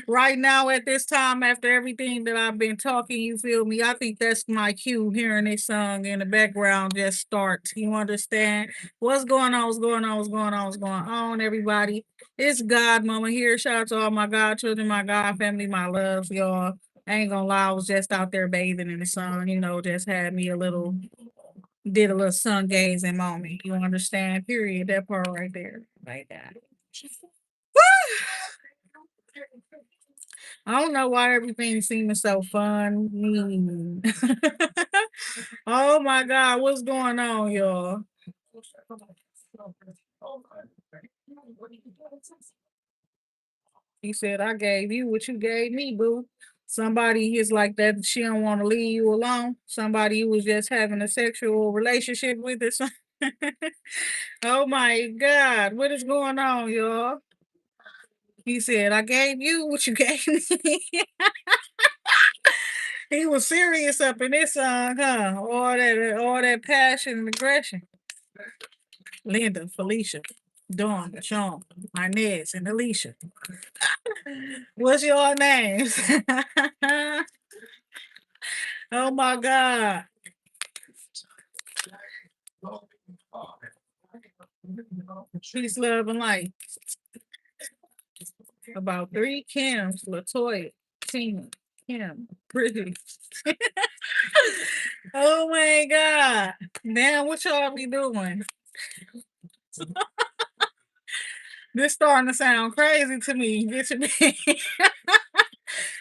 Right now at this time, after everything that I've been talking, you feel me? I think that's my cue hearing this song in the background just start. You understand? What's going on? What's going on? What's going on? What's going on, everybody? It's God Mama here. Shout out to all my God children, my God family, my loves, y'all. I ain't gonna lie, I was just out there bathing in the sun, just had me did a little sun gazing moment. You understand? Period. That part right there. Like that. I don't know why everything seems so fun. Oh my God, what's going on, y'all? He said, I gave you what you gave me, boo. Somebody is like that, she don't want to leave you alone. Somebody you was just having a sexual relationship with or something. Oh my God, what is going on, y'all? He said, I gave you what you gave me. He was serious up in this song, huh? All that passion and aggression. Linda, Felicia, Dawn, Sean, Inez, and Alicia. What's your names? Oh my God. Peace, love, and light. About three Kims, Latoya, Tina, Kim, Brittany. Oh my God. Damn, what y'all be doing? This starting to sound crazy to me. Get you me?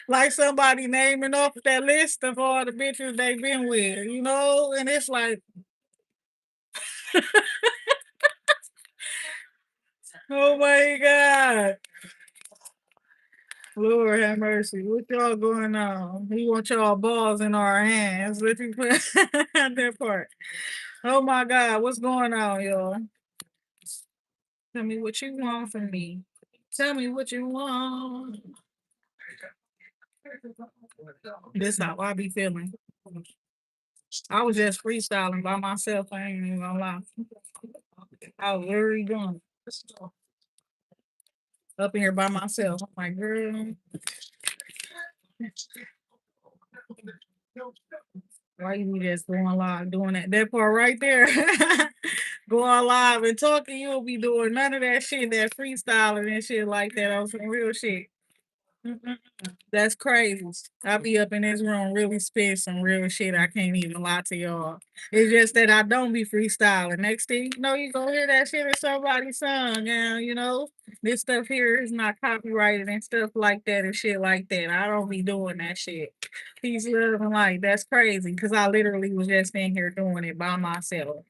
Like somebody naming off that list of all the bitches they've been with, And it's like, oh my God. Lord have mercy. What y'all going on? We want y'all balls in our hands. Let me put that part. Oh my God. What's going on, y'all? Tell me what you want from me. Tell me what you want. This how I be feeling. I was just freestyling by myself. I ain't even gonna lie. I was literally going up in here by myself. I'm like, girl, why you just going live doing that part right there? Going live and talking, you'll be doing none of that shit, that freestyling and shit like that on some real shit. Mm-mm. That's crazy. I be up in this room really spit some real shit. I can't even lie to y'all. It's just that I don't be freestyling. Next thing you know, you gonna hear that shit in somebody's song, and this stuff here is not copyrighted and stuff like that and shit like that. I don't be doing that shit. Peace, love, and light. That's crazy because I literally was just in here doing it by myself.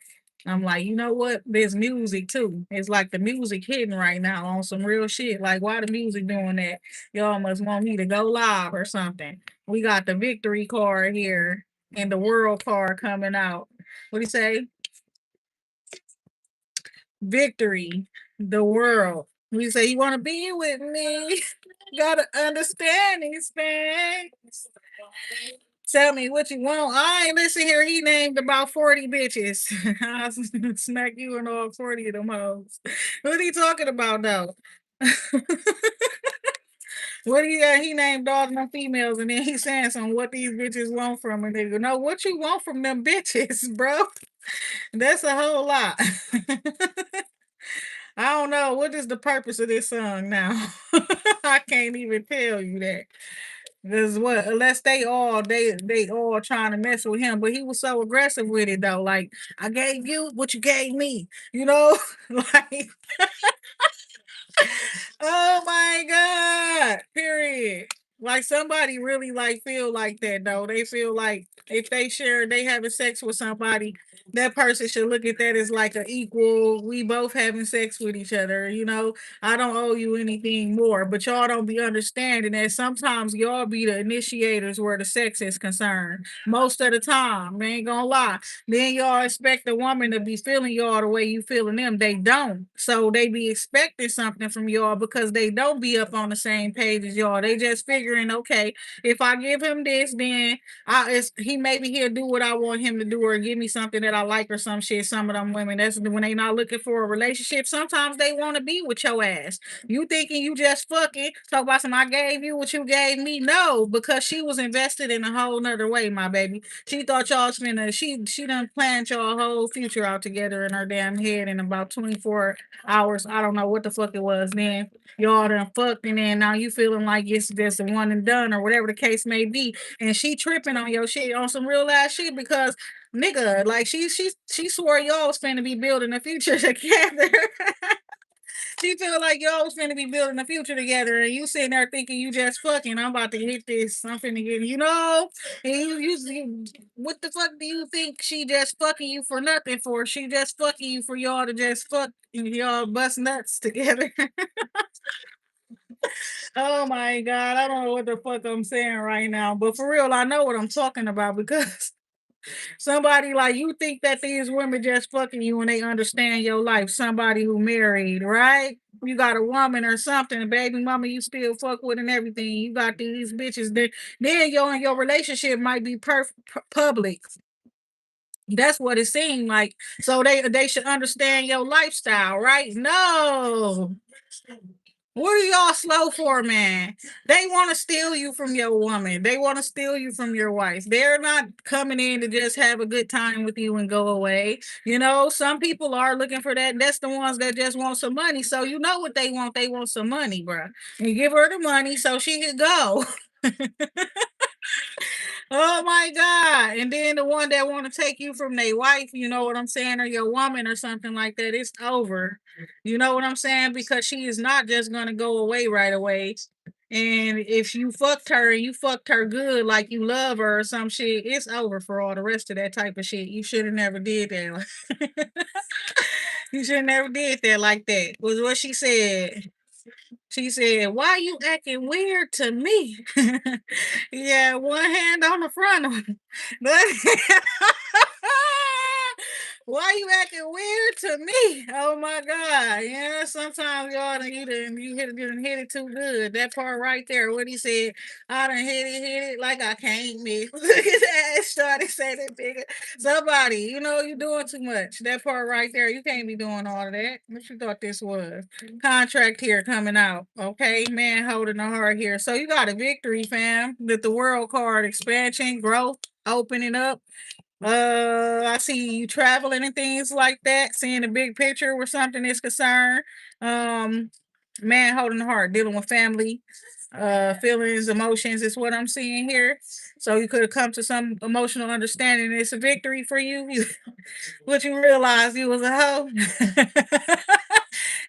I'm like, you know what? There's music too. It's like the music hidden right now on some real shit. Like, why the music doing that? Y'all must want me to go live or something. We got the victory card here and the world card coming out. What do you say? Victory, the world. We say, you want to be with me? Gotta understand these things. Tell me what you want. I ain't listen here. He named about 40 bitches. I'll smack you in all 40 of them hoes. What are you talking about though? What he named all them females and then he's saying some what these bitches want from her. They go, no, what you want from them bitches, bro? That's a whole lot. I don't know. What is the purpose of this song now? I can't even tell you that. Because what unless they all trying to mess with him, but he was so aggressive with it though. Like, I gave you what you gave me, like, oh my God. Period. Like somebody really like feel like that though. They feel like if they having sex with somebody, that person should look at that as like an equal. We both having sex with each other. I don't owe you anything more. But y'all don't be understanding that sometimes y'all be the initiators where the sex is concerned. Most of the time, they ain't gonna lie. Then y'all expect a woman to be feeling y'all the way you feeling them. They don't. So they be expecting something from y'all because they don't be up on the same page as y'all. They just figuring feeling, okay, if I give him this, then he maybe he'll do what I want him to do or give me something that I like or some shit. Some of them women, that's when they not looking for a relationship. Sometimes they want to be with your ass. You thinking you just fucking talk about some I gave you what you gave me? No, because she was invested in a whole nother way, my baby. She thought y'all was finna she done planned y'all whole future out together in her damn head in about 24 hours. I don't know what the fuck it was then. Y'all done fucked and then now you feeling like it's just a one and done or whatever the case may be. And she tripping on your shit on some real ass shit because nigga, like she swore y'all was finna be building a future together. She feel like y'all was finna be building a future together, and you sitting there thinking you just fucking. I'm about to hit this. I'm finna get And what the fuck do you think she just fucking you for nothing for? She just fucking you for y'all to just fuck and y'all bust nuts together. Oh my god, I don't know what the fuck I'm saying right now, but for real, I know what I'm talking about because somebody like you think that these women just fucking you and they understand your life. Somebody who married, right? You got a woman or something, a baby mama you still fuck with and everything. You got these bitches that then your relationship might be public. That's what it seemed like. So they should understand your lifestyle, right? No. What are y'all slow for, man? They want to steal you from your woman. They want to steal you from your wife. They're not coming in to just have a good time with you and go away. Some people are looking for that. That's the ones that just want some money. So you know what they want. They want some money, bro. You give her the money so she could go. Oh my God. And then the one that want to take you from their wife, you know what I'm saying, or your woman or something like that, it's over. You know what I'm saying? Because she is not just gonna go away right away. And if you fucked her and you fucked her good like you love her or some shit, it's over for all the rest of that type of shit. You should have never did that. You should have never did that like that. Was what she said. She said, "Why you acting weird to me?" Yeah, one hand on the front of him. Why you acting weird to me? Oh my God. Yeah, sometimes y'all you done hit it too good. That part right there, what he said, I done hit it like I can't miss. Look at that. Started saying that nigga. Somebody, you doing too much. That part right there, you can't be doing all of that. What you thought this was? Contract here coming out. Okay, man holding the heart here. So you got a victory, fam. With the world card expansion, growth, opening up. I see you traveling and things like that, seeing the big picture where something is concerned. Um, man holding the heart, dealing with family, feelings, emotions is what I'm seeing here. So you could have come to some emotional understanding. It's a victory for you. What you realize you was a hoe.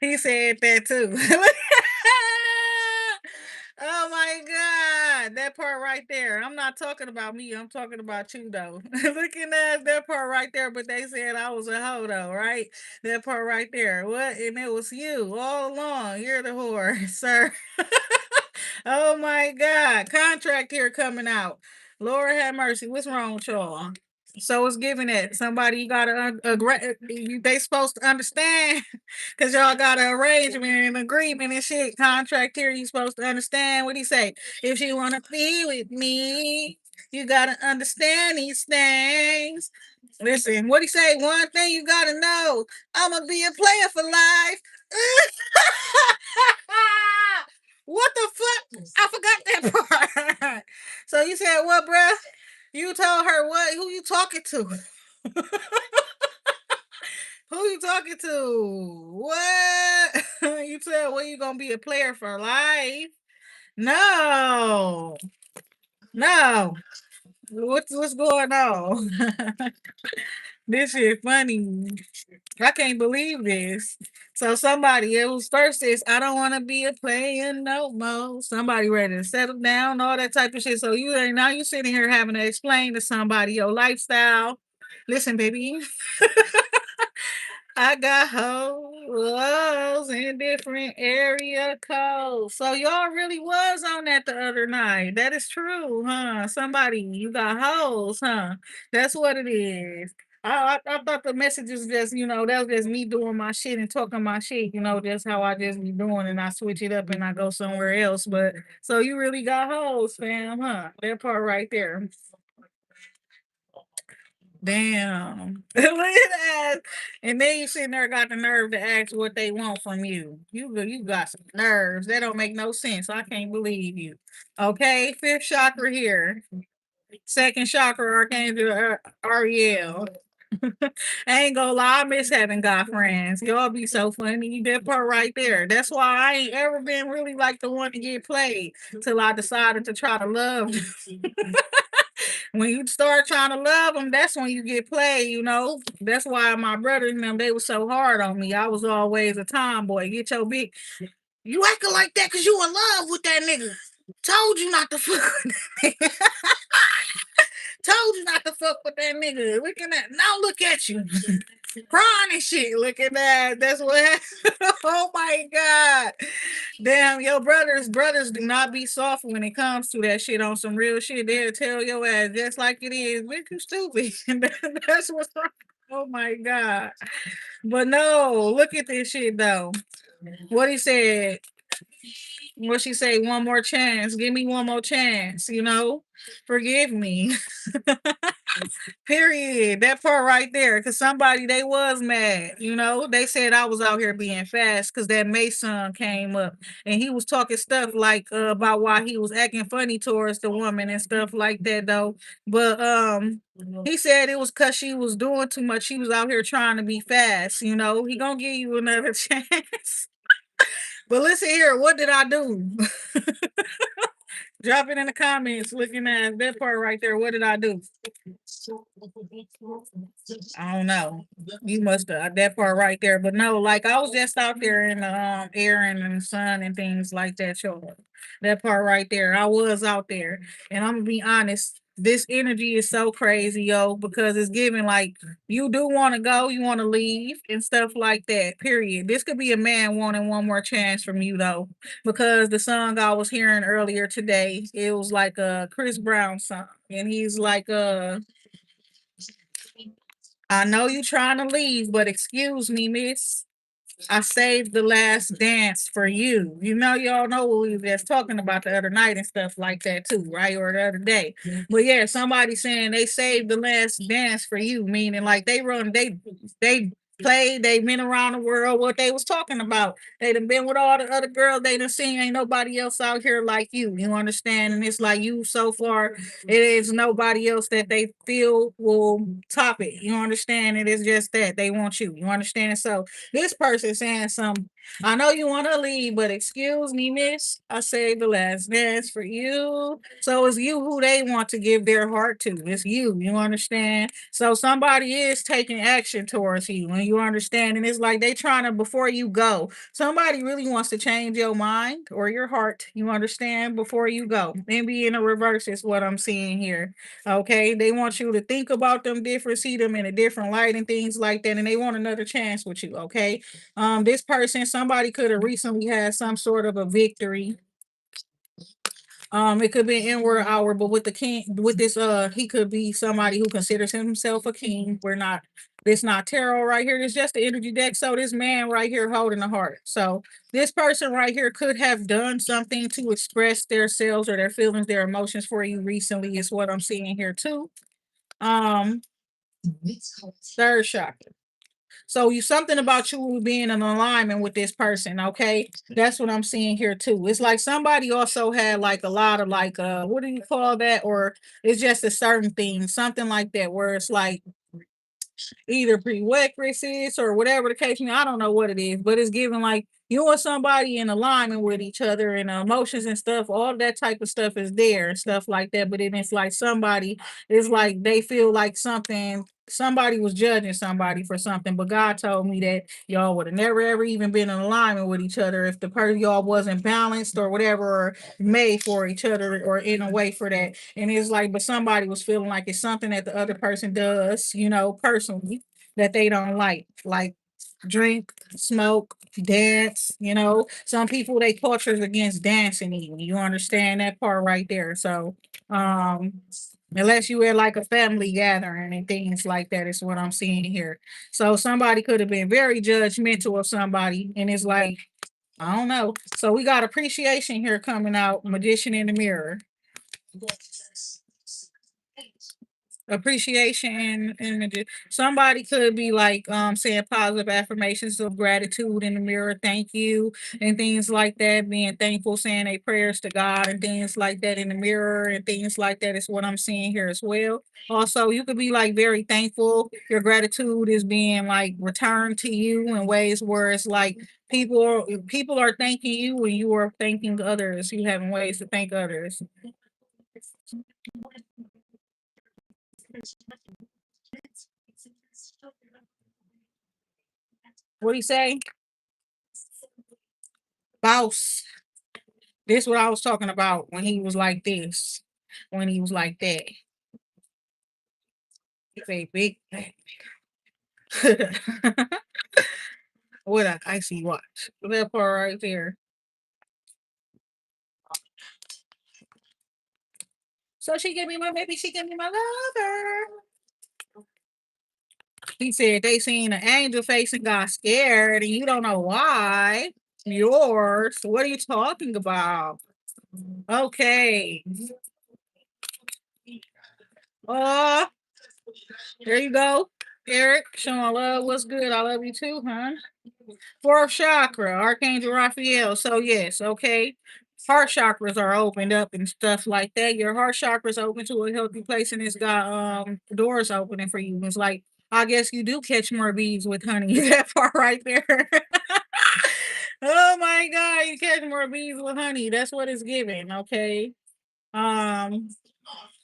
He said that too. Oh my God. That part right there. I'm not talking about me. I'm talking about you though. Looking at that part right there, but they said I was a hoe though, right? That part right there. What? And it was you all along. You're the whore, sir. Oh my God. Contract here coming out. Lord have mercy. What's wrong with y'all? So it's giving it. Somebody you gotta they supposed to understand because y'all got an arrangement and agreement and shit. Contract here, you supposed to understand what he say. If she wanna be with me, you gotta understand these things. Listen, what he say? One thing you gotta know, I'ma be a player for life. What the fuck? I forgot that part. So you said what, bruh? You told her what? Who you talking to? Who you talking to? What? You said what you gonna be a player for life? No. No. What's going on? This shit funny. I can't believe this. So somebody it was first is I don't want to be a player no more. Somebody ready to settle down, all that type of shit. So now you sitting here having to explain to somebody your lifestyle. Listen, baby, I got hoes in different area codes. So y'all really was on that the other night. That is true, huh? Somebody, you got hoes, huh? That's what it is. I thought the message was just, that was just me doing my shit and talking my shit, just how I just be doing, and I switch it up and I go somewhere else. But so you really got hoes, fam, huh? That part right there. Damn. Look at that. And then you sitting there got the nerve to ask what they want from you. You got some nerves. That don't make no sense. I can't believe you. Okay, fifth chakra here. Second chakra, Archangel Ariel. I ain't gonna lie, I miss having guy friends. Y'all be so funny. That part right there. That's why I ain't ever been really like the one to get played till I decided to try to love. When you start trying to love them, that's when you get played. That's why my brother and them, they was so hard on me. I was always a tomboy. Get your big, you acting like that because you in love with that nigga. Told you not to fuck with that nigga. Told you not to fuck with that nigga. Look at that. Now look at you. Crying and shit. Look at that. That's what happened. Oh my God. Damn, your brothers do not be soft when it comes to that shit on some real shit. They'll tell your ass just like it is. Bitch, you stupid. That's what's wrong. Oh my God. But no, look at this shit though. What he said. What she say? One more chance. Give me one more chance. Forgive me. Period. That part right there. Cause somebody they was mad. They said I was out here being fast because that Mason came up and he was talking stuff like about why he was acting funny towards the woman and stuff like that though. But he said it was cause she was doing too much. She was out here trying to be fast. He gonna give you another chance. But listen here, what did I do? Drop it in the comments looking at that part right there. What did I do? I don't know. You must have that part right there. But no, like I was just out there in the air and the sun and things like that. That part right there. I was out there. And I'm gonna be honest. This energy is so crazy, yo, because it's giving like you do want to go, you want to leave and stuff like that. Period. This could be a man wanting one more chance from you though, because the song I was hearing earlier today, it was like a Chris Brown song, and he's like, I know you trying to leave, but excuse me, miss. I saved the last dance for you. Y'all know what we were just talking about the other night and stuff like that too, right? Or the other day. But yeah, somebody saying they saved the last dance for you, meaning like they played, they been around the world, what they was talking about. They done been with all the other girls they done seen. Ain't nobody else out here like you. You understand? And it's like you so far, it is nobody else that they feel will top it. You understand? It is just that they want you. You understand? So this person saying something. I know you want to leave, but excuse me, miss. I saved the last dance for you. So it's you who they want to give their heart to. It's you. You understand? So somebody is taking action towards you, and you understand. And it's like they trying to before you go. Somebody really wants to change your mind or your heart. You understand before you go. And be in a reverse is what I'm seeing here. Okay, they want you to think about them different, see them in a different light and things like that, and they want another chance with you. Okay, this person, somebody could have recently had some sort of a victory. It could be an inward hour, but with the king, with this, he could be somebody who considers himself a king. We're not. This not tarot right here. It's just the energy deck. So this man right here holding the heart. So this person right here could have done something to express their selves or their feelings, their emotions for you recently. Is what I'm seeing here too. Um, third chakra. So you something about you being in alignment with this person, okay? That's what I'm seeing here too. It's like somebody also had like a lot of like what do you call that? Or it's just a certain thing, something like that, where it's like either prerequisites or whatever the case may be. I don't know what it is, but it's giving like you and somebody in alignment with each other and emotions and stuff, all that type of stuff is there and stuff like that. But then it's like somebody it's like they feel like somebody was judging somebody for something, but God told me that y'all would have never ever even been in alignment with each other if the person y'all wasn't balanced or whatever or made for each other or in a way for that. And it's like, but somebody was feeling like it's something that the other person does, personally that they don't like drink, smoke, dance. Some people they cultures against dancing even. You understand that part right there. So, um, Unless you had like a family gathering and things like that, is what I'm seeing here. So somebody could have been very judgmental of somebody, and it's like, I don't know. So we got appreciation here coming out, magician in the mirror. Appreciation and somebody could be like saying positive affirmations of gratitude in the mirror, thank you, and things like that, being thankful, saying their prayers to God and things like that in the mirror and things like that is what I'm seeing here as well. Also, you could be like very thankful, your gratitude is being like returned to you in ways where it's like people are thanking you and you are thanking others, you having ways to thank others. What do you say? Boss. This what I was talking about when he was like this, when he was like that. He say big what a icy watch. That part right there. So she gave me my baby, she gave me my lover. He said they seen an angel face and got scared, and you don't know why. Yours. What are you talking about? Okay. Uh, there you go. Eric, showing love. What's good? I love you too, huh? Fourth chakra, Archangel Raphael. So yes, okay. Heart chakras are opened up and stuff like that. Your heart chakras open to a healthy place and it's got doors opening for you. It's like I guess you do catch more bees with honey. That part right there. Oh my god, you catch more bees with honey. That's what it's giving, okay? Um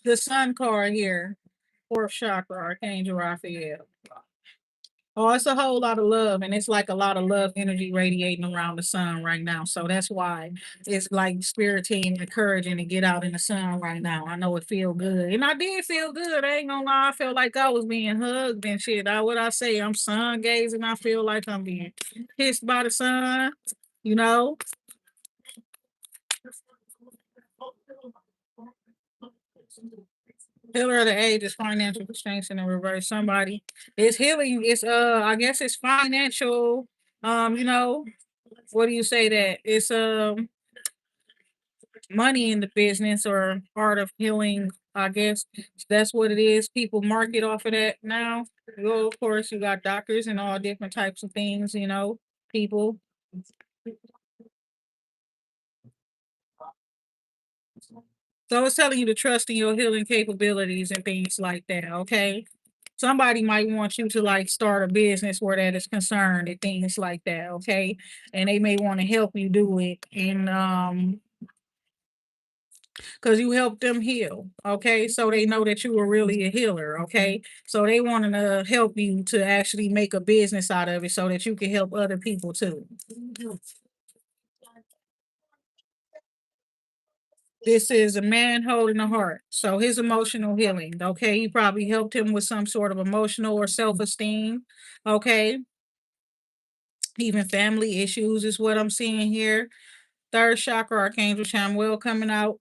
the sun card here, fourth chakra, Archangel Raphael. Oh, it's a whole lot of love, and it's like a lot of love energy radiating around the sun right now. So that's why it's like spirit team encouraging to get out in the sun right now. I know it feel good, and I did feel good. I ain't gonna lie, I felt like I was being hugged and shit. What I say, I'm sun gazing. I feel like I'm being kissed by the sun. You know, Pillar of the age is financial constraints in the reverse. Somebody it's healing. It's I guess it's financial. You know, what do you say that? It's money in the business or part of healing, I guess. That's what it is. People market off of that now. Well, of course, you got doctors and all different types of things, you know, people. So it's telling you to trust in your healing capabilities and things like that, okay? Somebody might want you to like start a business where that is concerned and things like that, okay? And they may want to help you do it and because you helped them heal, okay? So they know that you were really a healer, okay? So they wanting to help you to actually make a business out of it so that you can help other people too. This is a man holding a heart. So his emotional healing, okay? You probably helped him with some sort of emotional or self-esteem, okay? Even family issues is what I'm seeing here. Third chakra, Archangel Chamuel coming out.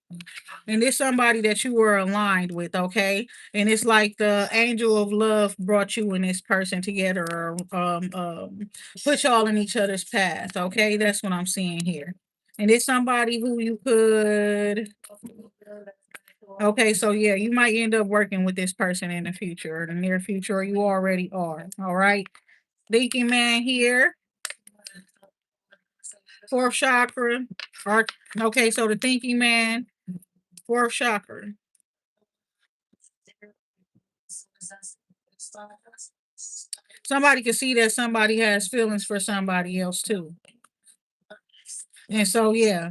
And it's somebody that you were aligned with, okay? And it's like the angel of love brought you and this person together or put y'all in each other's path, okay? That's what I'm seeing here. And it's somebody who you could, okay, so yeah, you might end up working with this person in the future or the near future, or you already are, all right? Thinking man here, fourth chakra. Okay, so the thinking man, fourth chakra. Somebody can see that somebody has feelings for somebody else too. And so, yeah,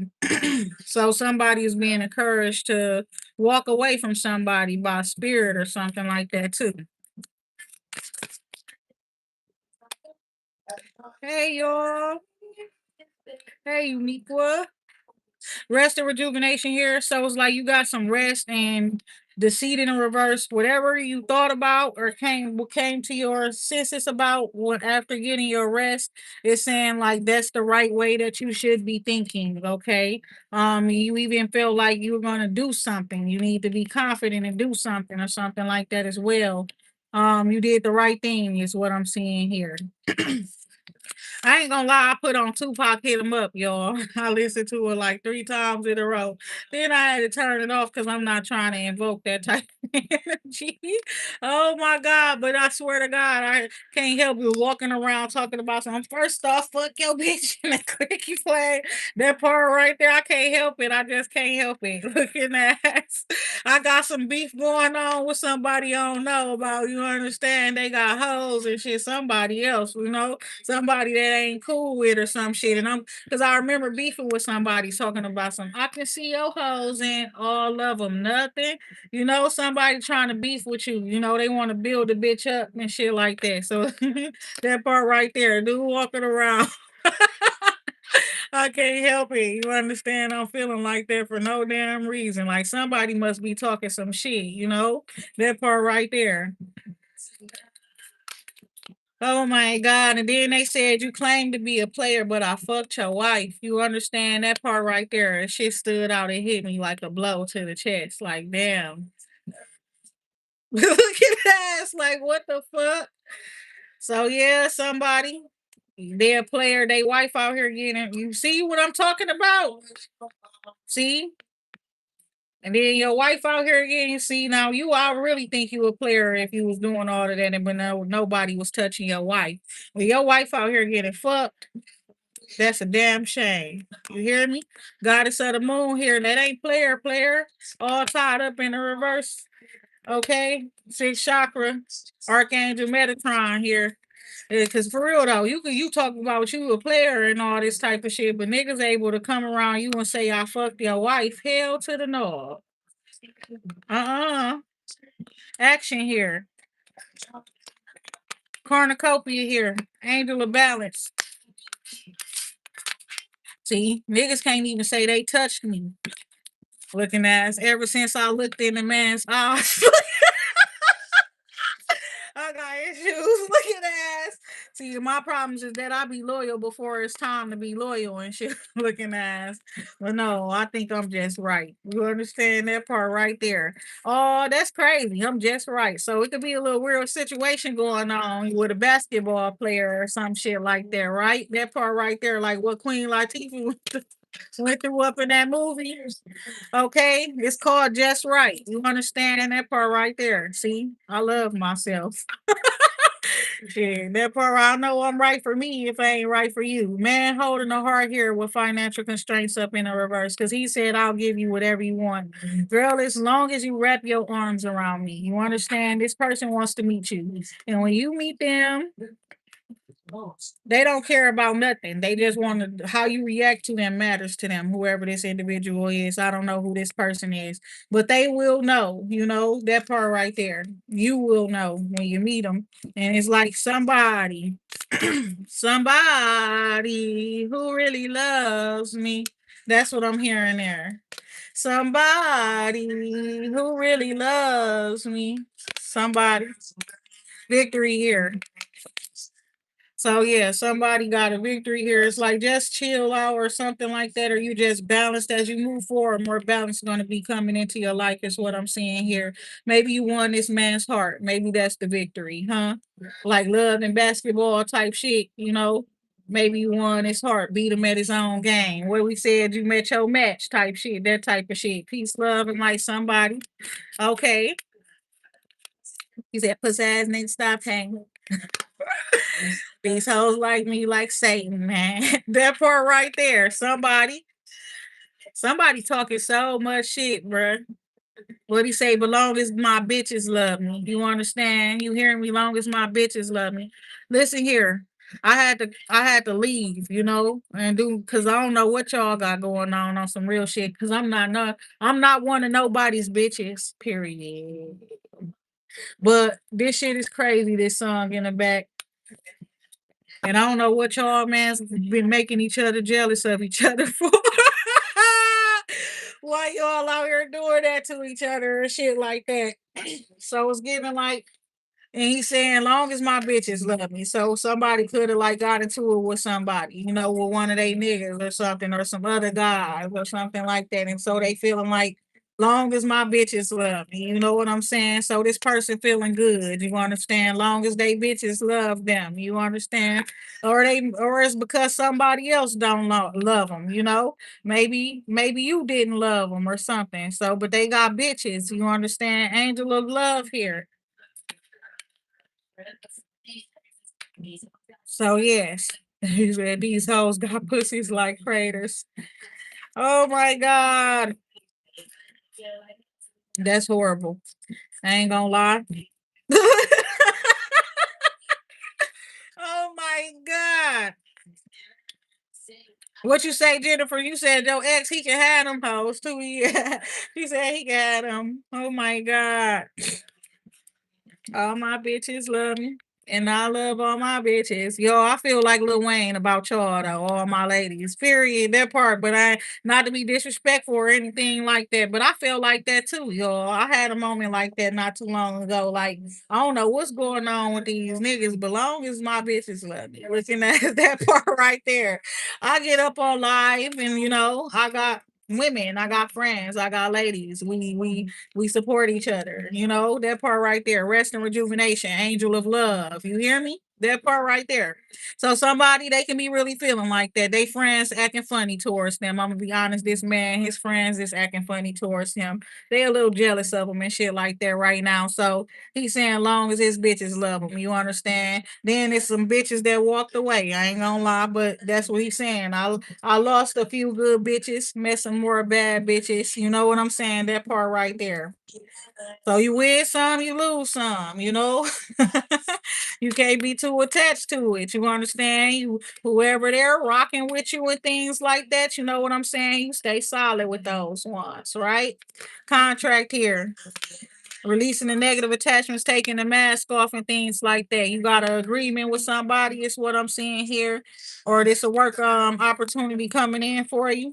so somebody is being encouraged to walk away from somebody by spirit or something like that too. Hey, y'all. Hey, Uniqua. rest and rejuvenation here. So it's like you got some rest and deceit in reverse. Whatever you thought about or came to your senses about what after getting your rest, it's saying like that's the right way that you should be thinking. Okay. You even feel like you're gonna do something. You need to be confident and do something or something like that as well. You did the right thing, is what I'm seeing here. I ain't gonna lie, I put on Tupac Hit 'Em Up, y'all. I listened to it like 3 times in a row. Then I had to turn it off because I'm not trying to invoke that type of energy. Oh my God, but I swear to God, I can't help you walking around talking about something. First off, fuck your bitch and the quickie play. That part right there, I can't help it. I just can't help it. Looking at I got some beef going on with somebody I don't know about. You understand? They got hoes and shit. Somebody else, somebody that ain't cool with or some shit. And I'm because I remember beefing with somebody talking about some. I can see your hoes and all of them. Nothing. Somebody trying to beef with you. They want to build the bitch up and shit like that. So that part right there, dude walking around. I can't help it. You understand? I'm feeling like that for no damn reason. Like somebody must be talking some shit. That part right there. Oh my God. And then they said you claim to be a player, but I fucked your wife. You understand that part right there? That shit stood out and hit me like a blow to the chest. Like, damn. Look at that. It's like, what the fuck? So yeah, somebody. They a player, they wife out here getting you see what I'm talking about? See? And then your wife out here again, you see now I really think you a player if you was doing all of that and but nobody was touching your wife. When your wife out here getting fucked, that's a damn shame. You hear me? Goddess of the moon here. That ain't player. All tied up in the reverse. Okay? Six chakra. Archangel Metatron here. Cause for real though, you talk about you a player and all this type of shit, but niggas able to come around you and say I fucked your wife. Hell to the no. Uh-uh. Action here. Cornucopia here. Angel of balance. See, niggas can't even say they touched me. Looking ass. Ever since I looked in the man's eyes, I got issues. Looking ass. See, my problems is that I be loyal before it's time to be loyal and shit. Looking ass. But no, I think I'm just right. You understand that part right there? Oh, that's crazy. I'm just right. So it could be a little weird situation going on with a basketball player or some shit like that, right? That part right there, like what Queen Latifah went through up in that movie. Okay, it's called Just Right. You understand that part right there? See, I love myself. Shit, that part I know I'm right for me if I ain't right for you. Man holding the heart here with financial constraints up in the reverse because he said I'll give you whatever you want. Girl, as long as you wrap your arms around me. You understand? This person wants to meet you. And when you meet them, they don't care about nothing. They just want to how you react to them matters to them. Whoever this individual is, I don't know who this person is, but they will know. That part right there. You will know when you meet them, and it's like somebody, somebody who really loves me. That's what I'm hearing there. Somebody who really loves me. Somebody. Victory here. So yeah, somebody got a victory here. It's like just chill out or something like that, or you just balanced as you move forward. More balance is going to be coming into your life, is what I'm seeing here. Maybe you won this man's heart. Maybe that's the victory, huh? Like love and basketball type shit. Maybe you won his heart, beat him at his own game. Where we said you met your match type shit, that type of shit. Peace, love, and like somebody. Okay. He said, pussy ass nigga, stop hanging. These hoes like me like Satan, man. That part right there. Somebody talking so much shit, bruh. What he say? But long as my bitches love me. You understand? You hearing me? Long as my bitches love me. Listen here. I had to leave, and do because I don't know what y'all got going on some real shit. Cause I'm not one of nobody's bitches. Period. But this shit is crazy. This song in the back. And I don't know what y'all man's been making each other jealous of each other for. Why y'all out here doing that to each other and shit like that? So it's giving like, and he's saying, long as my bitches love me. So somebody could have like got into it with somebody, you know, with one of they niggas or something, or some other guys or something like that. And so they feeling like, long as my bitches love me, you know what I'm saying? So this person feeling good, you understand? Long as they bitches love them, you understand? Or it's because somebody else don't love them, you know? Maybe you didn't love them or something. So, but they got bitches, you understand? Angel of love here. So yes, he said these hoes got pussies like craters. Oh my god, that's horrible. I ain't gonna lie. Oh my god. What you say, Jennifer? You said your ex he can have them hoes too. Yeah. She said he got them. Oh my god. All my bitches love me. And I love all my bitches. Yo, I feel like Lil Wayne about y'all though, all my ladies. Period. That part. But I not to be disrespectful or anything like that. But I feel like that too, y'all. I had a moment like that not too long ago. Like, I don't know what's going on with these niggas, but long as my bitches love me. Looking at that part right there. I get up on live and I got women, I got friends, I got ladies. We support each other. You know, that part right there. Rest and rejuvenation, angel of love. You hear me? That part right there. So somebody they can be really feeling like that. They friends acting funny towards them. I'm gonna be honest, this man, his friends is acting funny towards him. They a little jealous of him and shit like that right now. So he's saying long as his bitches love him. You understand? Then there's some bitches that walked away. I ain't gonna lie, but that's what he's saying. I lost a few good bitches, met some more bad bitches. You know what I'm saying? That part right there. So you win some, you lose some, you know. You can't be too attached to it. You understand? You whoever they're rocking with you and things like that, you know what I'm saying? You stay solid with those ones, right? Contract here. Releasing the negative attachments, taking the mask off and things like that. You got an agreement with somebody, is what I'm seeing here. Or this a work opportunity coming in for you.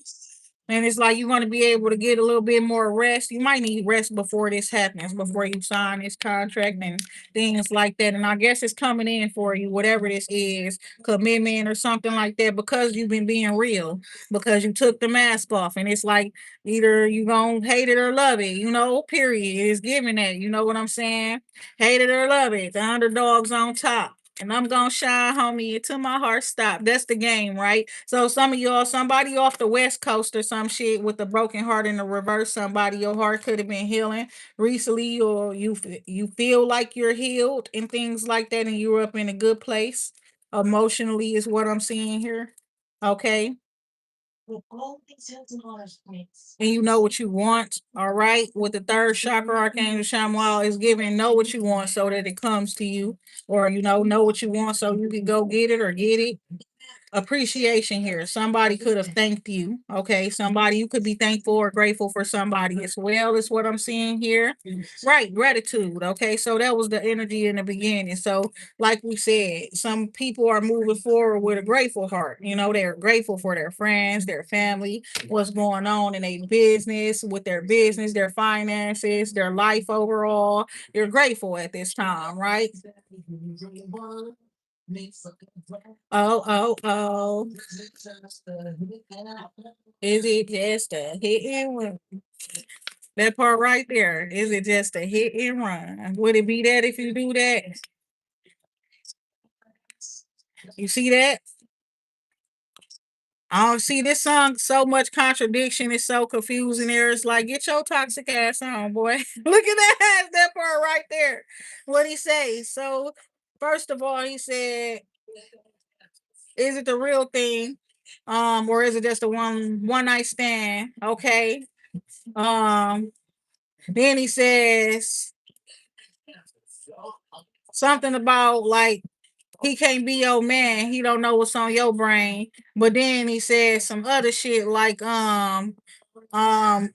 And it's like you're going to be able to get a little bit more rest. You might need rest before this happens, before you sign this contract and things like that. And I guess it's coming in for you, whatever this is, commitment or something like that, because you've been being real, because you took the mask off. And it's like either you going to hate it or love it, period. It's giving that. You know what I'm saying? Hate it or love it. The underdog's on top. And I'm gonna shine, homie, until my heart stop. That's the game, right? So some of y'all, somebody off the West Coast or some shit with a broken heart in the reverse, somebody your heart could have been healing recently, or you feel like you're healed and things like that, and you're up in a good place emotionally, is what I'm seeing here. Okay. And you know what you want, all right? With the third chakra, Archangel Shamuel is giving know what you want so that it comes to you, or know what you want so you can go get it or get it. Appreciation here. Somebody could have thanked you. Okay. Somebody you could be thankful or grateful for somebody as well, is what I'm seeing here. Right. Gratitude. Okay. So that was the energy in the beginning. So, like we said, some people are moving forward with a grateful heart. They're grateful for their friends, their family, what's going on in their business, with their business, their finances, their life overall. You're grateful at this time, right? Oh, oh, oh. Is it just a hit and run? That part right there. Is it just a hit and run? Would it be that if you do that? You see that? I don't see this song so much contradiction. It's so confusing there. It's like, get your toxic ass on, boy. Look at that part right there. What he say? So, first of all, he said, is it the real thing? Or is it just a one night stand? Okay. Um, then he says something about like he can't be your man. He don't know what's on your brain. But then he said some other shit like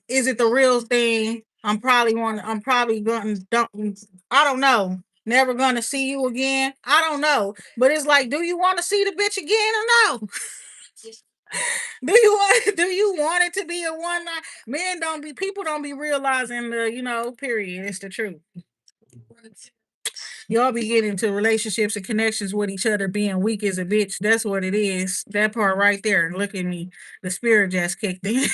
is it the real thing? I'm probably going don't I don't know. Never gonna see you again. I don't know. But it's like, do you want to see the bitch again or no? Do you want it to be a one night? Men don't be people don't be realizing the period. It's the truth. Y'all be getting into relationships and connections with each other being weak as a bitch. That's what it is. That part right there. Look at me. The spirit just kicked in.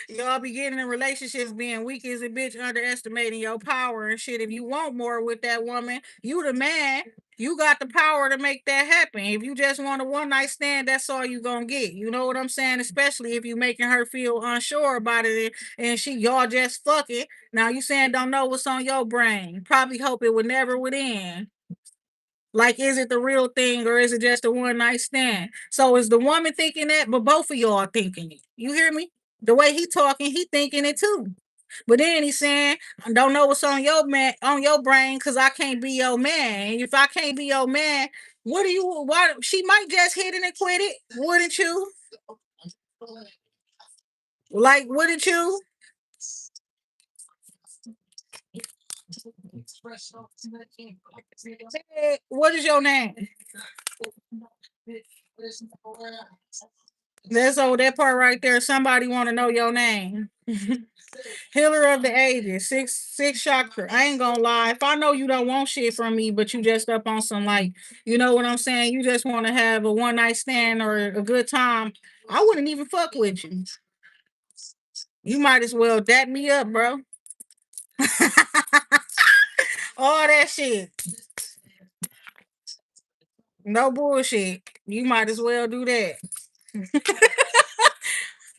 Y'all be getting in relationships being weak as a bitch, underestimating your power and shit. If you want more with that woman, you the man. You got the power to make that happen. If you just want a one night stand, that's all you gonna get. You know what I'm saying? Especially if you making her feel unsure about it and she y'all just fucking. Now you saying don't know what's on your brain. Probably hope it would never would end. Like, is it the real thing or is it just a one night stand? So is the woman thinking that, but both of y'all thinking it. You hear me? The way he talking, he thinking it too. But then he's saying, I don't know what's on your man on your brain because I can't be your man. And if I can't be your man, what do you why she might just hit it and quit it, wouldn't you? Like, wouldn't you? What is your name? That's over that part right there. Somebody want to know your name. Healer of the ages, six chakra. I ain't gonna lie. If I know you don't want shit from me, but you just up on some like, you know what I'm saying? You just want to have a one night stand or a good time. I wouldn't even fuck with you. You might as well dap me up, bro. All that shit. No bullshit. You might as well do that.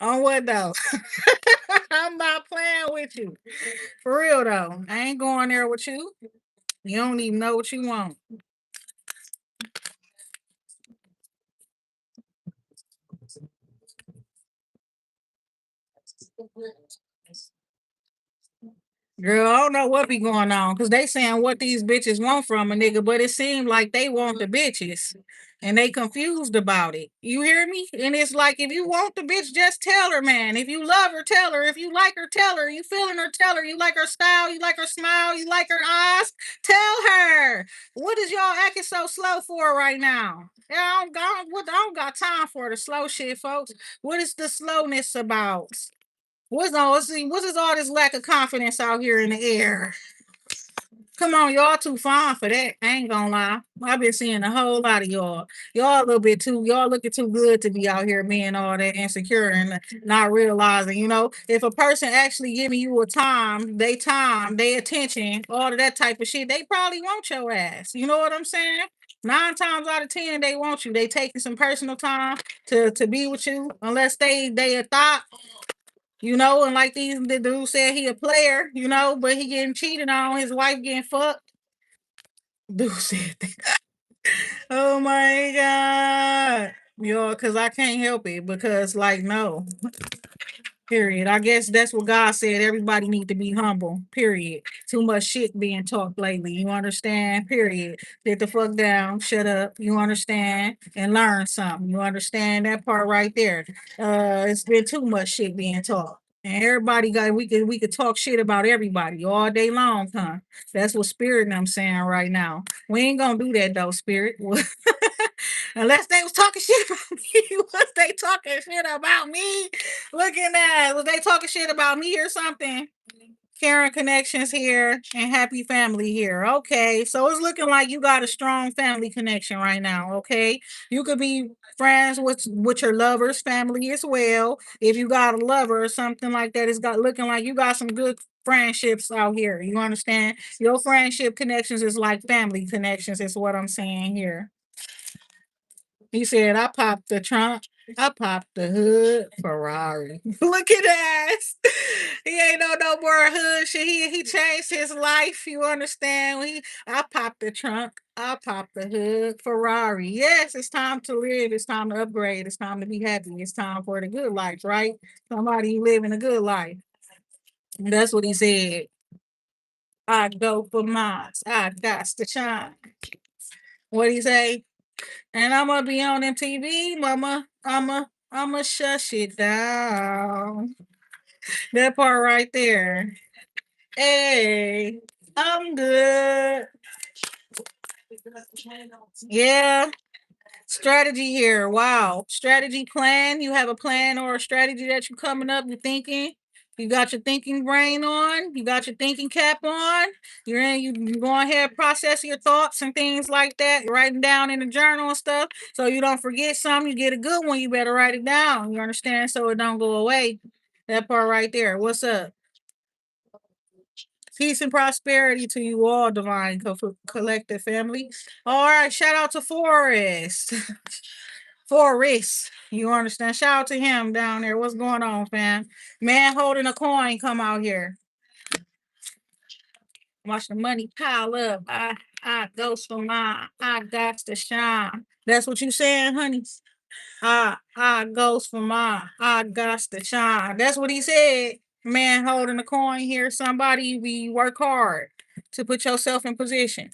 On what though? I'm not playing with you. For real though. I ain't going there with you. You don't even know what you want. Girl, I don't know what be going on because they saying what these bitches want from a nigga, but it seemed like they want the bitches and they confused about it. You hear me? And it's like if you want the bitch, just tell her, man. If you love her, tell her. If you like her, tell her. You feeling her, tell her. You like her style, you like her smile, you like her eyes, tell her. What is y'all acting so slow for right now? Yeah, I don't got time for the slow shit, folks. What is the slowness about? What is all this lack of confidence out here in the air? Come on, y'all too fine for that. I ain't gonna lie. I've been seeing a whole lot of y'all. Y'all a little bit too, y'all looking too good to be out here being all that insecure and not realizing, if a person actually giving you a time, they attention, all of that type of shit, they probably want your ass. You know what I'm saying? 9 times out of 10, they want you. They taking some personal time to be with you, unless they a thought and like the dude said he a player, but he getting cheated on, his wife getting fucked. Dude said that. Oh my god. Cause I can't help it because like no. Period. I guess that's what God said. Everybody need to be humble. Period. Too much shit being talked lately. You understand? Period. Sit the fuck down. Shut up. You understand? And learn something. You understand that part right there. It's been too much shit being talked. And everybody got we could talk shit about everybody all day long, huh? That's what spirit and I'm saying right now. We ain't gonna do that though, spirit. Unless they was talking shit about me. Was they talking shit about me? Looking at was they talking shit about me or something? Karen connections here and happy family here. Okay, so it's looking like you got a strong family connection right now. Okay, you could be friends with your lover's family as well. If you got a lover or something like that, it's got looking like you got some good friendships out here. You understand? Your friendship connections is like family connections. Is what I'm saying here. He said, I popped the trunk. I popped the hood Ferrari. Look at that. He ain't no more hood shit. He changed his life. You understand? I popped the trunk. I popped the hood Ferrari. Yes, it's time to live. It's time to upgrade. It's time to be happy. It's time for the good life, right? Somebody living a good life. And that's what he said. I go for mine. I got to shine. What he say? And I'm gonna be on MTV, mama. I'ma shush it down. That part right there. Hey, I'm good. Yeah, Strategy here. Wow. Strategy plan. You have a plan or a strategy that you're coming up, you're thinking. You got your thinking brain on. You got your thinking cap on. You go ahead, process your thoughts and things like that. You're writing down in the journal and stuff. So you don't forget something. You get a good one, you better write it down. You understand? So it don't go away. That part right there. What's up? Peace and prosperity to you all, divine collective family. All right, shout out to Forrest. Forrest, you understand? Shout out to him down there. What's going on, fam? Man holding a coin, come out here. Watch the money pile up. I goes for mine. I got to shine. That's what you saying, honey? I goes for mine. I got to shine. That's what he said. Man holding a coin here. Somebody we work hard to put yourself in position.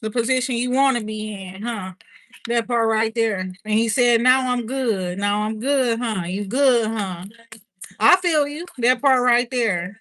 The position you want to be in, huh? That part right there. And he said, now I'm good. Now I'm good, huh? You good, huh? I feel you. That part right there.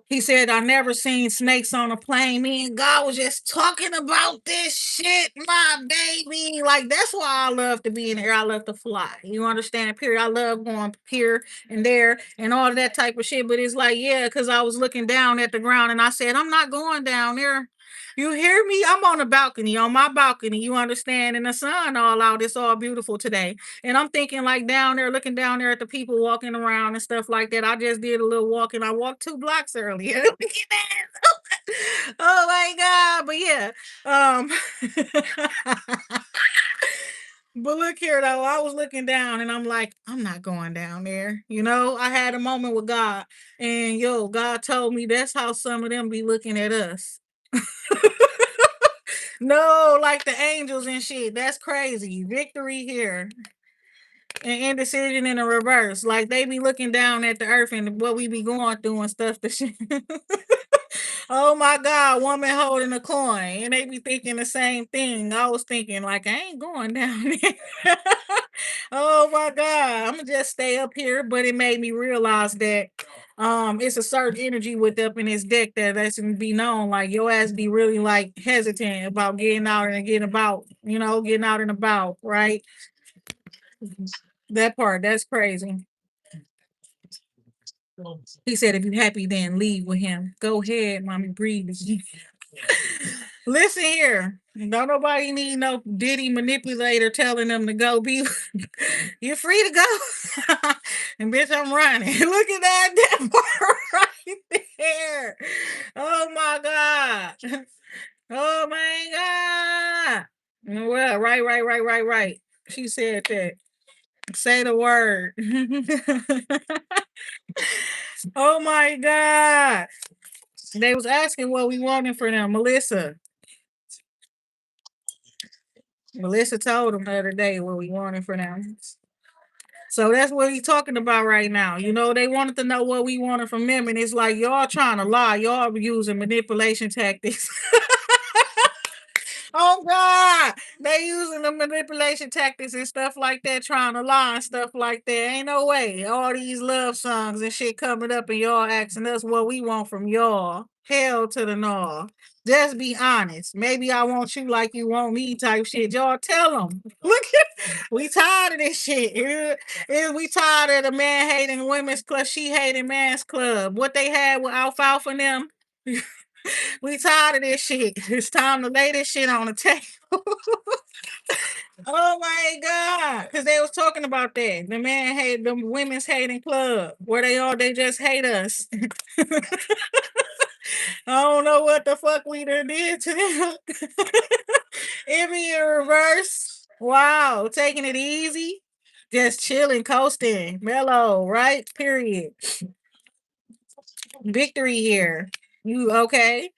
He said, I never seen snakes on a plane. Me and God was just talking about this shit, my baby. Like, that's why I love to be in the air. I love to fly. You understand? Period. I love going here and there and all of that type of shit. But it's like, yeah, because I was looking down at the ground and I said, I'm not going down there. You hear me? I'm on the balcony, on my balcony. You understand? And the sun all out. It's all beautiful today. And I'm thinking like down there, looking down there at the people walking around and stuff like that. I just did a little walk and I walked 2 blocks earlier. Look at that. Oh my God. But yeah. But look here though, I was looking down and I'm like, I'm not going down there. You know, I had a moment with God. And yo, God told me that's how some of them be looking at us. No, like the angels and shit. That's crazy. Victory here. And indecision in the reverse. Like they be looking down at the earth and what we be going through and stuff. The shit. Oh my God, woman holding a coin. And they be thinking the same thing. I was thinking, like, I ain't going down there. Oh my God. I'ma just stay up here. But it made me realize that it's a certain energy with up in this deck that's gonna be known. Like your ass be really like hesitant about getting out and getting about, getting out and about, right? That part, that's crazy. He said, if you're happy, then leave with him. Go ahead, mommy, breathe. Listen here. Don't nobody need no Diddy manipulator telling them to go be. You're free to go. And bitch, I'm running. Look at that part right there. Oh my God. Oh my God. Well, right. She said that. Say the word. Oh my God. They was asking what we wanted for them. Melissa told them the other day what we wanted for them. So that's what he's talking about right now. They wanted to know what we wanted from them, and it's like y'all trying to lie. Y'all using manipulation tactics. Oh God, they using the manipulation tactics and stuff like that, trying to lie and stuff like that. Ain't no way. All these love songs and shit coming up, and y'all asking us what we want from y'all. Hell to the no. Just be honest. Maybe I want you like you want me type shit. Y'all tell them. Look at, we tired of this shit. We tired of the man hating women's club, she hating man's club. What they had with Alfalfa and them. We tired of this shit. It's time to lay this shit on the table. Oh my God. Because they was talking about that. The man hate the women's hating club. Where they just hate us. I don't know what the fuck we done did to them. It be in reverse. Wow. Taking it easy. Just chilling, coasting, mellow, right? Period. Victory here. You okay?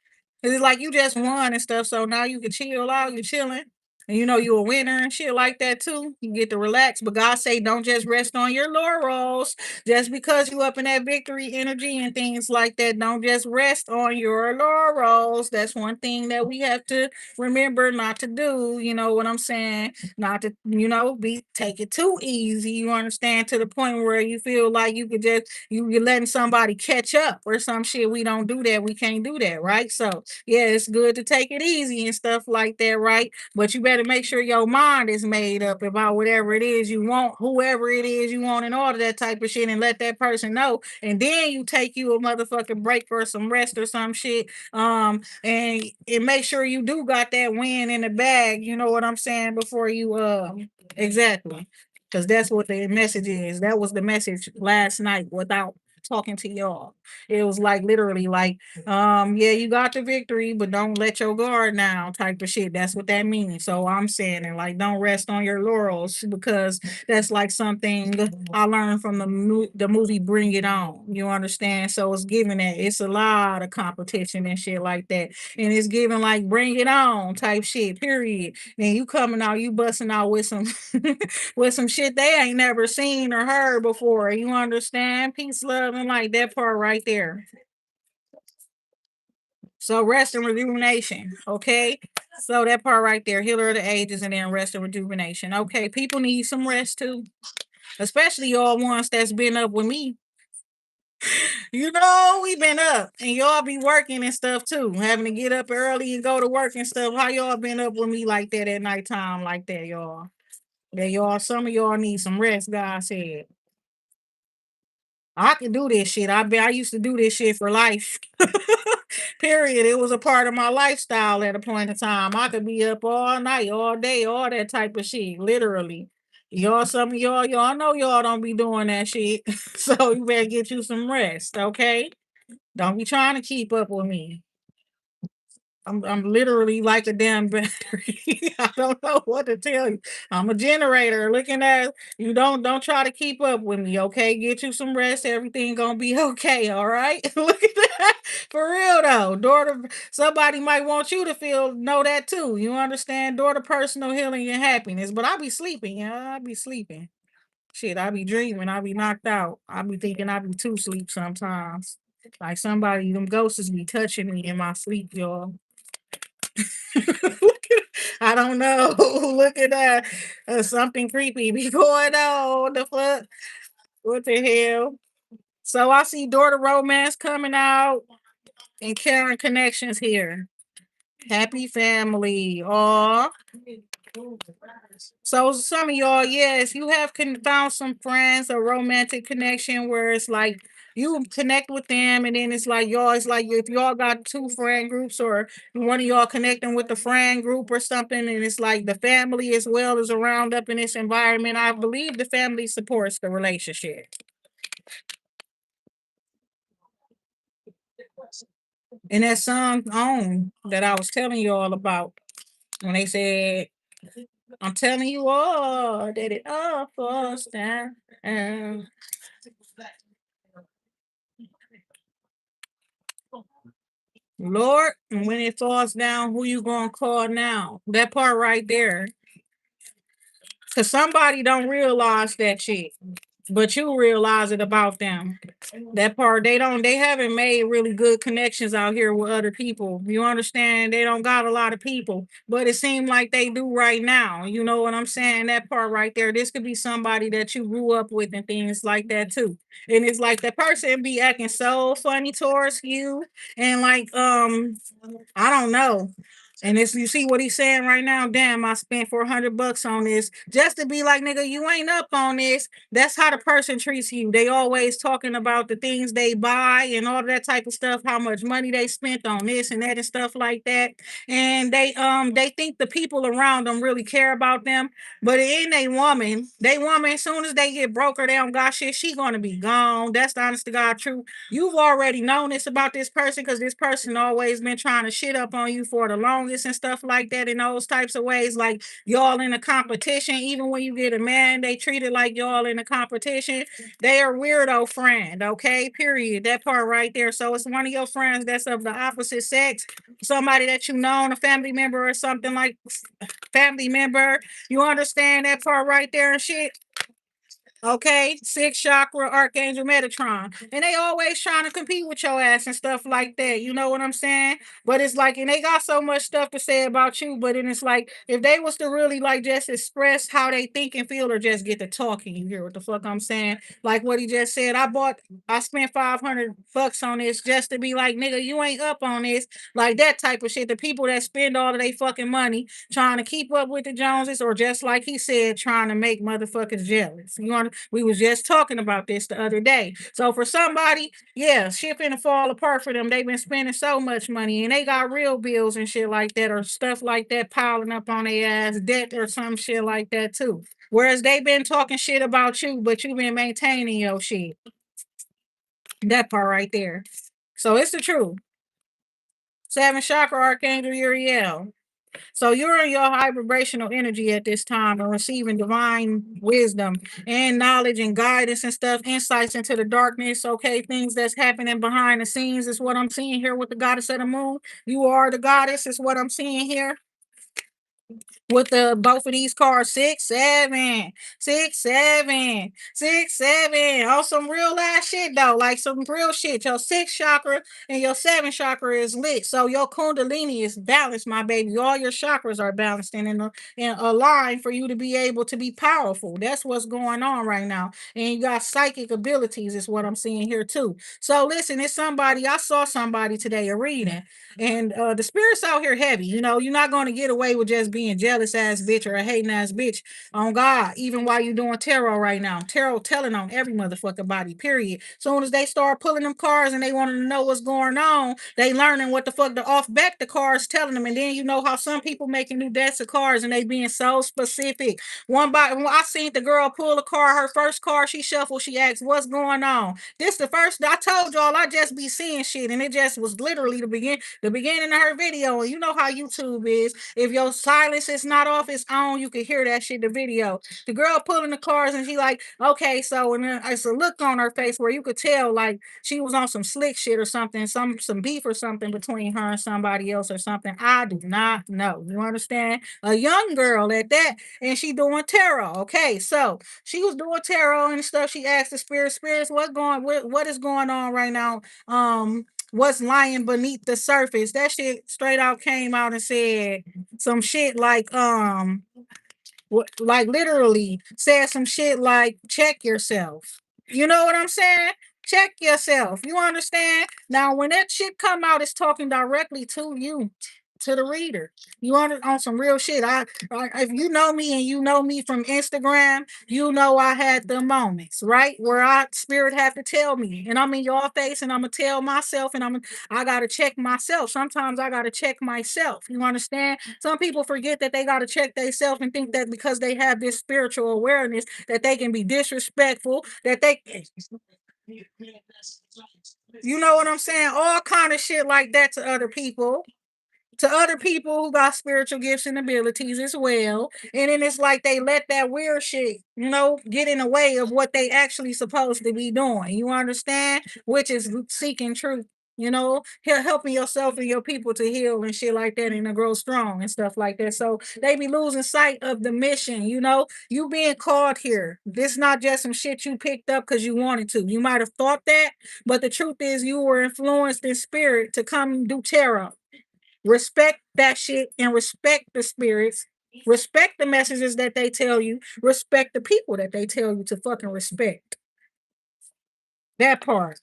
It's like you just won and stuff, so now you can chill out. You chilling. And you know you a winner and shit like that too. You get to relax. But God say don't just rest on your laurels. Just because you up in that victory energy and things like that, don't just rest on your laurels. That's one thing that we have to remember not to do. You know what I'm saying? Not to, be take it too easy. You understand, to the point where you feel like you could just you're letting somebody catch up or some shit. We don't do that. We can't do that, right? So yeah, it's good to take it easy and stuff like that, right? But you better make sure your mind is made up about whatever it is you want, whoever it is you want, and all of that type of shit, and let that person know. And then you take you a motherfucking break or some rest or some shit. And make sure you do got that win in the bag. You know what I'm saying? Before you exactly. Because that's what the message is. That was the message last night without talking to y'all. It was like literally like, yeah, you got the victory, but don't let your guard down type of shit. That's what that means. So I'm saying it like, don't rest on your laurels, because that's like something I learned from the movie Bring It On. You understand? So it's giving that it's a lot of competition and shit like that. And it's giving like bring it on type shit, period. Then you coming out, you busting out with some with some shit they ain't never seen or heard before. You understand? Peace, love, and like that part right there. So rest and rejuvenation. Okay. So that part right there, healer of the ages, and then rest and rejuvenation. Okay, people need some rest too. Especially y'all ones that's been up with me. We been up and y'all be working and stuff too. Having to get up early and go to work and stuff. How y'all been up with me like that at nighttime like that, y'all? That y'all, some of y'all need some rest, God said. I can do this shit. I used to do this shit for life. Period. It was a part of my lifestyle at a point in time. I could be up all night, all day, all that type of shit. Literally. Y'all, some of y'all know y'all don't be doing that shit. So you better get you some rest, okay? Don't be trying to keep up with me. I'm literally like a damn battery. I don't know what to tell you. I'm a generator. Looking at you, don't try to keep up with me, okay? Get you some rest. Everything gonna be okay, all right? Look at that. For real though. Daughter, somebody might want you to know that too. You understand? Daughter personal healing and happiness. But I be sleeping, I be sleeping. Shit, I be dreaming, I be knocked out. I be thinking I be too sleep sometimes. Like somebody, them ghosts be touching me in my sleep, y'all. I don't know. Look at that. Something creepy be going on. The fuck? What the hell? So I see daughter romance coming out and Karen connections here. Happy family. Aw. So some of y'all, yes, you have found some friends, a romantic connection where it's like you connect with them, and then it's like y'all. It's like if y'all got two friend groups, or one of y'all connecting with the friend group or something, and it's like the family as well is around up in this environment. I believe the family supports the relationship. And that song on that I was telling you all about when they said, "I'm telling you all that it all falls down." Lord, and when it falls down, who you gonna call now? That part right there. Cause somebody don't realize that shit, but you realize it about them. That part they haven't made really good connections out here with other people. You understand? They don't got a lot of people, but it seems like they do right now. You know what I'm saying? That part right there. This could be somebody that you grew up with and things like that too. And it's like the person be acting so funny towards you, and like I don't know. And it's you see what he's saying right now. Damn, I spent $400 on this just to be like, nigga, you ain't up on this. That's how the person treats you. They always talking about the things they buy and all that type of stuff, how much money they spent on this and that and stuff like that. And they think the people around them really care about them. But it ain't they woman, as soon as they get broke or they don't got shit, she gonna be gone. That's the honest to God truth. You've already known this about this person because this person always been trying to shit up on you for the longest Joneses and stuff like that in those types of ways, like y'all in a competition. Even when you get a man, they treat it like y'all in a competition. They are weirdo friend, okay? Period. That part right there. So it's one of your friends that's of the opposite sex, somebody that you know, a family member or something like family member. You understand that part right there and shit? Okay, sixth chakra, Archangel Metatron. And they always trying to compete with your ass and stuff like that. You know what I'm saying? But it's like, and they got so much stuff to say about you, but then it's like, if they was to really like just express how they think and feel or just get to talking, you hear what the fuck I'm saying? Like what he just said, I spent $500 on this just to be like, nigga, you ain't up on this. Like that type of shit. The people that spend all of their fucking money trying to keep up with the Joneses, or just like he said, trying to make motherfuckers jealous. We was just talking about this the other day. So for somebody, yeah, shit finna fall apart for them. They've been spending so much money and they got real bills and shit like that, or stuff like that piling up on their ass, debt or some shit like that too. Whereas they been talking shit about you, but you been maintaining your shit. That part right there. So it's the truth. Seven chakra Archangel Uriel. So you're in your high vibrational energy at this time and receiving divine wisdom and knowledge and guidance and stuff, insights into the darkness. Okay, things that's happening behind the scenes is what I'm seeing here with the goddess of the moon. You are the goddess, is what I'm seeing here with the both of these cards. 6 7 6 7 6 7 on some real ass shit though, like some real shit. Your sixth chakra and your seventh chakra is lit, so your kundalini is balanced, my baby. All your chakras are balanced and in a line for you to be able to be powerful. That's what's going on right now. And you got psychic abilities is what I'm seeing here too. So listen, it's somebody, I saw somebody today, a reading, and the spirits out here heavy. You know, you're not going to get away with just being jealous ass bitch or a hating ass bitch on God, even while you're doing tarot right now. Tarot telling on every motherfucking body, period. Soon as they start pulling them cards and they want to know what's going on, they learning what the fuck the off back the cards telling them. And then you know how some people making new decks of cards and they being so specific. One by when I seen the girl pull a card, her first card she shuffled, she asked, "What's going on?" This the first I told y'all I just be seeing shit, and it just was literally the beginning of her video. And you know how YouTube is. If your silence is not off, it's on, you can hear that shit in the video. The girl pulling the cards and she like, okay, so, and then it's a look on her face where you could tell like she was on some slick shit or something, some beef or something between her and somebody else or something. I do not know. You understand? A young girl at that, and she doing tarot. Okay, so she was doing tarot and stuff. She asked the spirits, what is going on right now? What's lying beneath the surface. That shit straight out came out and said some shit like like literally said some shit like check yourself. You know what I'm saying? Check yourself. You understand? Now when that shit come out, it's talking directly to you, to the reader. You on some real shit. If you know me and you know me from Instagram, you know I had the moments, right? Where I spirit have to tell me. And I'm in your face and I'm gonna tell myself, and I gotta check myself. Sometimes I gotta check myself. You understand? Some people forget that they gotta check themselves and think that because they have this spiritual awareness that they can be disrespectful, that they, you know what I'm saying? All kind of shit like that to other people, to other people who got spiritual gifts and abilities as well. And then it's like they let that weird shit, get in the way of what they actually supposed to be doing. You understand? Which is seeking truth. Helping yourself and your people to heal and shit like that and to grow strong and stuff like that. So they be losing sight of the mission. You being called here. This not just some shit you picked up because you wanted to. You might have thought that, but the truth is you were influenced in spirit to come do tarot. Respect that shit and respect the spirits. Respect the messages that they tell you. Respect the people that they tell you to fucking respect. That part.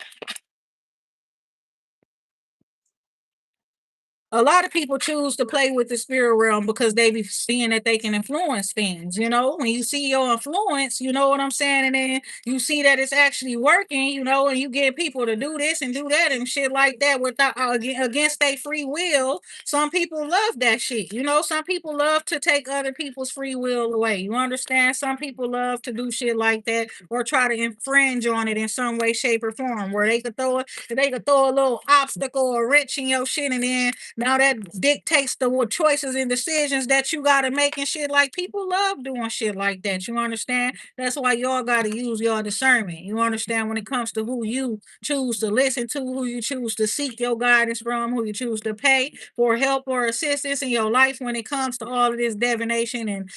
A lot of people choose to play with the spirit realm because they be seeing that they can influence things. When you see your influence, you know what I'm saying, and then you see that it's actually working, and you get people to do this and do that and shit like that without against their free will. Some people love that shit. Some people love to take other people's free will away. You understand? Some people love to do shit like that or try to infringe on it in some way, shape, or form, where they could throw a little obstacle or wrench in your shit, and then Now that dictates the choices and decisions that you gotta make and shit. Like people love doing shit like that. You understand? That's why y'all gotta use your discernment. You understand when it comes to who you choose to listen to, who you choose to seek your guidance from, who you choose to pay for help or assistance in your life when it comes to all of this divination and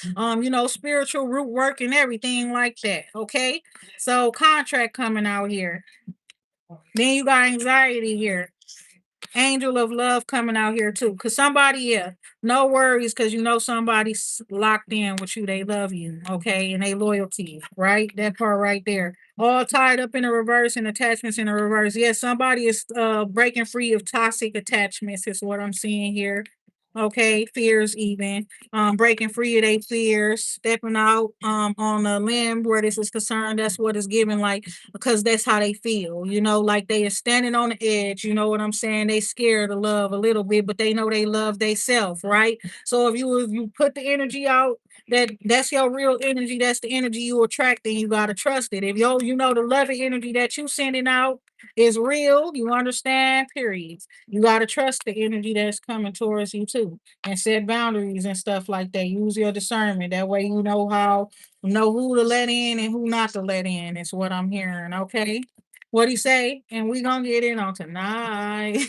spiritual root work and everything like that. Okay. So contract coming out here. Then you got anxiety here. Angel of love coming out here too. Cause somebody, yeah, no worries, cause somebody's locked in with you. They love you, okay, and they loyalty, right? That part right there. All tied up in the reverse and attachments in the reverse. Yes, somebody is breaking free of toxic attachments, is what I'm seeing here. Okay, fears even. Breaking free of their fears, stepping out on a limb where this is concerned. That's what it's giving, like, because that's how they feel, like they are standing on the edge, you know what I'm saying? They scared of love a little bit, but they know they love they self, right? So if you put the energy out, that's your real energy, that's the energy you attract, and you gotta trust it. If the loving energy that you sending out is real, you understand, period. You gotta trust the energy that's coming towards you too, and set boundaries and stuff like that. Use your discernment. That way know who to let in and who not to let in. Is what I'm hearing. Okay. What he say? And we gonna get in on tonight.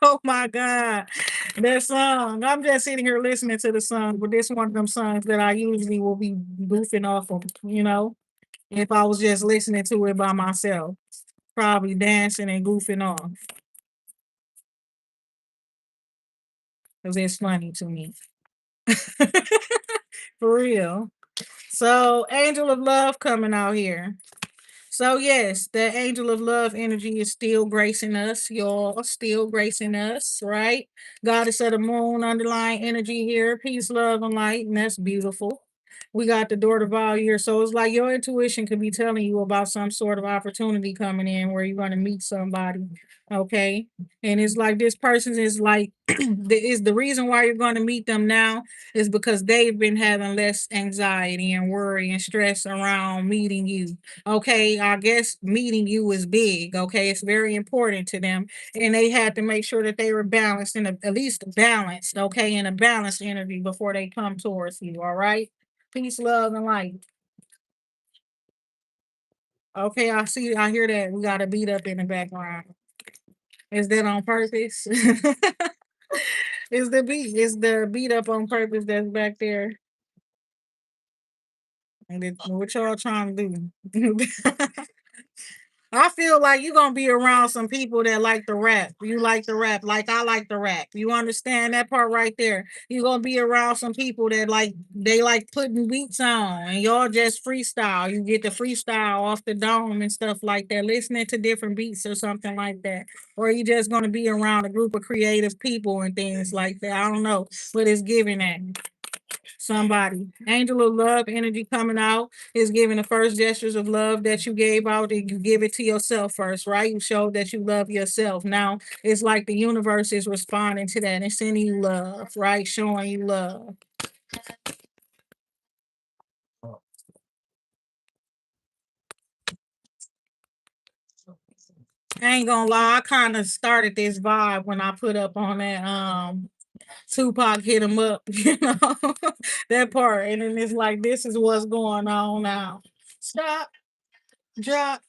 Oh my God. That song. I'm just sitting here listening to the song, but this one of them songs that I usually will be goofing off of, if I was just listening to it by myself. Probably dancing and goofing off. Because it's funny to me. For real. So, Angel of Love coming out here. So yes, the angel of love energy is still gracing us. Y'all still gracing us, right? Goddess of the moon, underlying energy here, peace, love, and light, and that's beautiful. We got the door to Val here, so it's like your intuition could be telling you about some sort of opportunity coming in where you're going to meet somebody, okay? And it's like this person is like is the reason why you're going to meet them now is because they've been having less anxiety and worry and stress around meeting you. Okay, I guess meeting you is big. Okay, it's very important to them, and they had to make sure that they were balanced and at least balanced. Okay, in a balanced energy before they come towards you. All right, peace, love, and light. Okay, I see. I hear that. We got a beat up in the background. Is that on purpose? Is the beat up on purpose that's back there? And what y'all trying to do? I feel like you're gonna be around some people that like to rap. You like to rap, like I like to rap. You understand that part right there? You're gonna be around some people that like putting beats on and y'all just freestyle. You get the freestyle off the dome and stuff like that, listening to different beats or something like that. Or you just gonna be around a group of creative people and things like that. I don't know, but it's giving that somebody. Angel of love energy coming out is giving the first gestures of love that you gave out. And you give it to yourself first, right? You showed that you love yourself. Now it's like the universe is responding to that and sending you love, right? Showing you love. I ain't gonna lie, I kind of started this vibe when I put up on that Tupac hit him up, that part. And then it's like this is what's going on now. Stop, drop,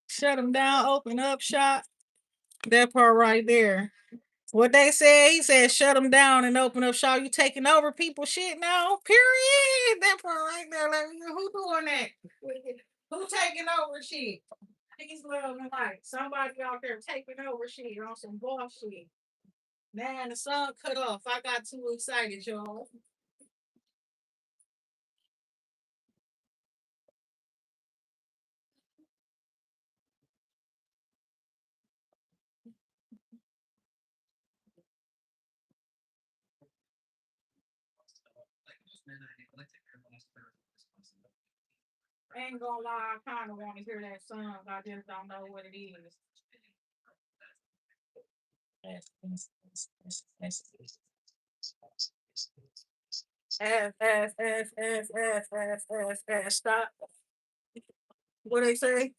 shut him down, open up shop. That part right there. What they said, he said, shut them down and open up shop. You taking over people shit now? Period. That part right there. Like, who doing that? Who taking over shit? He's loving like somebody out there taking over shit on some bullshit. Man, the sun cut off. I got too excited, y'all. I ain't gonna lie, I kind of want to hear that song. I just don't know what it is. Stop. What they say?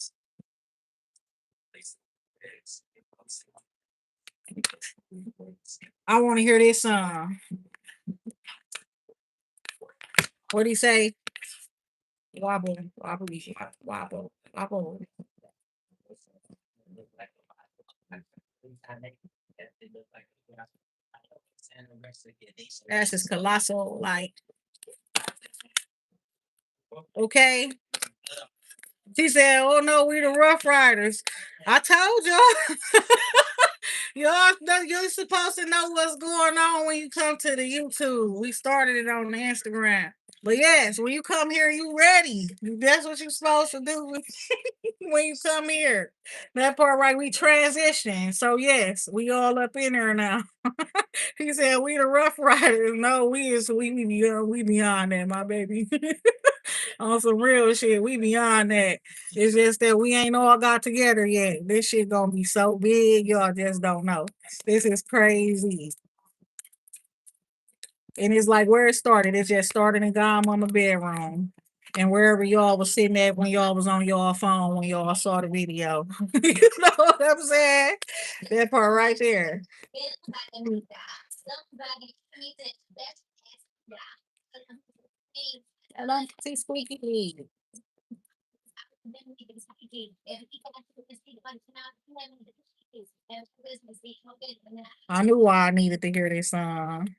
I want to hear this song. What do he say? Wobble, wobble, wobble, wobble. That's just colossal. Like, okay. She said, "Oh no, we the Rough Riders." I told y'all. You're supposed to know what's going on when you come to the YouTube. We started it on the Instagram. But yes, when you come here, you ready. That's what you're supposed to do when you come here. That part right, we transition. So yes, we all up in there now. He said we the Rough Riders. No, we beyond that, my baby. On some real shit, we beyond that. It's just that we ain't all got together yet. This shit gonna be so big, y'all just don't know. This is crazy. And it's like where it started. It just started in God Mama bedroom. And wherever y'all was sitting at when y'all was on y'all phone when y'all saw the video. You know what I'm saying? That part right there. I like to see squeaky. I knew why I needed to hear this song.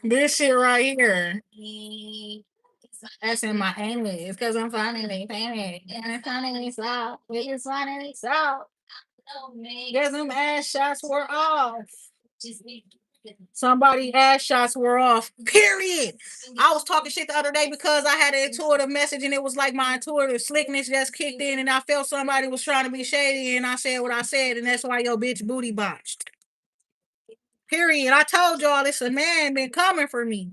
This shit right here. That's in my English. It's because I'm finally famous. And it's finally solved. It's finally solved. Guess them ass shots were off. Somebody ass shots were off. Period. I was talking shit the other day because I had an intuitive message and it was like my intuitive slickness just kicked in and I felt somebody was trying to be shady and I said what I said and that's why your bitch booty botched. Period. I told y'all it's a man been coming for me.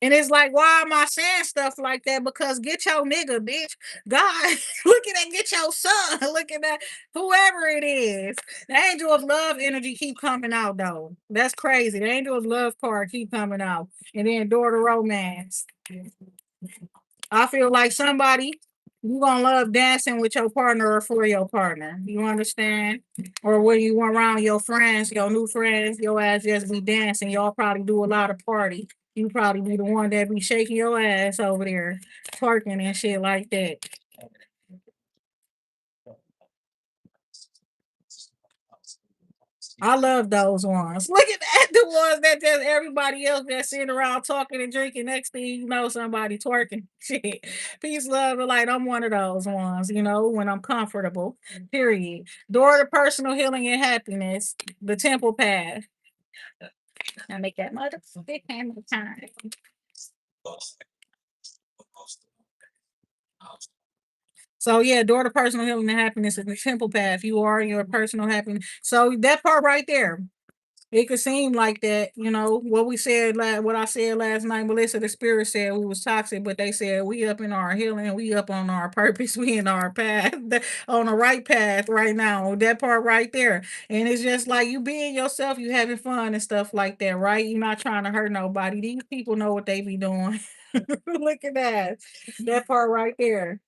And it's like, why am I saying stuff like that? Because get your nigga, bitch. God, look at that, get your son. Look at that, whoever it is. The angel of love energy keep coming out though. That's crazy. The angel of love card keep coming out. And then door to romance. I feel like somebody you gonna love dancing with your partner or for your partner. You understand? Or when you around your friends, your new friends, your ass just be dancing. Y'all probably do a lot of party. You probably be the one that be shaking your ass over there, twerking and shit like that. I love those ones. Look at that, the ones that just everybody else just sitting around talking and drinking. Next thing you know, somebody twerking. Shit. Peace, love, and light. I'm one of those ones, when I'm comfortable. Period. Door to personal healing and happiness. The temple path. I make that mother big hammer time. So yeah, door to personal healing and happiness is the temple path. You are your personal happiness. So that part right there. It could seem like that, what we said, what I said last night. Melissa, the spirit said we was toxic, but they said we up in our healing, we up on our purpose, we in our path, on the right path right now. That part right there, and it's just like you being yourself, you having fun and stuff like that, right? You're not trying to hurt nobody. These people know what they be doing. Look at that part right there.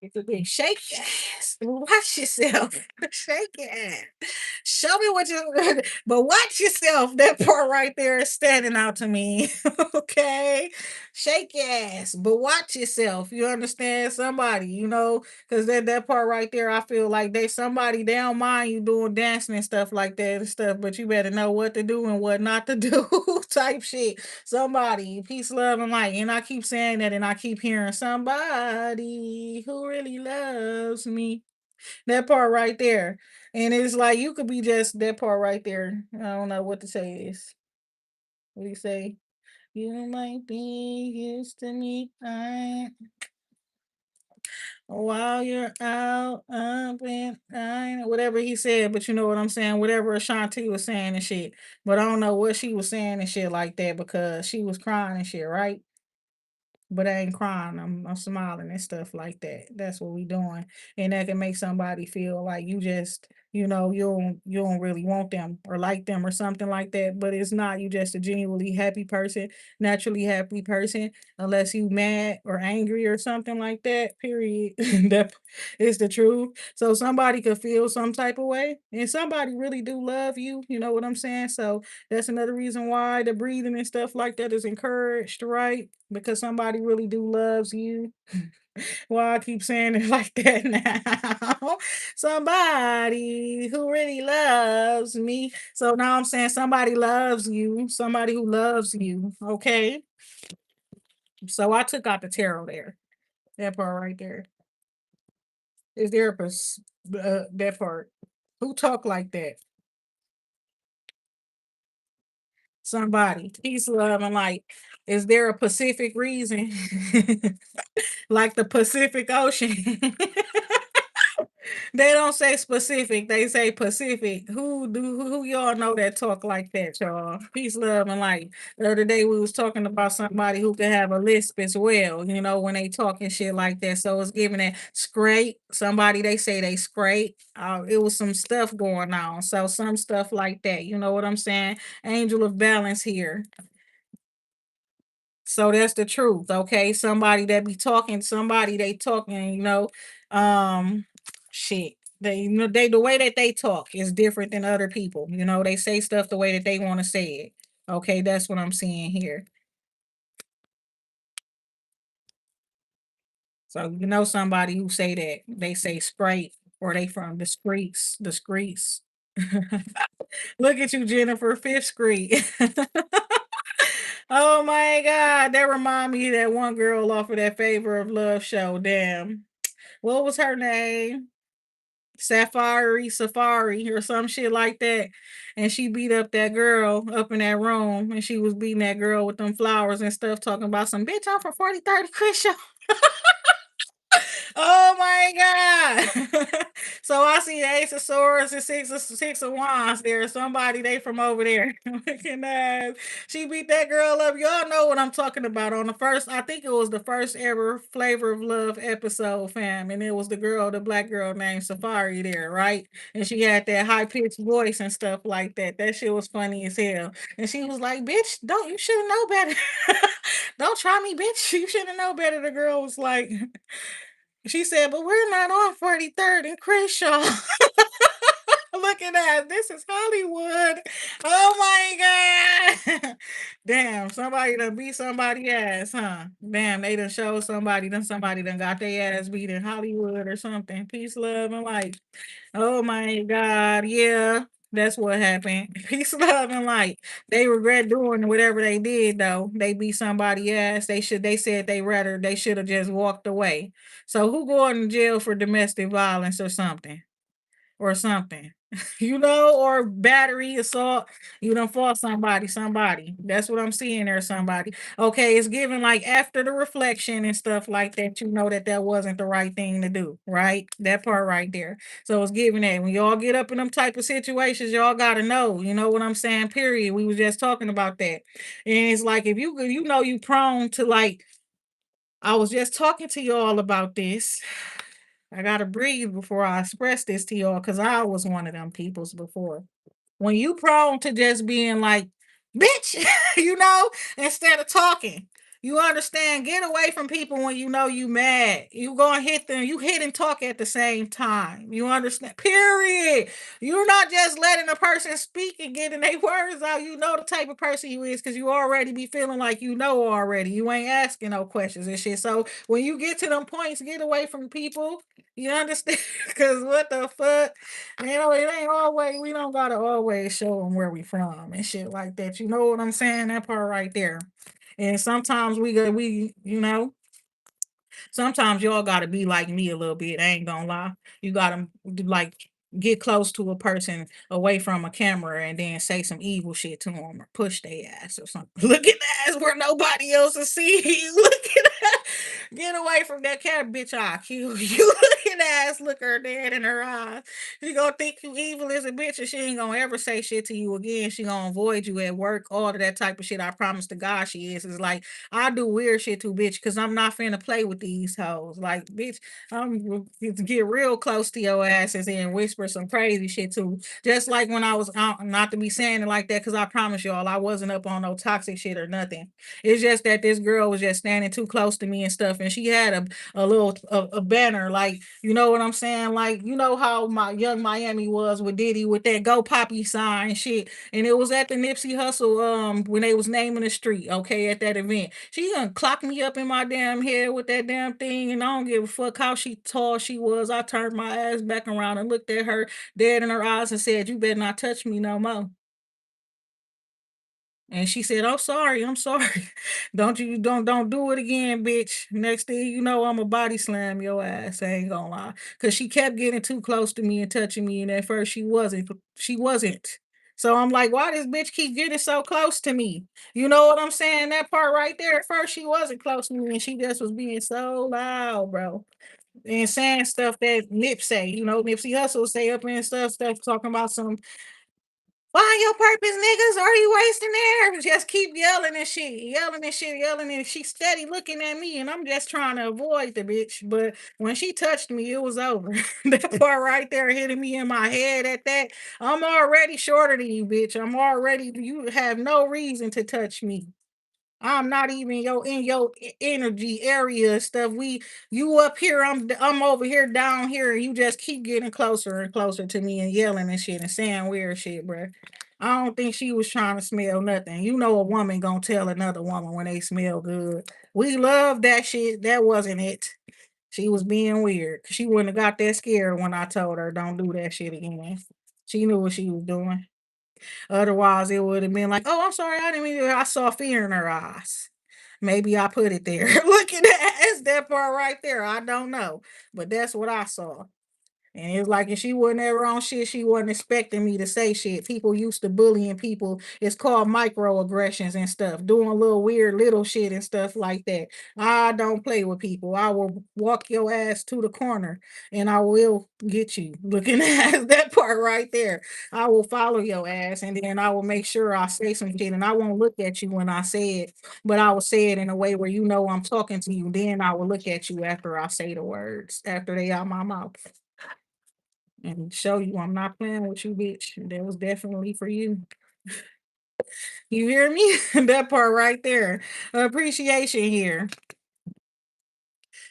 It's a big shake your ass. Watch yourself. Shake your ass. Show me what you but watch yourself. That part right there is standing out to me. Okay. Shake your ass. But watch yourself. You understand somebody, because that part right there, I feel like they don't mind you doing dancing and stuff like that and stuff, but you better know what to do and what not to do type shit. Somebody, peace, love, and light. And I keep saying that and I keep hearing somebody who really loves me. That part right there. And it's like you could be just that part right there. I don't know what to say is. What do you say? You might be used to me. While you're out up and whatever he said, but you know what I'm saying, whatever Ashanti was saying and shit. But I don't know what she was saying and shit like that because she was crying and shit, right? But I ain't crying. I'm smiling and stuff like that. That's what we doing. And that can make somebody feel like you don't really want them or like them or something like that. But it's not. You just a genuinely happy person, naturally happy person, unless you mad or angry or something like that. Period. That is the truth. So somebody could feel some type of way, and somebody really do love you. You know what I'm saying? So that's another reason why the breathing and stuff like that is encouraged, right? Because somebody really do loves you. Why I keep saying it like that now? Somebody who really loves me. So now I'm saying somebody loves you, somebody who loves you. Okay. So I took out the tarot there. That part right there. Is there that part? Who talk like that? Somebody. Peace, love, and light. Is there a specific reason? Like the Pacific Ocean. They don't say specific, they say Pacific. Who y'all know that talk like that, y'all? Peace, love, and light. The other day we was talking about somebody who could have a lisp as well, when they talking shit like that. So it's giving that scrape. Somebody they say they scrape. It was some stuff going on. So some stuff like that. You know what I'm saying? Angel of balance here. So that's the truth, okay? Somebody that be talking, somebody they talking, um, shit. They the way that they talk is different than other people. They say stuff the way that they want to say it. Okay, that's what I'm seeing here. So somebody who say that they say straight or they from the streets. Look at you, Jennifer, fifth street. Oh my God, that remind me of that one girl off of that Favor of Love show. Damn. What was her name? Safari or some shit like that. And she beat up that girl up in that room and she was beating that girl with them flowers and stuff, talking about some bitch I'm for 4030 Chris show. Oh my God. So I see the Ace of Swords and six of Wands there. Somebody they from over there. Looking at she beat that girl up. Y'all know what I'm talking about. On the first, I think it was the first ever Flavor of Love episode, fam. And it was the black girl named Safari there, right? And she had that high pitched voice and stuff like that. That shit was funny as hell. And she was like, bitch, don't you should know better. Don't try me, bitch. You should have known better. The girl was like, she said, but we're not on 43rd and Crenshaw. Look at that. This is Hollywood. Oh my God. Damn, somebody done beat somebody ass, huh? Damn, they done showed somebody done got their ass beat in Hollywood or something. Peace, love, and light. Oh my God. Yeah. That's what happened. Peace, love, and light. They regret doing whatever they did, though. They beat somebody ass. They said they should have just walked away. So who going to jail for domestic violence or something? Or something, or battery, assault. You done fought somebody. That's what I'm seeing there, somebody. Okay, it's given like after the reflection and stuff like that, that wasn't the right thing to do, right? That part right there. So it's giving that when y'all get up in them type of situations, y'all gotta know, you know what I'm saying? Period. We was just talking about that. And it's like if you prone to like I was just talking to y'all about this. I gotta breathe before I express this to y'all because I was one of them peoples before. When you prone to just being like, bitch, instead of talking. You understand? Get away from people when you mad. You gonna hit them. You hit and talk at the same time. You understand? Period. You're not just letting a person speak and getting their words out. You know the type of person you is because you already be feeling like you know already. You ain't asking no questions and shit. So when you get to them points, get away from people. You understand? Because what the fuck? It ain't always, we don't gotta always show them where we from and shit like that. You know what I'm saying? That part right there. And sometimes sometimes y'all gotta be like me a little bit. I ain't gonna lie. You gotta like get close to a person away from a camera and then say some evil shit to them or push their ass or something. Look at that ass where nobody else will see you. Look at that. Get away from that cat, bitch. I'll kill you. Look at that ass. Look her dead in her eyes. She gonna think you evil as a bitch, and she ain't gonna ever say shit to you again. She gonna avoid you at work, all of that type of shit. I promise to God she is. It's like I do weird shit too, bitch, because I'm not finna play with these hoes. Like, bitch, I'm to get real close to your asses and whisper some crazy shit too. Just like when I was out, not to be saying it like that, because I promise y'all I wasn't up on no toxic shit or nothing. It's just that this girl was just standing too close to me and stuff, and she had a little a banner, like, you know what I'm saying? Like, you know how my Young Miami was with Diddy with that Go Poppy sign and shit. And it was at the Nipsey Hustle when they was naming the street, okay, at that event. She gonna clock me up in my damn head with that damn thing, and I don't give a fuck how she tall she was. I turned my ass back around and looked at her dead in her eyes and said, "You better not touch me no more." And she said, "Oh, sorry, I'm sorry. Don't do it again, bitch. Next thing you know, I'm a body slam your ass. I ain't gonna lie." Cause she kept getting too close to me and touching me, and at first she wasn't. She wasn't. So I'm like, why this bitch keep getting so close to me? You know what I'm saying? That part right there. At first she wasn't close to me, and she just was being so loud, bro. And saying stuff that Nip say, Nipsey Hustle say up and stuff talking about some why your purpose, niggas? Are you wasting air? Just keep yelling and shit, yelling and shit, yelling, and she steady looking at me, and I'm just trying to avoid the bitch. But when she touched me, it was over. That part right there hitting me in my head at that. I'm already shorter than you, bitch. You have no reason to touch me. I'm not even your energy area and stuff. You up here, I'm over here down here, and you just keep getting closer and closer to me and yelling and shit and saying weird shit, bro. I don't think she was trying to smell nothing. You know a woman gonna tell another woman when they smell good. We love that shit. That wasn't it. She was being weird. She wouldn't have got that scared when I told her don't do that shit again. She knew what she was doing. Otherwise, it would have been like, "Oh, I'm sorry, I didn't mean to." I saw fear in her eyes. Maybe I put it there. Look at that part right there. I don't know, but that's what I saw. And it's like if she wasn't ever on shit, she wasn't expecting me to say shit. People used to bullying people. It's called microaggressions and stuff, doing little weird little shit and stuff like that. I don't play with people. I will walk your ass to the corner and I will get you. Looking at that part right there. I will follow your ass and then I will make sure I say some shit and I won't look at you when I say it, but I will say it in a way where you know I'm talking to you. Then I will look at you after I say the words, after they out my mouth and show you I'm not playing with you, bitch. That was definitely for you. You hear me? That part right there. Appreciation here.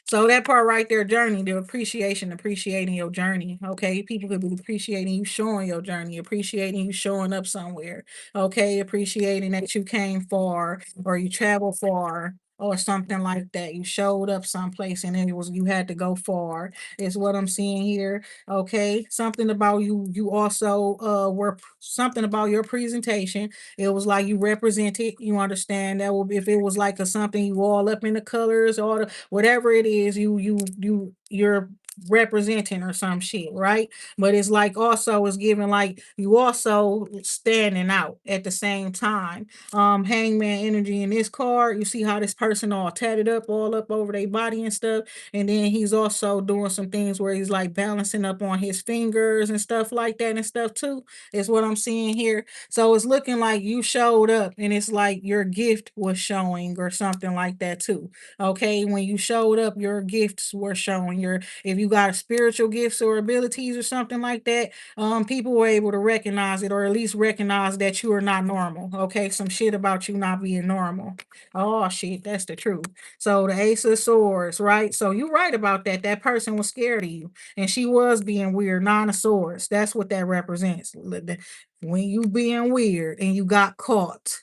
So that part right there, journey, the appreciation, appreciating your journey. Okay. People could be appreciating you showing your journey, appreciating you showing up somewhere. Okay. Appreciating that you came far or you traveled far or something like that. You showed up someplace and it was you had to go far, is what I'm seeing here. Okay. Something about you also were something about your presentation. It was like you represented, you understand that would be if it was like a something you all up in the colors or whatever it is you're representing or some shit, right? But it's like also it's giving like you also standing out at the same time. Hangman energy in this card, you see how this person all tatted up all up over their body and stuff, and then he's also doing some things where he's like balancing up on his fingers and stuff like that and stuff too, is what I'm seeing here. So it's looking like you showed up and it's like your gift was showing or something like that too. Okay, when you showed up, your gifts were showing. Your if you got spiritual gifts or abilities or something like that, people were able to recognize it or at least recognize that you are not normal. Okay, some shit about you not being normal. Oh shit, that's the truth. So the Ace of Swords, right? So you're right about that. That person was scared of you, and she was being weird. Nine of Swords. That's what that represents. When you being weird and you got caught.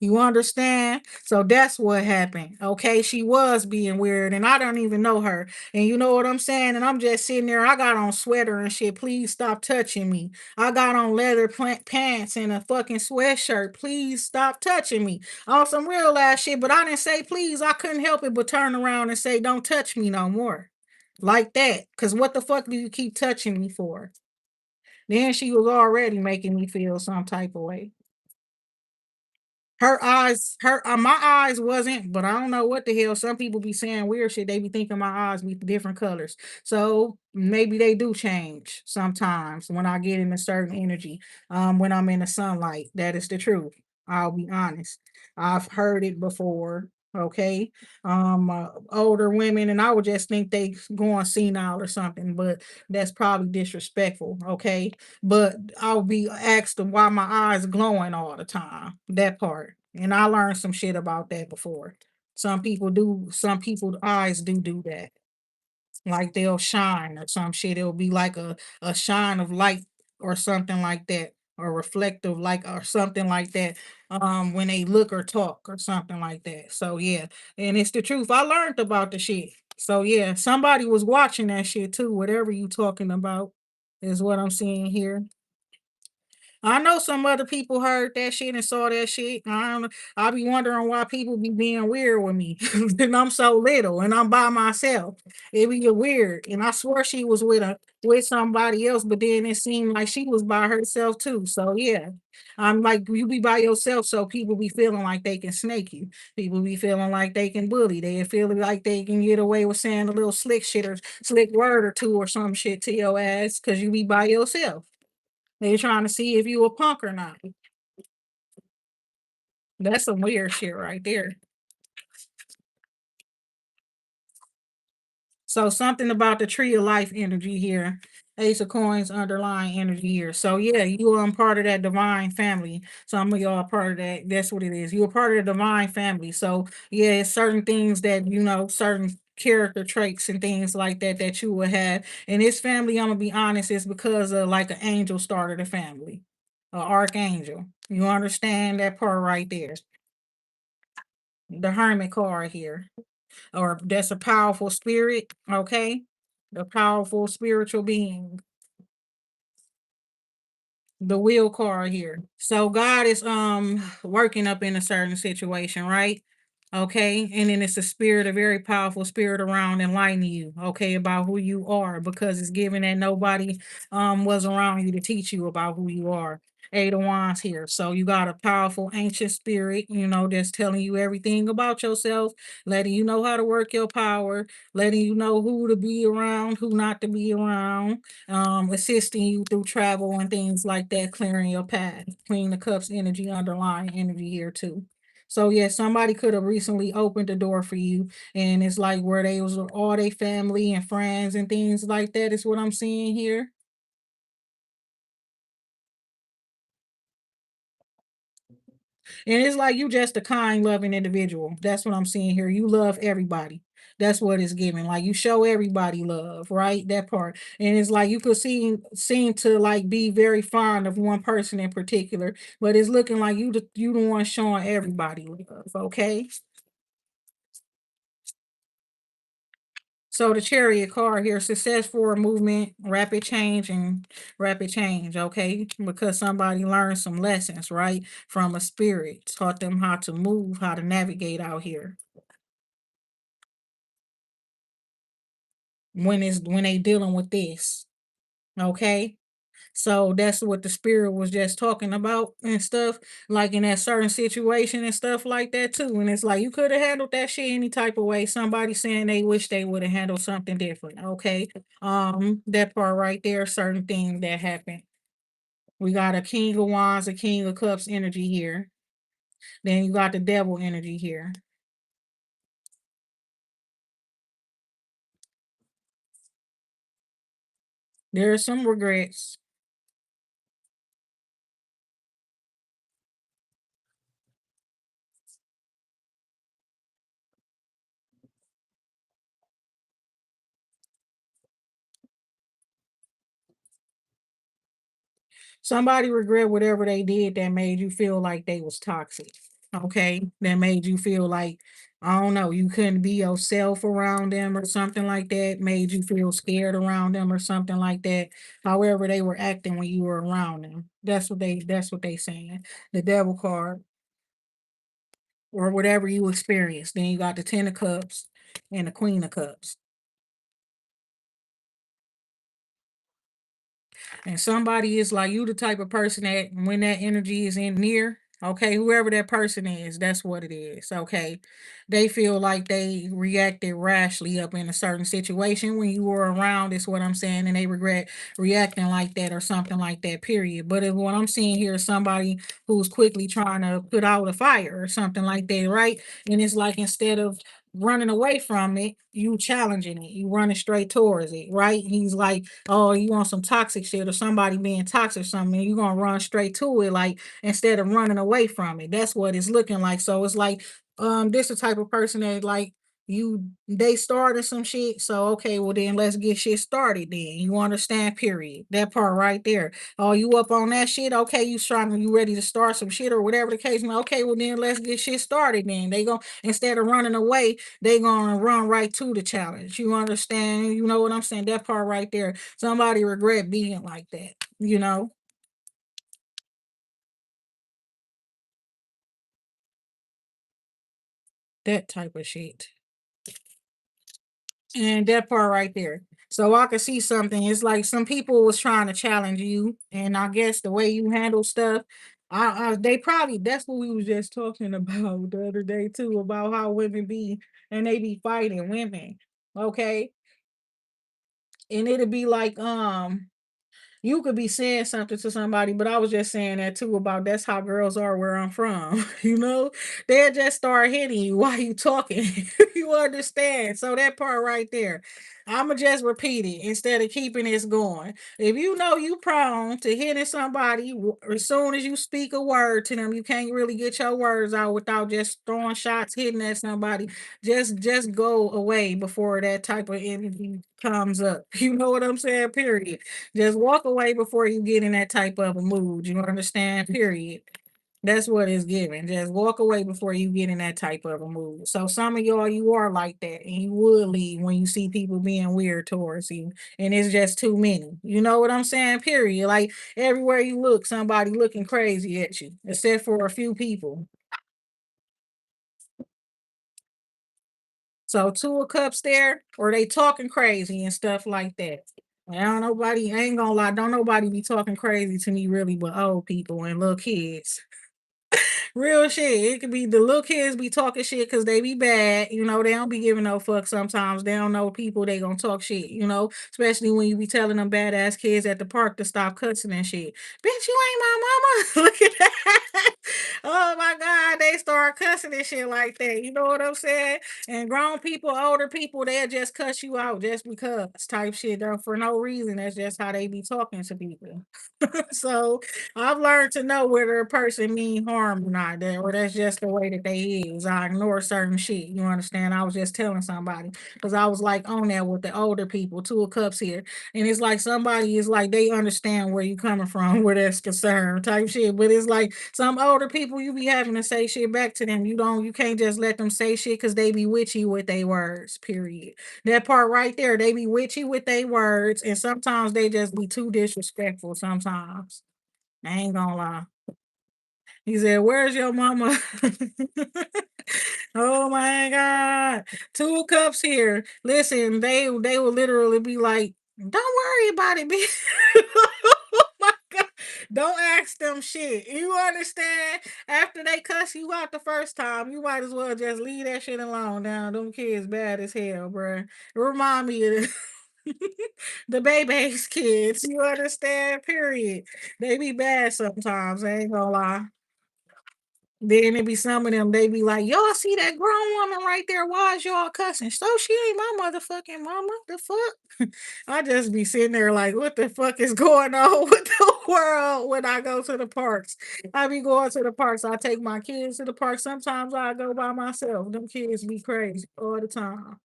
You understand? So that's what happened. Okay. She was being weird and I don't even know her. And you know what I'm saying? And I'm just sitting there. I got on sweater and shit. Please stop touching me. I got on leather pants and a fucking sweatshirt. Please stop touching me. On some real ass shit. But I didn't say please. I couldn't help it but turn around and say, don't touch me no more. Like that. Because what the fuck do you keep touching me for? Then she was already making me feel some type of way. My eyes wasn't, but I don't know what the hell. Some people be saying weird shit. They be thinking my eyes be different colors. So maybe they do change sometimes when I get in a certain energy. When I'm in the sunlight, that is the truth. I'll be honest. I've heard it before. Okay. Older women, and I would just think they going senile or something, but that's probably disrespectful. Okay, but I'll be asked why my eyes glowing all the time. That part. And I learned some shit about that before. Some people's eyes do that. Like they'll shine or some shit. It'll be like a shine of light or something like that. Or reflective like or something like that. When they look or talk or something like that. So yeah. And it's the truth. I learned about the shit. So yeah, somebody was watching that shit too, whatever you talking about is what I'm seeing here. I know some other people heard that shit and saw that shit. I be wondering why people be being weird with me. And I'm so little and I'm by myself. It be weird. And I swear she was with somebody else, but then it seemed like she was by herself too. So yeah. I'm like you be by yourself, so people be feeling like they can snake you. People be feeling like they can bully. They feel like they can get away with saying a little slick shit or slick word or two or some shit to your ass because you be by yourself. They trying to see if you a punk or not. That's some weird shit right there. So something about the tree of life energy here. Ace of coins underlying energy here. So yeah, you are part of that divine family. Some of y'all are part of that. That's what it is. You're part of the divine family. So yeah, it's certain things that certain character traits and things like that that you would have. And this family, I'm gonna be honest, is because of like an angel started a family. An archangel. You understand that part right there. The hermit card here, or that's a powerful spirit, okay? The powerful spiritual being, the wheel card here. So God is working up in a certain situation, right? Okay. And then it's a spirit, a very powerful spirit around enlightening you, okay, about who you are, because it's given that nobody was around you to teach you about who you are. Eight of Wands here. So you got a powerful ancient spirit, that's telling you everything about yourself, letting you know how to work your power, letting you know who to be around, who not to be around, assisting you through travel and things like that, clearing your path. Queen of Cups energy, underlying energy here too. So yeah, somebody could have recently opened the door for you, and it's like where they was with all their family and friends and things like that is what I'm seeing here. And it's like you just a kind, loving individual. That's what I'm seeing here. You love everybody. That's what it's giving. Like you show everybody love, right? That part. And it's like you could seem to like be very fond of one person in particular, but it's looking like you the one showing everybody love. Okay. So the chariot card here, success for movement, rapid change, okay? Because somebody learned some lessons, right? From a spirit, taught them how to move, how to navigate out here when they dealing with this. Okay. So that's what the spirit was just talking about and stuff, like in that certain situation and stuff like that too. And it's like you could have handled that shit any type of way. Somebody saying they wish they would have handled something different. Okay. That part right there, certain thing that happened. We got a king of wands, a king of cups energy here. Then you got the devil energy here. There's some regrets. Somebody regret whatever they did that made you feel like they was toxic. Okay. That made you feel like, I don't know, you couldn't be yourself around them or something like that, made you feel scared around them or something like that. However, they were acting when you were around them. That's what they saying. The devil card or whatever you experienced. Then you got the ten of cups and the queen of cups. And somebody is like you the type of person that when that energy is in near, Okay, whoever that person is, that's what it is. Okay. They feel like they reacted rashly up in a certain situation when you were around, is what I'm saying, and they regret reacting like that or something like that, period. But if what I'm seeing here is somebody who's quickly trying to put out a fire or something like that, right? And it's like instead of running away from it, you challenging it, you running straight towards it, right? He's like, oh, you want some toxic shit or somebody being toxic or something, and you're gonna run straight to it, like instead of running away from it. That's what it's looking like. So it's like, this the type of person that like they started some shit. So okay, well then let's get shit started then. You understand, period. That part right there. Oh, you up on that shit? Okay, you ready to start some shit or whatever the case may. Okay, well then let's get shit started then. They go instead of running away, they gonna run right to the challenge. You understand? You know what I'm saying? That part right there. Somebody regret being like that, you know? That type of shit. And that part right there. So I could see something. It's like some people was trying to challenge you, and I guess the way you handle stuff, they probably that's what we was just talking about the other day too, about how women be and they be fighting women. Okay. And it'd be like, you could be saying something to somebody, but I was just saying that too about that's how girls are where I'm from. You know, they'll just start hitting you while you talking. You understand? So that part right there, I'ma just repeat it instead of keeping this going. If you know you prone to hitting somebody, as soon as you speak a word to them, you can't really get your words out without just throwing shots, hitting at somebody. Just go away before that type of energy comes up. You know what I'm saying? Period. Just walk away before you get in that type of a mood. You understand? Period. That's what it's giving. Just walk away before you get in that type of a mood. So some of y'all, you are like that, and you would leave when you see people being weird towards you, and it's just too many. You know what I'm saying? Period. Like everywhere you look, somebody looking crazy at you, except for a few people. So two of cups there, or they talking crazy and stuff like that. I don't nobody, I ain't gonna lie, don't nobody be talking crazy to me really but old people and little kids. Real shit. It could be the little kids be talking shit because they be bad. You know, they don't be giving no fuck sometimes. They don't know people, they gonna talk shit, you know, especially when you be telling them badass kids at the park to stop cussing and shit. Bitch, you ain't my mama. Look at that. Oh my God, they start cussing and shit like that. You know what I'm saying? And grown people, older people, they'll just cuss you out just because type shit. Though, for no reason. That's just how they be talking to people. So I've learned to know whether a person mean harm or not, or that's just the way that they is. I ignore certain shit. You understand? I was just telling somebody because I was like on there with the older people, two of cups here, and it's like somebody is like they understand where you coming from, where that's concerned, type shit. But it's like some older people, you be having to say shit back to them. You can't just let them say shit because they be witchy with their words. Period. That part right there, they be witchy with their words, and sometimes they just be too disrespectful. Sometimes. I ain't gonna lie. He said, "Where's your mama?" Oh my God. Two cups here. Listen, they will literally be like, "Don't worry about it, bitch." Oh my God. Don't ask them shit. You understand? After they cuss you out the first time, you might as well just leave that shit alone. Now, them kids bad as hell, bruh. It remind me of the baby's kids. You understand? Period. They be bad sometimes. I ain't gonna lie. Then it be some of them, they be like, y'all see that grown woman right there? Why is y'all cussing? So she ain't my motherfucking mama. The fuck? I just be sitting there like, what the fuck is going on with the world when I go to the parks? I be going to the parks. I take my kids to the park. Sometimes I go by myself. Them kids be crazy all the time.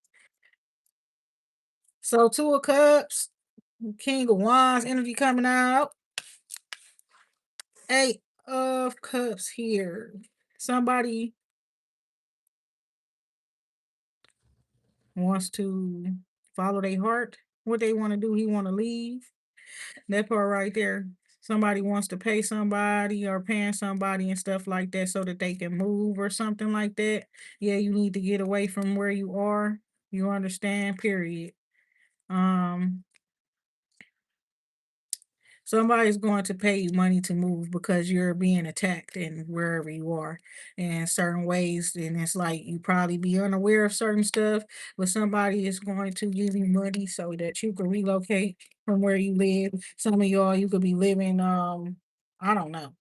So two of cups, king of wands, energy coming out. Eight of cups here. Somebody wants to follow their heart, what they want to do, he want to leave. That part right there. Somebody wants to pay somebody or paying somebody and stuff like that so that they can move or something like that. Yeah, you need to get away from where you are. You understand? Period. Um, Somebody's going to pay you money to move because you're being attacked in wherever you are in certain ways. And it's like you probably be unaware of certain stuff, but somebody is going to give you money so that you can relocate from where you live. Some of y'all, you could be living, I don't know,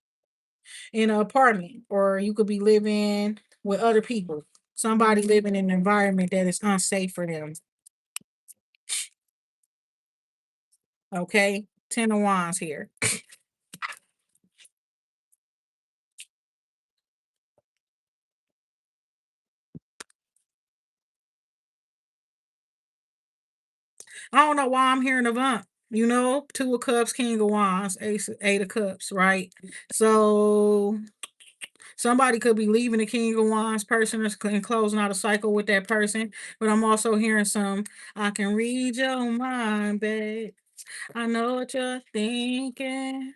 in an apartment, or you could be living with other people. Somebody living in an environment that is unsafe for them. Okay. 10 of Wands here. I don't know why I'm hearing Avant. You know, 2 of Cups, King of Wands, Ace, 8 of Cups, right? So somebody could be leaving the King of Wands person and closing out a cycle with that person. But I'm also hearing some, I can read your mind, babe. I know what you're thinking.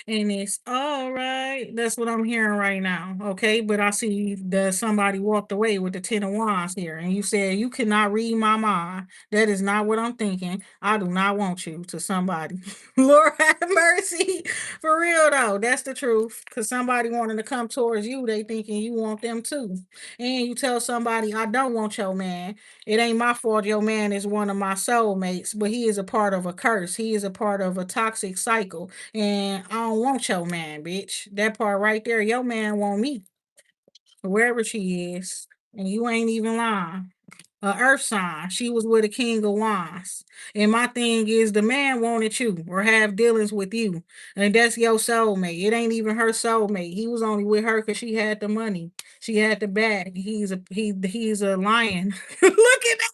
And it's all right. That's what I'm hearing right now. Okay. But I see that somebody walked away with the 10 of Wands here. And you said, you cannot read my mind. That is not what I'm thinking. I do not want you to somebody. Lord have mercy. For real though. That's the truth. Because somebody wanting to come towards you, they thinking you want them too. And you tell somebody, I don't want your man. It ain't my fault your man is one of my soulmates, but he is a part of a curse. He is a part of a toxic cycle. And I don't want your man, bitch. That part right there, your man want me, wherever she is. And you ain't even lying. A earth sign. She was with a King of Wands. And my thing is the man wanted you or have dealings with you. And that's your soulmate. It ain't even her soulmate. He was only with her because she had the money. She had the bag. He's a lion. Look at that.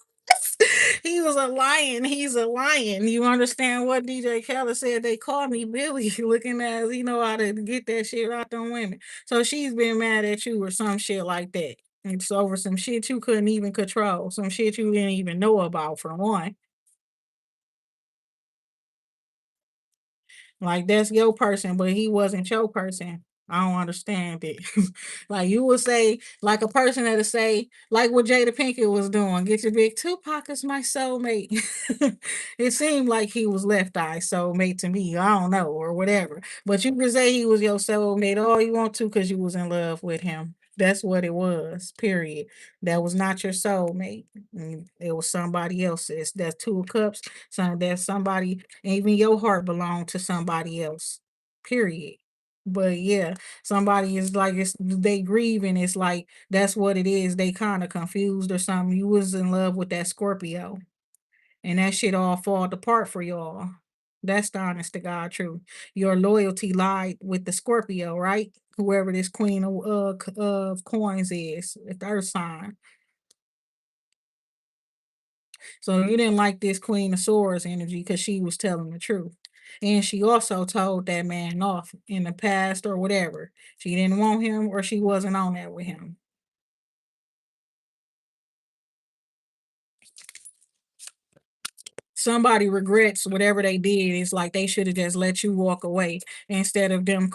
He was a lion. He's a lion. You understand what DJ Khaled said? They call me Billy, looking at he know how to get that shit out them women. So she's been mad at you or some shit like that. It's over some shit you couldn't even control, some shit you didn't even know about for one. Like that's your person, but he wasn't your person. I don't understand it. Like you would say, like a person that'll say, like what Jada Pinkett was doing, get your big Tupac is my soulmate. It seemed like he was left eye soulmate to me. I don't know, or whatever. But you can say he was your soulmate all you want to because you was in love with him. That's what it was, period. That was not your soulmate. It was somebody else's. That's 2 of Cups. So that's somebody, even your heart belonged to somebody else. Period. But yeah, somebody is like it's they grieving. It's like that's what it is. They kind of confused or something. You was in love with that Scorpio, and that shit all fall apart for y'all. That's the honest to God truth. Your loyalty lied with the Scorpio, right? Whoever this Queen of Coins is, the Earth sign. So you didn't like this Queen of Swords energy because she was telling the truth. And she also told that man off in the past or whatever. She didn't want him or she wasn't on that with him. Somebody regrets whatever they did. It's like they should have just let you walk away instead of them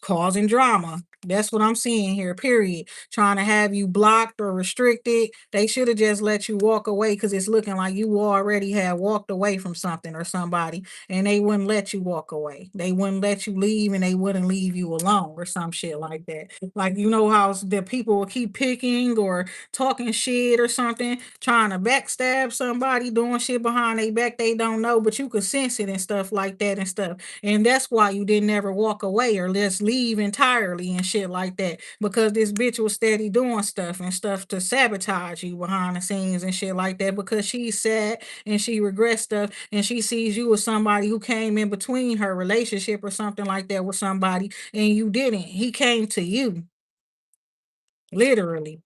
causing drama. That's what I'm seeing here, period. Trying to have you blocked or restricted. They should have just let you walk away because it's looking like you already had walked away from something or somebody, and they wouldn't let you walk away. They wouldn't let you leave and they wouldn't leave you alone or some shit like that. Like, you know how the people will keep picking or talking shit or something, trying to backstab somebody, doing shit behind their back they don't know, but you could sense it and stuff like that and stuff. And that's why you didn't ever walk away or just leave entirely and shit like that. Because this bitch was steady doing stuff and stuff to sabotage you behind the scenes and shit like that because she's sad and she regrets stuff and she sees you as somebody who came in between her relationship or something like that with somebody and you didn't. He came to you, literally.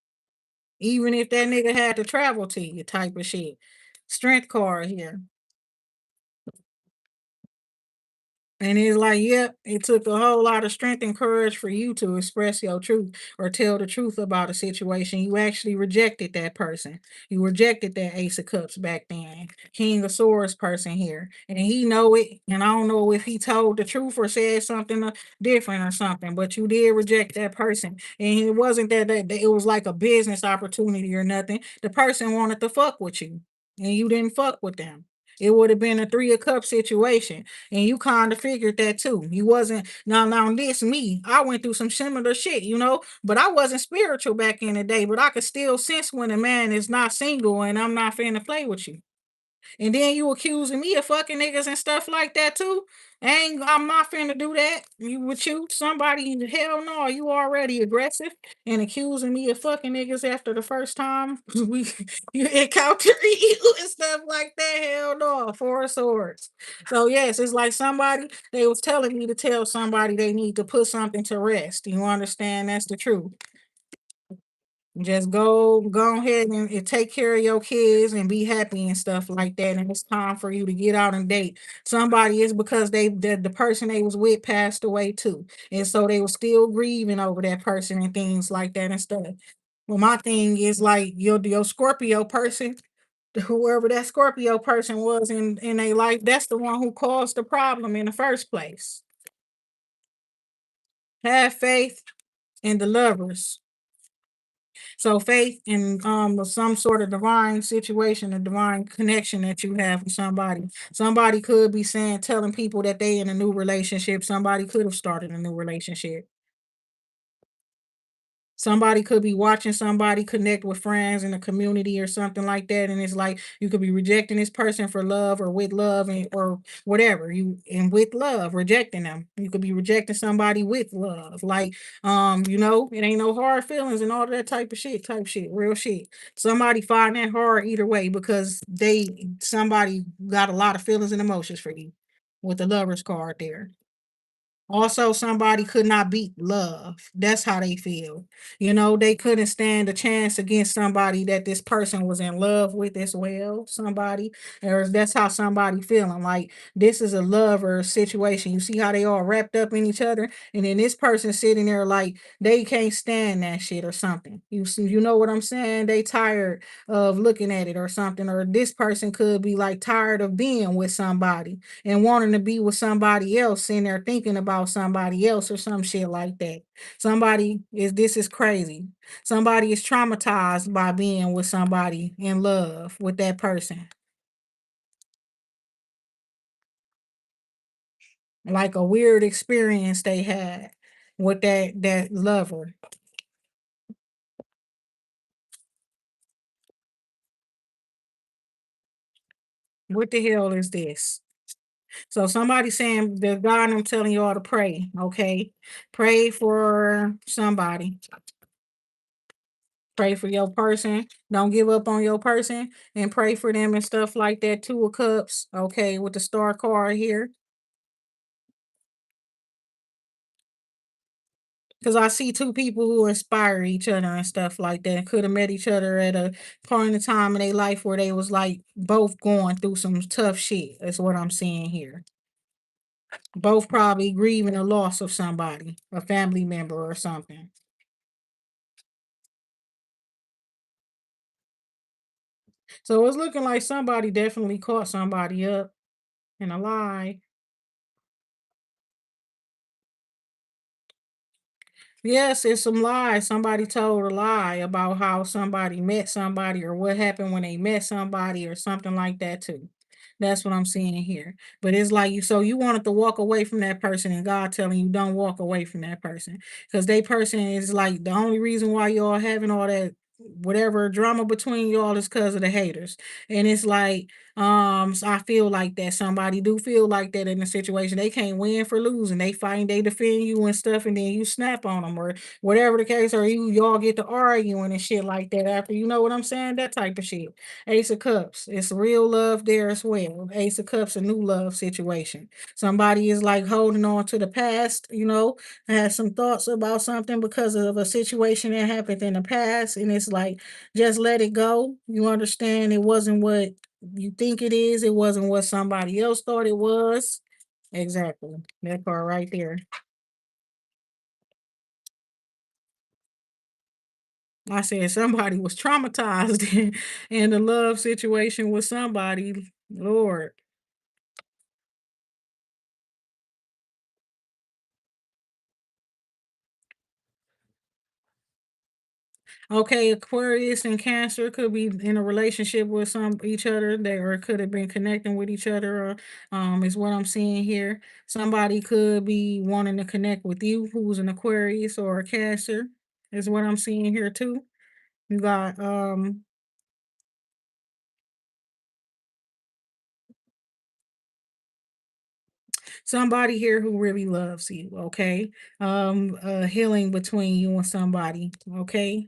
Even if that nigga had to travel to you type of shit. Strength card here. And it's like, yep, it took a whole lot of strength and courage for you to express your truth or tell the truth about a situation. You actually rejected that person. You rejected that Ace of Cups back then. King of Swords person here. And he know it. And I don't know if he told the truth or said something different or something, but you did reject that person. And it wasn't that it was like a business opportunity or nothing. The person wanted to fuck with you and you didn't fuck with them. It would have been a three of cup situation. And you kind of figured that too. You wasn't now this me. I went through some similar shit, but I wasn't spiritual back in the day. But I could still sense when a man is not single and I'm not finna play with you. And then you accusing me of fucking niggas and stuff like that too. I'm not finna do that. You with you, somebody, hell no, you already aggressive and accusing me of fucking niggas after the first time we you encounter you and stuff like that. Hell no, four of swords. So yes, it's like somebody they was telling me to tell somebody they need to put something to rest. You understand? That's the truth. Just go ahead and take care of your kids and be happy and stuff like that. And it's time for you to get out and date. Somebody is because the person they was with passed away too. And so they were still grieving over that person and things like that and stuff. Well, my thing is like your Scorpio person, whoever that Scorpio person was in their life, that's the one who caused the problem in the first place. Have faith in the lovers. So faith in some sort of divine situation, a divine connection that you have with somebody. Somebody could be telling people that they in a new relationship. Somebody could have started a new relationship. Somebody could be watching somebody connect with friends in a community or something like that, and it's like you could be rejecting this person for love or with love or whatever you and with love rejecting them. You could be rejecting somebody with love, like it ain't no hard feelings and all that type shit, real shit. Somebody find that hard either way because somebody got a lot of feelings and emotions for you with the lovers card there. Also, somebody could not beat love. That's how they feel. They couldn't stand a chance against somebody that this person was in love with as well. Somebody, or that's how somebody feeling. Like this is a lover situation. You see how they all wrapped up in each other, and then this person sitting there like they can't stand that shit or something. You know what I'm saying? They tired of looking at it or something. Or this person could be like tired of being with somebody and wanting to be with somebody else and they're thinking about somebody else or some shit like that. This is crazy. Somebody is traumatized by being with somebody in love with that person. Like a weird experience they had with that lover. What the hell is this? So somebody saying the God I'm telling you all to pray, okay? Pray for somebody. Pray for your person. Don't give up on your person and pray for them and stuff like that. Two of Cups, okay, with the star card here. Because I see two people who inspire each other and stuff like that. Could have met each other at a point in time in their life where they was like both going through some tough shit. That's what I'm seeing here. Both probably grieving the loss of somebody, a family member or something. So it's looking like somebody definitely caught somebody up in a lie. Yes, it's some lies. Somebody told a lie about how somebody met somebody or what happened when they met somebody or something like that too. That's what I'm seeing here. But it's like you wanted to walk away from that person and God telling you don't walk away from that person. Because they person is like the only reason why y'all having all that whatever drama between y'all is because of the haters. And it's like so I feel like that somebody do feel like that in the situation. They can't win for losing. They fight, they defend you and stuff, and then you snap on them or whatever the case, or y'all get to arguing and shit like that after. You know what I'm saying? That type of shit. Ace of Cups. It's real love there as well. Ace of Cups, a new love situation. Somebody is like holding on to the past, has some thoughts about something because of a situation that happened in the past, and it's like just let it go. You understand it wasn't what you think it is. It wasn't what somebody else thought it was. Exactly. That part right there. I said somebody was traumatized in the love situation with somebody. Lord. Okay, Aquarius and Cancer could be in a relationship with some each other. They or could have been connecting with each other. Is what I'm seeing here. Somebody could be wanting to connect with you, who's an Aquarius or a Cancer. Is what I'm seeing here too. You got somebody here who really loves you. Okay, healing between you and somebody. Okay,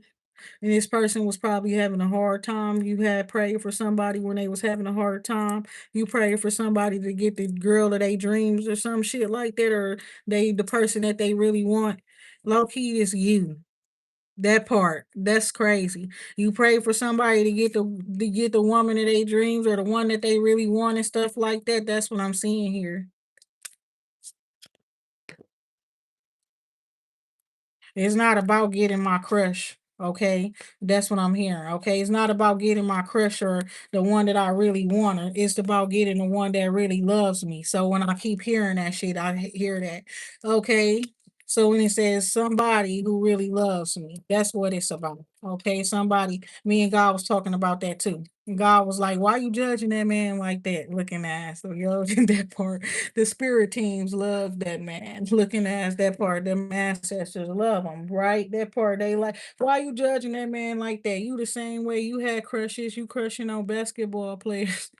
and this person was probably having a hard time. You had prayed for somebody when they was having a hard time. You prayed for somebody to get the girl of their dreams or some shit like that, or the person that they really want. Low key is you. That part, that's crazy. You pray for somebody to get the woman of their dreams or the one that they really want and stuff like that. That's what I'm seeing here. It's not about getting my crush. Okay. That's what I'm hearing. Okay. It's not about getting my crush or the one that I really want. It's about getting the one that really loves me. So when I keep hearing that shit, I hear that. Okay. So when it says somebody who really loves me, that's what it's about. Okay. Somebody, me and God was talking about that too. And God was like, why you judging that man like that? Looking ass. So yo, that part. The spirit teams love that man. Looking at that part, them ancestors love him, right? That part they like. Why you judging that man like that? You the same way you had crushes. You crushing on basketball players.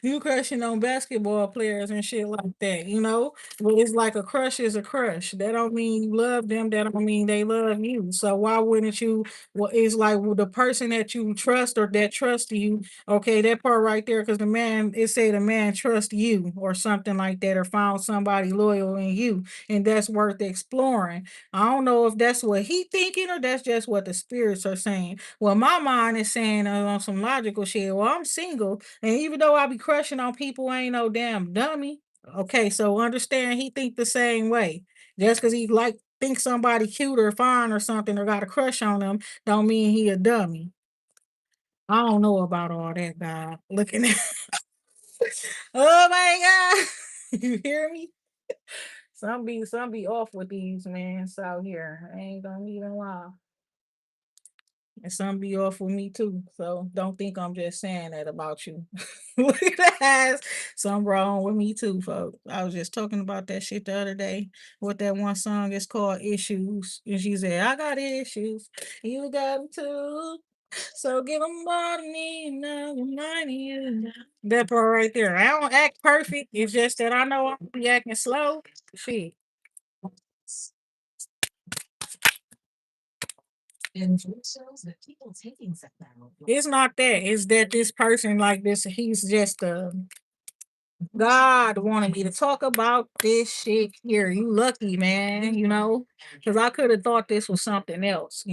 You crushing on basketball players and shit like that, you know? But it's like a crush is a crush. That don't mean you love them. That don't mean they love you. So why wouldn't you? Well, it's like the person that you trust or that trusts you. Okay, that part right there, because the man, it say the man trust you or something like that, or found somebody loyal in you, and that's worth exploring. I don't know if that's what he thinking or that's just what the spirits are saying. Well, my mind is saying on some logical shit. Well, I'm single. And even though I be crushing on people, I ain't no damn dummy. Okay, so understand he think the same way. Just because he like think somebody cute or fine or something or got a crush on them, don't mean he a dummy. I don't know about all that, God. Looking at oh my God. You hear me? Some be off with these man out here. I ain't gonna even lie. And some be off with me too. So don't think I'm just saying that about you. Look at that. Some wrong with me too, folks. I was just talking about that shit the other day. What that one song is called Issues. And she said, I got issues. You got them too. So give them all to me and I'll remind you. That part right there. I don't act perfect. It's just that I know I'm be acting slow. Shit. It's not that. It's that this person like this, he's just a God wanted me to talk about this shit here. You lucky, man, because I could have thought this was something else,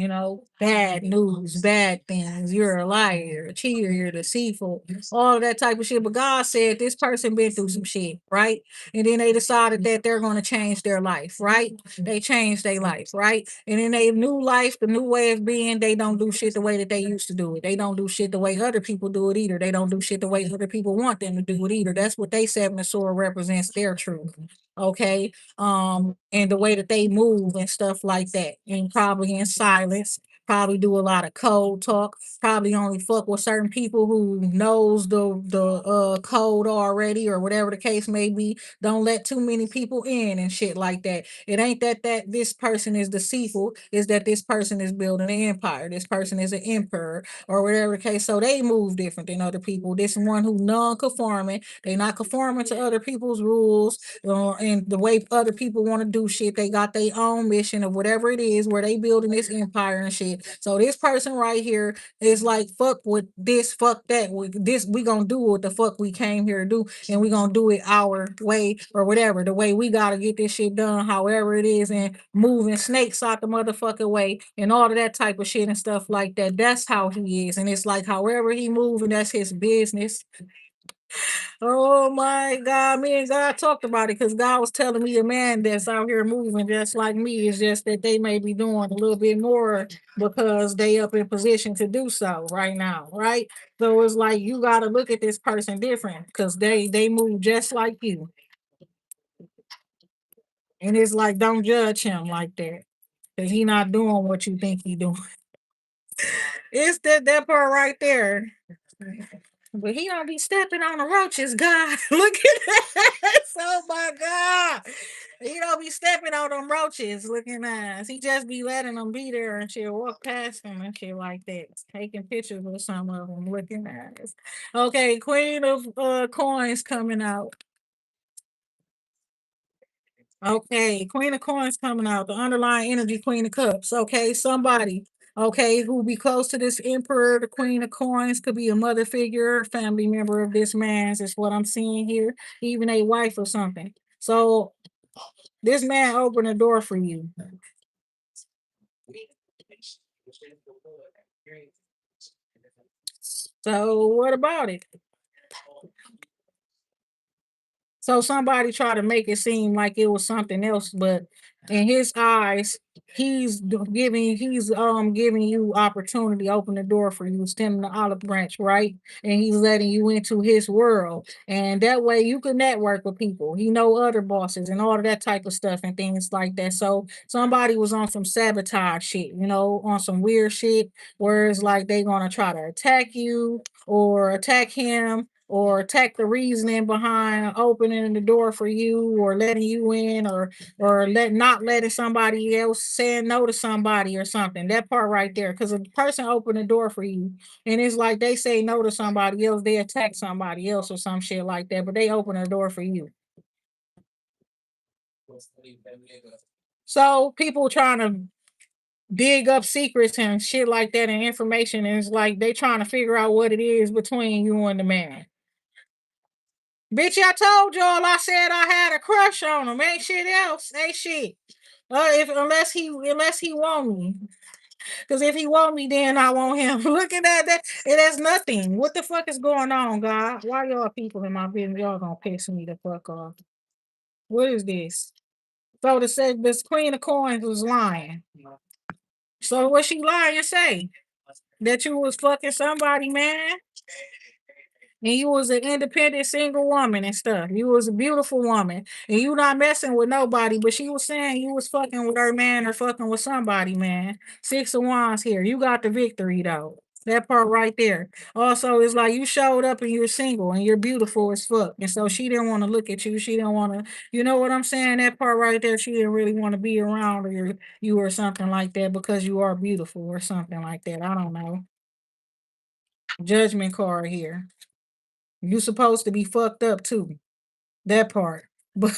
bad news, bad things. You're a liar, a cheater, you're deceitful, all of that type of shit. But God said this person been through some shit, right? And then they decided that they're going to change their life, right? They changed their life, right? And in their new life, the new way of being, they don't do shit the way that they used to do it. They don't do shit the way other people do it either. They don't do shit the way other people want them to do it either. That's what they seven of sword represents their truth. Okay. And the way that they move and stuff like that. And probably in silence. Probably do a lot of code talk. Probably only fuck with certain people who knows the code already or whatever the case may be. Don't let too many people in and shit like that. It ain't that this person is deceitful, is that this person is building an empire. This person is an emperor or whatever the case. So they move different than other people. This one who non-conforming, they not conforming to other people's rules and the way other people want to do shit. They got their own mission of whatever it is where they building this empire and shit. So this person right here is like fuck with this, fuck that. With this, we gonna do what the fuck we came here to do, and we gonna do it our way or whatever. The way we gotta get this shit done, however it is, and moving snakes out the motherfucking way and all of that type of shit and stuff like that. That's how he is. And it's like however he moving, that's his business. Oh my God, me and God talked about it because God was telling me a man that's out here moving just like me. It's just that they may be doing a little bit more because they up in position to do so right now, right? So it's like you gotta look at this person different because they move just like you. And it's like don't judge him like that. Because he not doing what you think he doing. It's that part right there. But he don't be stepping on the roaches, God. Look at that. Oh my God. He don't be stepping on them roaches looking eyes. He just be letting them be there and she'll walk past him and shit like that. Taking pictures with some of them looking eyes. Okay, Queen of Coins coming out. Okay, Queen of Coins coming out. The underlying energy, Queen of Cups. Okay, somebody. Okay, who be close to this Emperor, the Queen of Coins, could be a mother figure, family member of this man's, is what I'm seeing here, even a wife or something. So this man opened a door for you. So what about it? So somebody tried to make it seem like it was something else, but in his eyes, he's giving you opportunity, open the door for you, stem the olive branch, right? And he's letting you into his world. And that way you can network with people. He know other bosses and all of that type of stuff and things like that. So somebody was on some sabotage shit, on some weird shit where it's like they gonna try to attack you or attack him or attack the reasoning behind opening the door for you or letting you in or not letting somebody else saying no to somebody or something. That part right there. Because if the person opened the door for you and it's like they say no to somebody else, they attack somebody else or some shit like that, but they open the door for you. So people trying to dig up secrets and shit like that and information, and it's like they trying to figure out what it is between you and the man. Bitch, I told y'all I said I had a crush on him. Ain't shit else. Ain't shit. If unless he want me. Because if he want me, then I want him. Looking at that, it has nothing. What the fuck is going on, God? Why y'all people in my business? Y'all gonna piss me the fuck off. What is this? So to say this Queen of Coins was lying. So what she lying say? That you was fucking somebody, man? And you was an independent single woman and stuff. You was a beautiful woman. And you not messing with nobody, but she was saying you was fucking with her man or fucking with somebody, man. Six of Wands here. You got the victory though. That part right there. Also, it's like you showed up and you're single and you're beautiful as fuck. And so she didn't want to look at you. She didn't want to, you know what I'm saying? That part right there, she didn't really want to be around you or something like that because you are beautiful or something like that. I don't know. Judgment card here. You supposed to be fucked up too. That part. But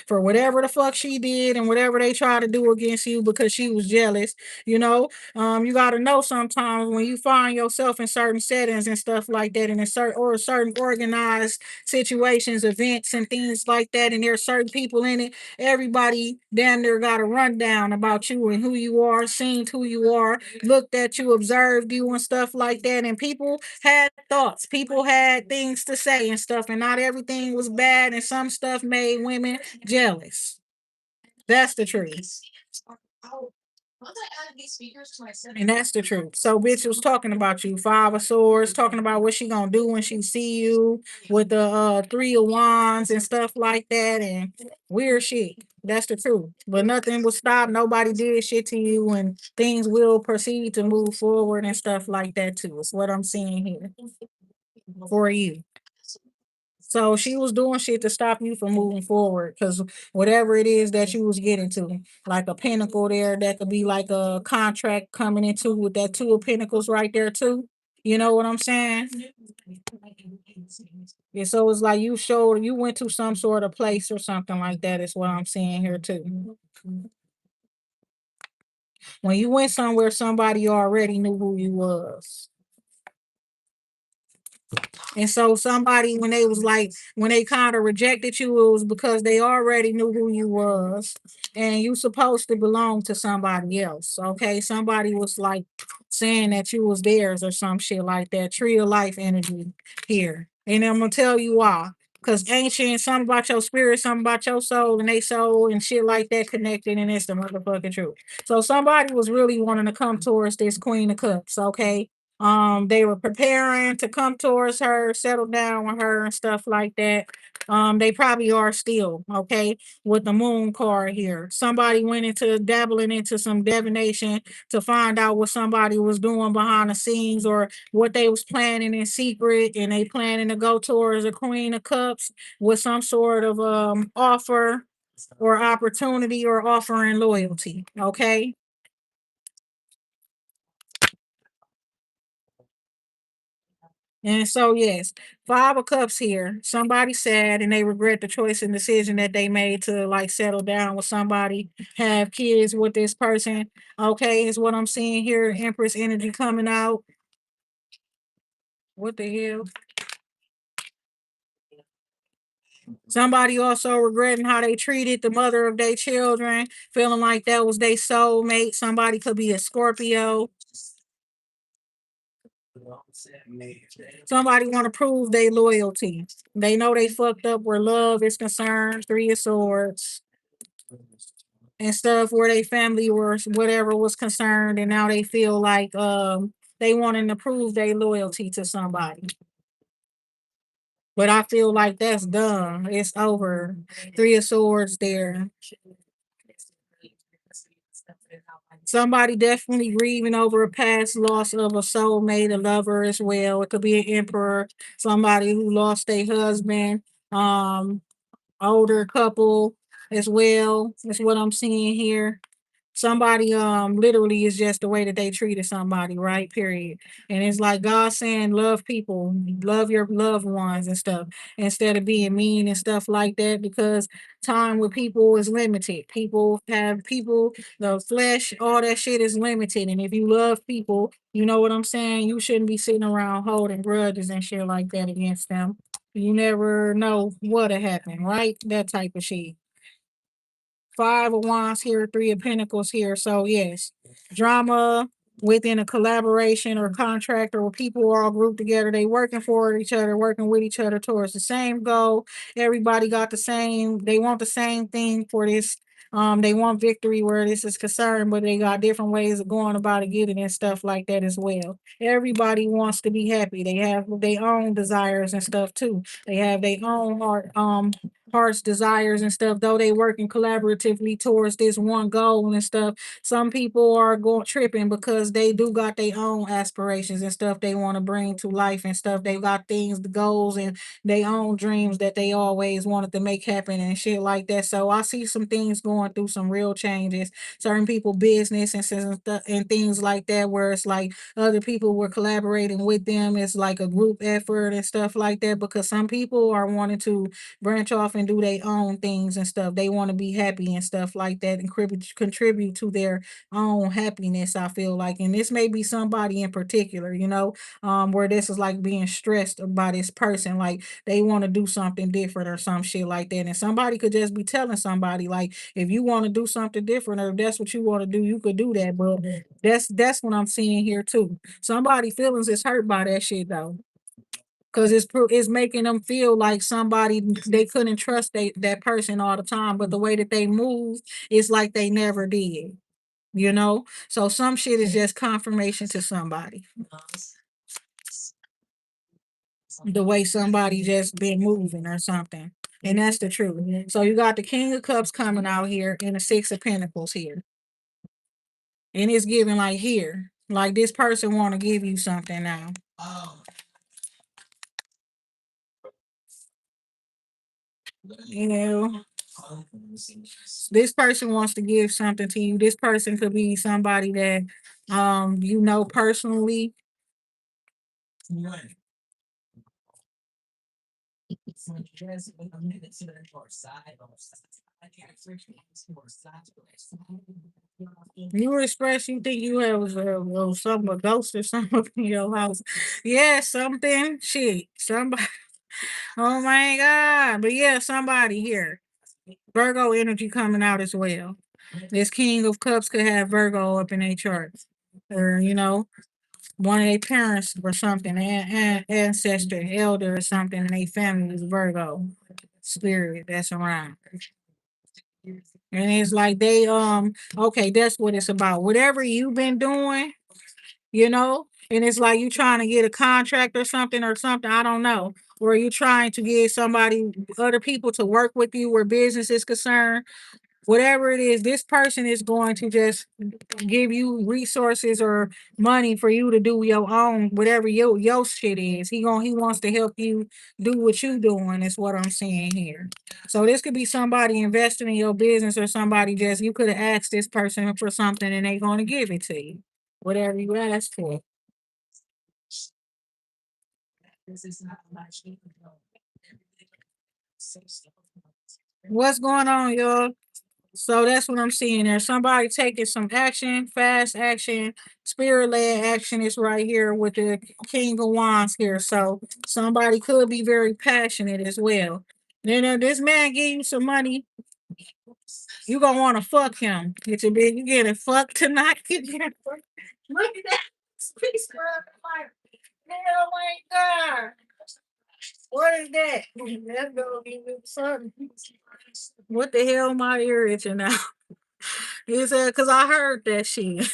for whatever the fuck she did and whatever they try to do against you because she was jealous, you got to know sometimes when you find yourself in certain settings and stuff like that, and in certain organized situations, events, and things like that, and there's certain people in it. Everybody damn near got a rundown about you and who you are, seen who you are, looked at you, observed you, and stuff like that. And people had thoughts, people had things to say and stuff, and not everything was bad, and some stuff made women jealous. That's the truth. And that's the truth. So bitch was talking about you, Five of Swords, talking about what she gonna do when she see you with the Three of Wands and stuff like that and weird shit. That's the truth. But nothing will stop. Nobody did shit to you and things will proceed to move forward and stuff like that too. It's what I'm seeing here for you. So she was doing shit to stop you from moving forward because whatever it is that you was getting to, like a pinnacle there, that could be like a contract coming into with that two of pentacles right there too. You know what I'm saying? Yeah, so it's like you went to some sort of place or something like that, is what I'm seeing here too. When you went somewhere, somebody already knew who you was. And so somebody, when they kind of rejected you, it was because they already knew who you was, and you supposed to belong to somebody else. Okay, somebody was like saying that you was theirs or some shit like that. Tree of life energy here, and I'm gonna tell you why. Cause ancient, something about your spirit, something about your soul, and they soul and shit like that connected, and it's the motherfucking truth. So somebody was really wanting to come towards this Queen of Cups, okay? They were preparing to come towards her, settle down with her and stuff like that. They probably are still, okay, with the moon card here. Somebody went into dabbling into some divination to find out what somebody was doing behind the scenes or what they was planning in secret, and they planning to go towards the Queen of Cups with some sort of offer or opportunity or offering loyalty. Okay. And so, yes, Five of Cups here. Somebody sad and they regret the choice and decision that they made to like settle down with somebody, have kids with this person. Okay, is what I'm seeing here. Empress energy coming out. What the hell? Somebody also regretting how they treated the mother of their children, feeling like that was their soulmate. Somebody could be a Scorpio. Somebody want to prove their loyalty. They know they fucked up where love is concerned. Three of Swords and stuff where they family or whatever was concerned, and now they feel like they wanting to prove their loyalty to somebody. But I feel like that's done. It's over. Three of Swords there. Somebody definitely grieving over a past loss of a soulmate, a lover as well. It could be an emperor, somebody who lost their husband, um, older couple as well. That's what I'm seeing here. Somebody literally is just the way that they treated somebody, right? Period. And it's like God saying love people, love your loved ones and stuff, instead of being mean and stuff like that, because time with people is limited. People, the flesh, all that shit is limited. And if you love people, you know what I'm saying? You shouldn't be sitting around holding grudges and shit like that against them. You never know what'll happen, right? That type of shit. Five of Wands here, Three of Pentacles here. So yes, drama within a collaboration or contract, or people are all grouped together. They working for each other, working with each other towards the same goal. Everybody got the same. They want the same thing for this. They want victory where this is concerned, but they got different ways of going about it, getting and stuff like that as well. Everybody wants to be happy. They have their own desires and stuff too. They have their own heart's desires and stuff, though they working collaboratively towards this one goal and stuff. Some people are going tripping because they do got their own aspirations and stuff they want to bring to life and stuff. They got things, the goals and their own dreams that they always wanted to make happen and shit like that. So I see some things going through some real changes. Certain people business and things like that, where it's like other people were collaborating with them. It's like a group effort and stuff like that, because some people are wanting to branch off and do their own things and stuff. They want to be happy and stuff like that and contribute to their own happiness, I feel like. And this may be somebody in particular, where this is like being stressed by this person, like they want to do something different or some shit like that. And somebody could just be telling somebody, like, if you want to do something different or if that's what you want to do, you could do that. But that's what I'm seeing here too. Somebody feelings is hurt by that shit though, because it's making them feel like somebody they couldn't trust that person all the time, but the way that they move, it's like they never did. So some shit is just confirmation to somebody, the way somebody just been moving or something, and that's the truth. So you got the King of Cups coming out here and the Six of Pentacles here, and it's giving like here, like this person want to give you something now. You know, this person wants to give something to you. This person could be somebody that personally. You express you think you have some a ghost or something up in your house. Yeah, something. Shit. Somebody. Oh my God. But yeah, somebody here. Virgo energy coming out as well. This King of Cups could have Virgo up in their charts. Or, one of their parents or something, ancestor, elder or something, and their family is Virgo spirit that's around. And it's like they okay, that's what it's about. Whatever you've been doing, you know, And it's like you trying to get a contract or something. I don't know. Or you trying to get somebody, other people to work with you where business is concerned. Whatever it is, this person is going to just give you resources or money for you to do your own, whatever your shit is. He wants to help you do what you doing, is what I'm saying here. So this could be somebody investing in your business, or somebody just, you could have asked this person for something and they gonna give it to you. Whatever you ask for. What's going on, y'all? So that's what I'm seeing there. Somebody taking some action, fast action, spirit led action is right here with the King of Wands here. So somebody could be very passionate as well. Then this man give you some money, you gonna want to fuck him. Get your big, you getting fucked tonight. Look at that. Piece of like, hell my God. What is that? That's gonna be something. What the hell my ear itching now? He said, because I heard that shit.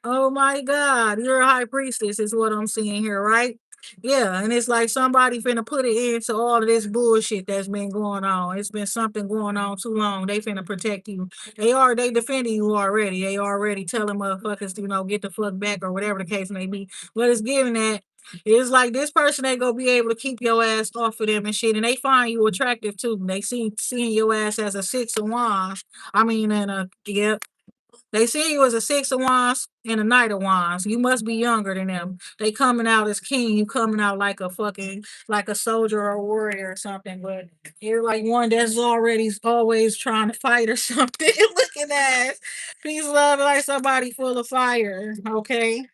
Oh my God, you're a high priestess, is what I'm seeing here, right? Yeah, and it's like somebody finna put it into all of this bullshit that's been going on. It's been something going on too long. They finna protect you. They defending you already. They already telling motherfuckers, get the fuck back or whatever the case may be. But it's giving that. It's like this person ain't gonna be able to keep your ass off of them and shit, and they find you attractive too. They seeing your ass as a 6 of wands. I mean, and yeah, they see you as a 6 of wands and a knight of wands. You must be younger than them. They coming out as king. You coming out like a fucking, like a soldier or a warrior or something. But you're like one that's already always trying to fight or something. Looking at peace love like somebody full of fire. Okay.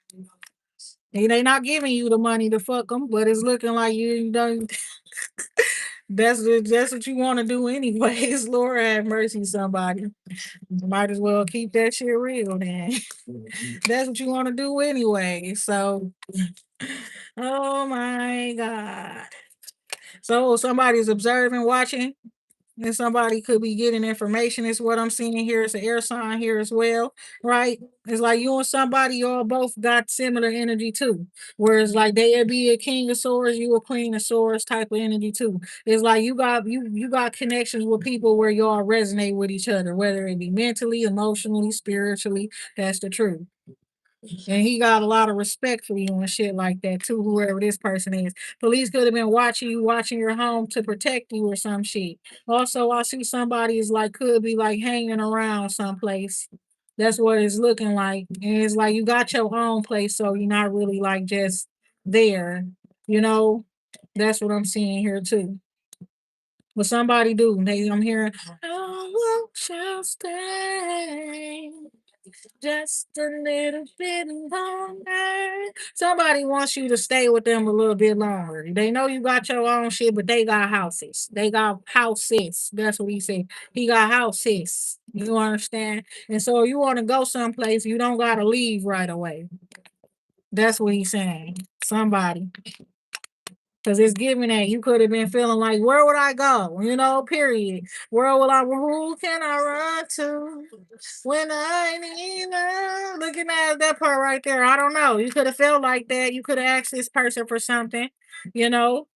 And they not giving you the money to fuck them, but it's looking like you don't. That's what you want to do anyways. Lord have mercy, somebody. Might as well keep that shit real then. That's what you want to do anyway. So, oh my God. So somebody's observing, watching, and somebody could be getting information. Is what I'm seeing here. It's an air sign here as well, right? It's like you and somebody, y'all both got similar energy too. Whereas like they'd be a king of swords, you a queen of swords type of energy too. It's like you got connections with people where y'all resonate with each other, whether it be mentally, emotionally, spiritually. That's the truth. And he got a lot of respect for you and shit like that too, whoever this person is. Police could have been watching you, watching your home to protect you or some shit. Also, I see somebody is like, could be like hanging around someplace. That's what it's looking like. And it's like you got your own place, so you're not really like just there, you know? That's what I'm seeing here too. But somebody do. I'm hearing, I will shall stay. Just a little bit longer. Somebody wants you to stay with them a little bit longer. They know you got your own shit, but they got houses. They got houses. That's what he said. He got houses. You understand? And so you want to go someplace, you don't gotta leave right away. That's what he's saying. Somebody. Because it's giving that you could have been feeling like, where would I go? Period. Where will I, who can I run to when I need love? Looking at that part right there. I don't know. You could have felt like that. You could have asked this person for something. You know,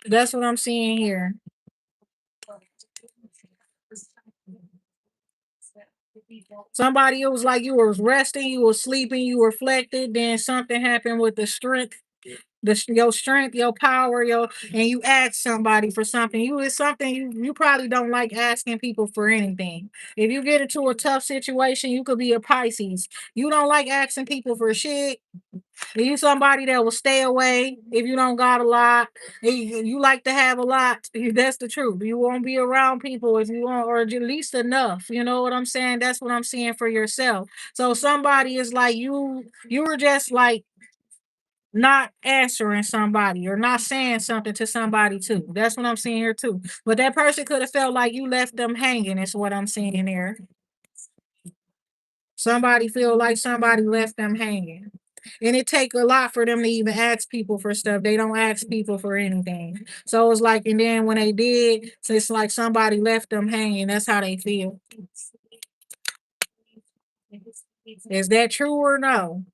that's what I'm seeing here. Somebody, it was like you were resting, you were sleeping, you reflected, then something happened with the strength, your strength, your power, and you ask somebody for something. It's something you probably don't like asking people for anything. If you get into a tough situation, you could be a Pisces. You don't like asking people for shit. You somebody that will stay away if you don't got a lot. You like to have a lot. That's the truth. You won't be around people if you want, or at least enough. You know what I'm saying? That's what I'm seeing for yourself. So somebody is like you were just like not answering somebody or not saying something to somebody too. That's what I'm seeing here too. But that person could have felt like you left them hanging, is what I'm seeing there. Somebody feel like somebody left them hanging. And it take a lot for them to even ask people for stuff. They don't ask people for anything. So it's like, and then when they did, so it's like somebody left them hanging. That's how they feel. Is that true or no?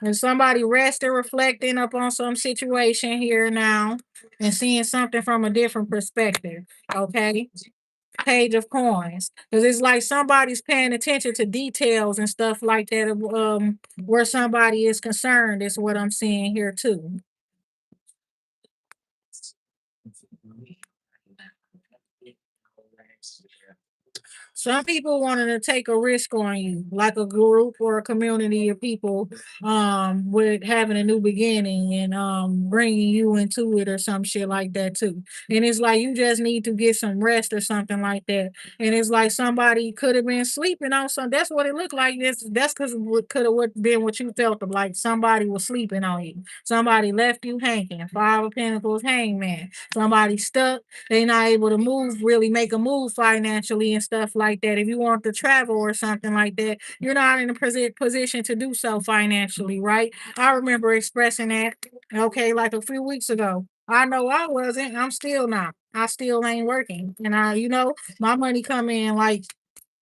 And somebody resting, reflecting up on some situation here now and seeing something from a different perspective. Okay. Page of coins. Because it's like somebody's paying attention to details and stuff like that of where somebody is concerned, is what I'm seeing here too. Some people wanting to take a risk on you, like a group or a community of people, with having a new beginning and bringing you into it or some shit like that too. And it's like you just need to get some rest or something like that. And it's like somebody could have been sleeping on some. That's what it looked like. That's because what could have been what you felt of, like somebody was sleeping on you. Somebody left you hanging. Five of Pentacles, hangman. Somebody stuck, they not able to move, really make a move financially and stuff like that. If you want to travel or something like that, you're not in a position to do so financially, right? I remember expressing that, okay, like a few weeks ago. I know I wasn't. I'm still not. I still ain't working. And my money come in like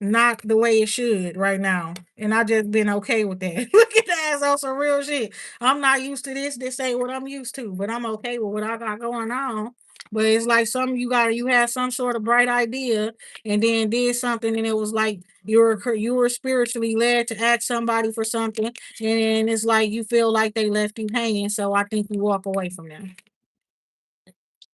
not the way it should right now. And I just been okay with that. Look at that. It's on some real shit. I'm not used to this. This ain't what I'm used to, but I'm okay with what I got going on. But it's like you had some sort of bright idea and then did something, and it was like you were spiritually led to ask somebody for something, and it's like you feel like they left you hanging. So I think you walk away from them.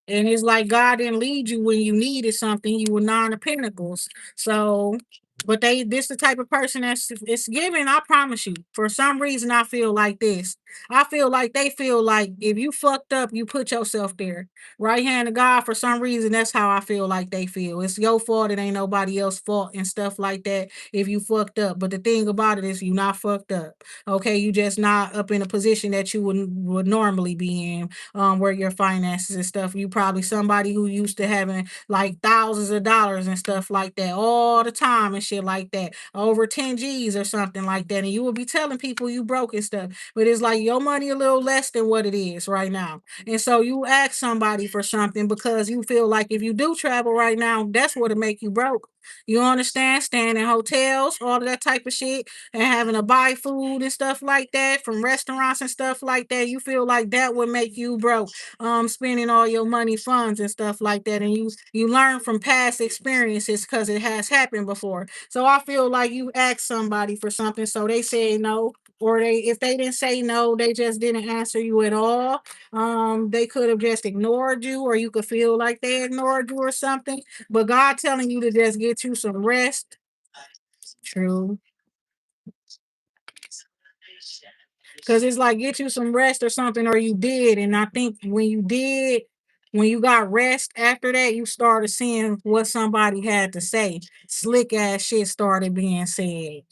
And it's like God didn't lead you when you needed something. You were nine of pentacles. So, but this the type of person that's it's given. I promise you. For some reason, I feel like this. I feel like they feel like if you fucked up, you put yourself there. Right hand of God. For some reason, that's how I feel like they feel. It's your fault. It ain't nobody else's fault and stuff like that. If you fucked up, but the thing about it is, you not fucked up. Okay, you just not up in a position that you would normally be in, where your finances and stuff. You probably somebody who used to having like thousands of dollars and stuff like that all the time and shit like that, over 10 G's or something like that. And you will be telling people you broke and stuff. But it's like your money a little less than what it is right now. And so you ask somebody for something because you feel like if you do travel right now, that's what'll make you broke. You understand? Staying in hotels, all of that type of shit, and having to buy food and stuff like that from restaurants and stuff like that. You feel like that would make you broke, spending all your money funds and stuff like that. And you learn from past experiences because it has happened before. So I feel like you asked somebody for something, so they said no. Or if they didn't say no, they just didn't answer you at all. They could have just ignored you, or you could feel like they ignored you or something. But God telling you to just get you some rest. True. Because it's like get you some rest or something, or you did. And I think when you got rest after that, you started seeing what somebody had to say. Slick ass shit started being said.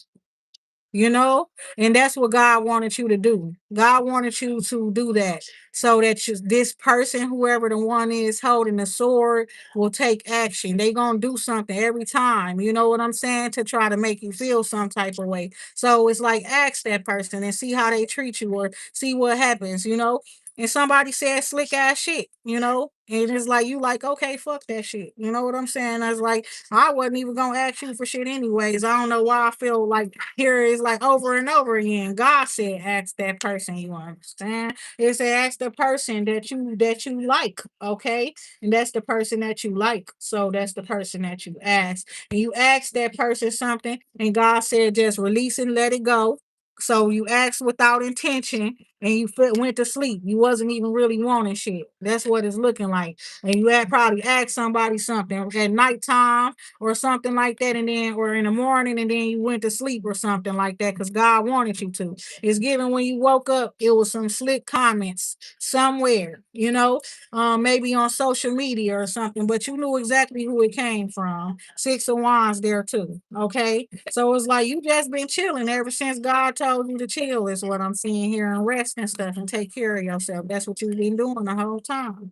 You know, and that's what God wanted you to do. God wanted you to do that so that this person, whoever the one is holding the sword, will take action. They gonna do something every time, you know what I'm saying, to try to make you feel some type of way. So it's like ask that person and see how they treat you or see what happens, you know. And somebody said slick ass shit, you know, and it's like you like, okay, fuck that shit, you know what I'm saying. I was like, I wasn't even gonna ask you for shit anyways. I don't know why I feel like here is like over and over again. God said, ask that person. You understand? It said, ask the person that you like. Okay, and that's the person that you like. So that's the person that you ask, and you ask that person something, and God said, just release and let it go. So you asked without intention, and you went to sleep. You wasn't even really wanting shit. That's what it's looking like. And you had probably asked somebody something at nighttime or something like that, and then or in the morning, and then you went to sleep or something like that because God wanted you to. It's given when you woke up, it was some slick comments somewhere, maybe on social media or something, but you knew exactly who it came from. Six of Wands there too. Okay. So it's like you just been chilling ever since God told you to chill, is what I'm seeing here, and rest and stuff and take care of yourself. That's what you've been doing the whole time.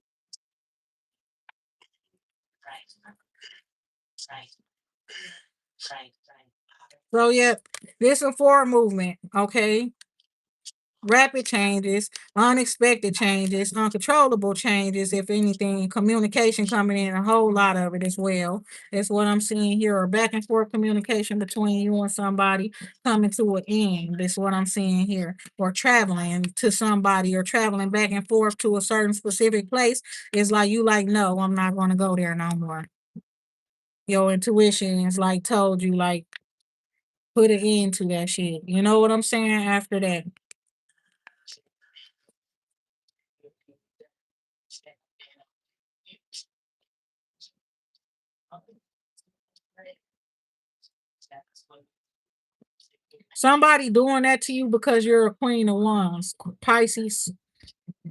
So yeah, this is a forward movement, okay? rapid changes, unexpected changes, uncontrollable changes, if anything, communication coming in, a whole lot of it as well. That's what I'm seeing here, or back and forth communication between you and somebody coming to an end. That's what I'm seeing here. Or traveling to somebody, or traveling back and forth to a certain specific place. It's like you like, no, I'm not gonna go there no more. Your intuition is like told you, like, put an end to that shit. You know what I'm saying? After that. Somebody doing that to you because you're a queen of wands, Pisces.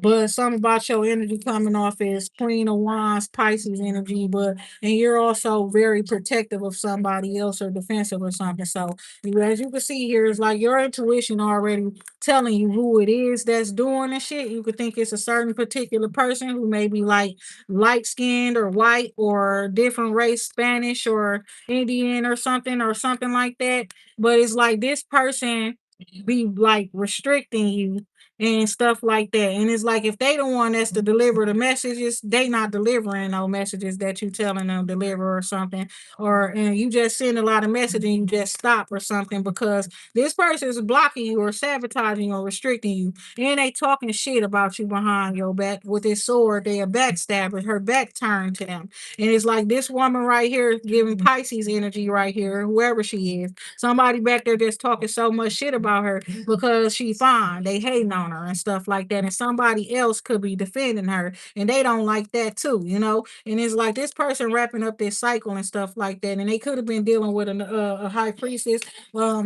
But something about your energy coming off is Queen of Wands, Pisces energy, and you're also very protective of somebody else or defensive or something. So as you can see here, it's like your intuition already telling you who it is that's doing the shit. You could think it's a certain particular person who may be like light skinned or white or different race, Spanish or Indian or something like that. But it's like this person be like restricting you and stuff like that. And it's like if they the one that's to deliver the messages, they not delivering no messages that you telling them deliver or something. Or and you just send a lot of message and you just stop or something because this person is blocking you or sabotaging or restricting you. And they talking shit about you behind your back with this sword. They a backstabber, her back turned to them. And it's like this woman right here is giving Pisces energy right here, whoever she is. Somebody back there just talking so much shit about her because she fine. They hating on her and stuff like that. And somebody else could be defending her and they don't like that too, you know? And it's like this person wrapping up this cycle and stuff like that. And they could have been dealing with a high priestess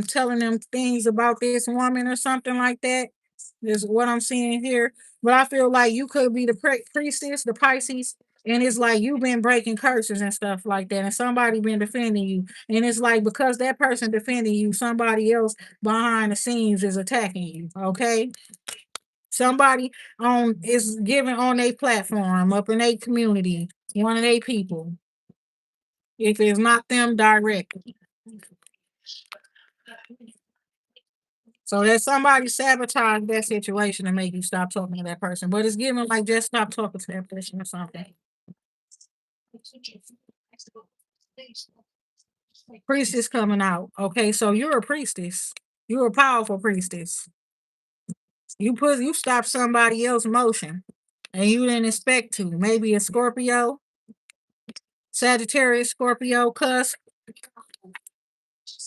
telling them things about this woman or something like that. Is what I'm seeing here. But I feel like you could be the priestess, the Pisces, and it's like you've been breaking curses and stuff like that, and somebody been defending you. And it's like because that person defending you, somebody else behind the scenes is attacking you. Okay. Somebody on is giving on a platform up in a community, one of their people. If it's not them directly. So there's somebody sabotage that situation to make you stop talking to that person. But it's giving like just stop talking to that person or something. Priestess coming out. Okay, so you're a priestess. You're a powerful priestess. You stop somebody else's motion and you didn't expect to. Maybe a Scorpio, Sagittarius, Scorpio, cusp,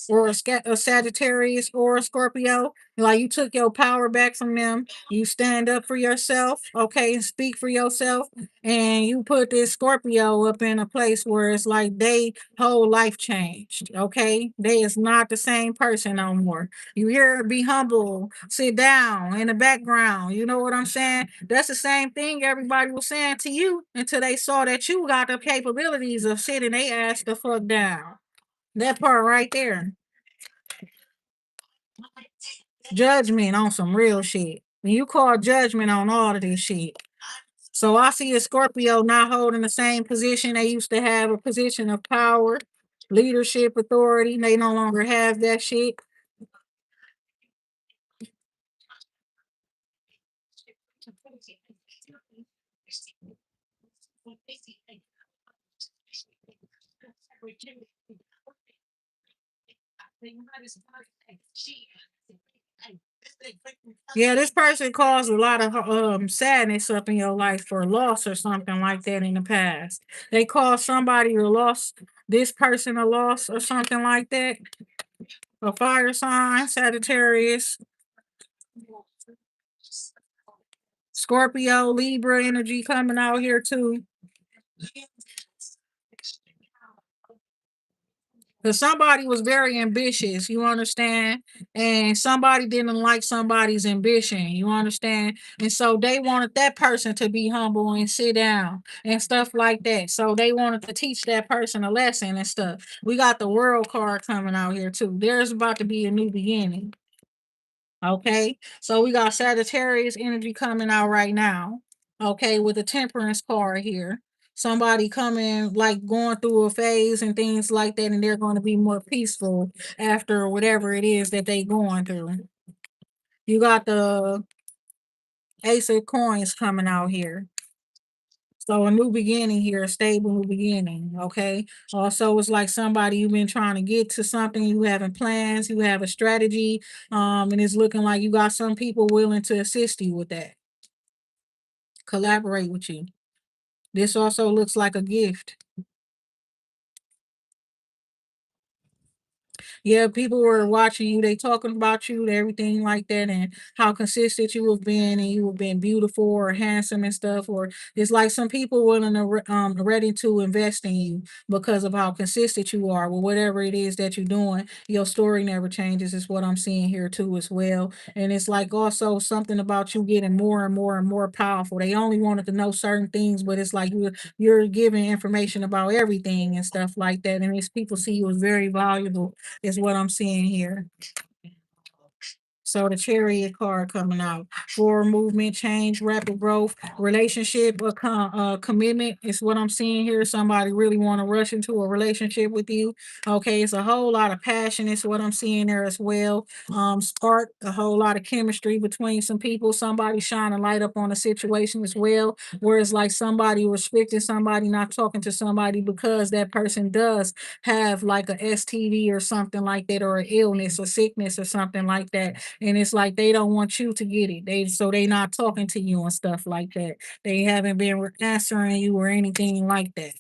or a Sagittarius or a Scorpio. Like you took your power back from them. You stand up for yourself, okay, and speak for yourself. And you put this Scorpio up in a place where it's like they whole life changed, okay? They is not the same person no more. You hear her be humble, sit down in the background. You know what I'm saying? That's the same thing everybody was saying to you until they saw that you got the capabilities of sitting they ass the fuck down. That part right there. Judgment on some real shit. And you call judgment on all of this shit. So I see a Scorpio not holding the same position they used to have, a position of power, leadership, authority. They no longer have that shit. Yeah, this person caused a lot of sadness up in your life for loss or something like that in the past. They caused somebody a loss, this person a loss or something like that. A fire sign, Sagittarius, Scorpio, Libra energy coming out here too. Because somebody was very ambitious, you understand? And somebody didn't like somebody's ambition, you understand? And so they wanted that person to be humble and sit down and stuff like that. So they wanted to teach that person a lesson and stuff. We got the world card coming out here too. There's about to be a new beginning. Okay, so we got Sagittarius energy coming out right now. Okay, with the temperance card here. Somebody coming like going through a phase and things like that, and they're going to be more peaceful after whatever it is that they going through. You got the Ace of Coins coming out here. So a new beginning here, a stable new beginning. Okay. Also, it's like somebody you've been trying to get to something, you having plans, you have a strategy, and it's looking like you got some people willing to assist you with that, collaborate with you. This also looks like a gift. Yeah, people were watching you, they talking about you, everything like that, and how consistent you have been, and you have been beautiful or handsome and stuff. Or it's like some people willing to ready to invest in you because of how consistent you are with whatever it is that you're doing. Your story never changes, is what I'm seeing here too as well. And it's like also something about you getting more and more and more powerful. They only wanted to know certain things, but it's like you're giving information about everything and stuff like that. And these people see you as very valuable, is what I'm seeing here. So the chariot card coming out. Forward movement, change, rapid growth, relationship, or commitment is what I'm seeing here. Somebody really want to rush into a relationship with you. Okay, it's a whole lot of passion. Is what I'm seeing there as well. Spark, a whole lot of chemistry between some people. Somebody shining light up on a situation as well. Whereas like somebody restricting somebody, not talking to somebody because that person does have like a STD or something like that, or an illness or sickness or something like that, and it's like they don't want you to get it. They not talking to you and stuff like that. They haven't been answering you or anything like that.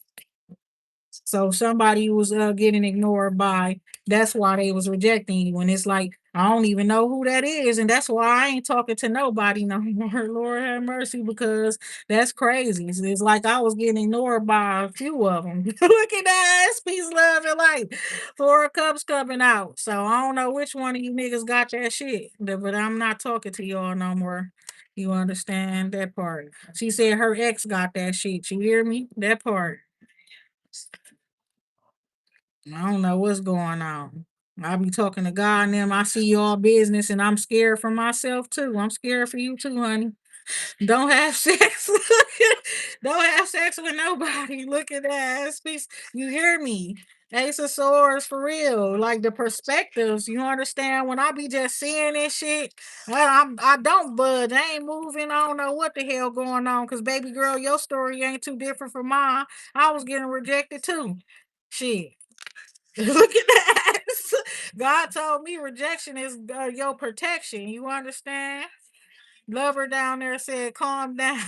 So somebody was getting ignored by, that's why they was rejecting you. And it's like, I don't even know who that is. And that's why I ain't talking to nobody no more. Lord have mercy, because that's crazy. It's like I was getting ignored by a few of them. Look at that. Peace, love, and light. Four cups coming out. So I don't know which one of you niggas got that shit. But I'm not talking to y'all no more. You understand that part? She said her ex got that shit. You hear me? That part. I don't know what's going on. I be talking to God and them. I see y'all business and I'm scared for myself too. I'm scared for you too, honey. Don't have sex. Don't have sex with nobody. Look at that. You hear me? Ace of Swords for real. Like the perspectives. You understand? When I be just seeing this shit, I don't budge. I ain't moving. I don't know what the hell going on. Cause baby girl, your story ain't too different from mine. I was getting rejected too. Shit. Look at that. God told me rejection is your protection. You understand? Lover down there said, calm down.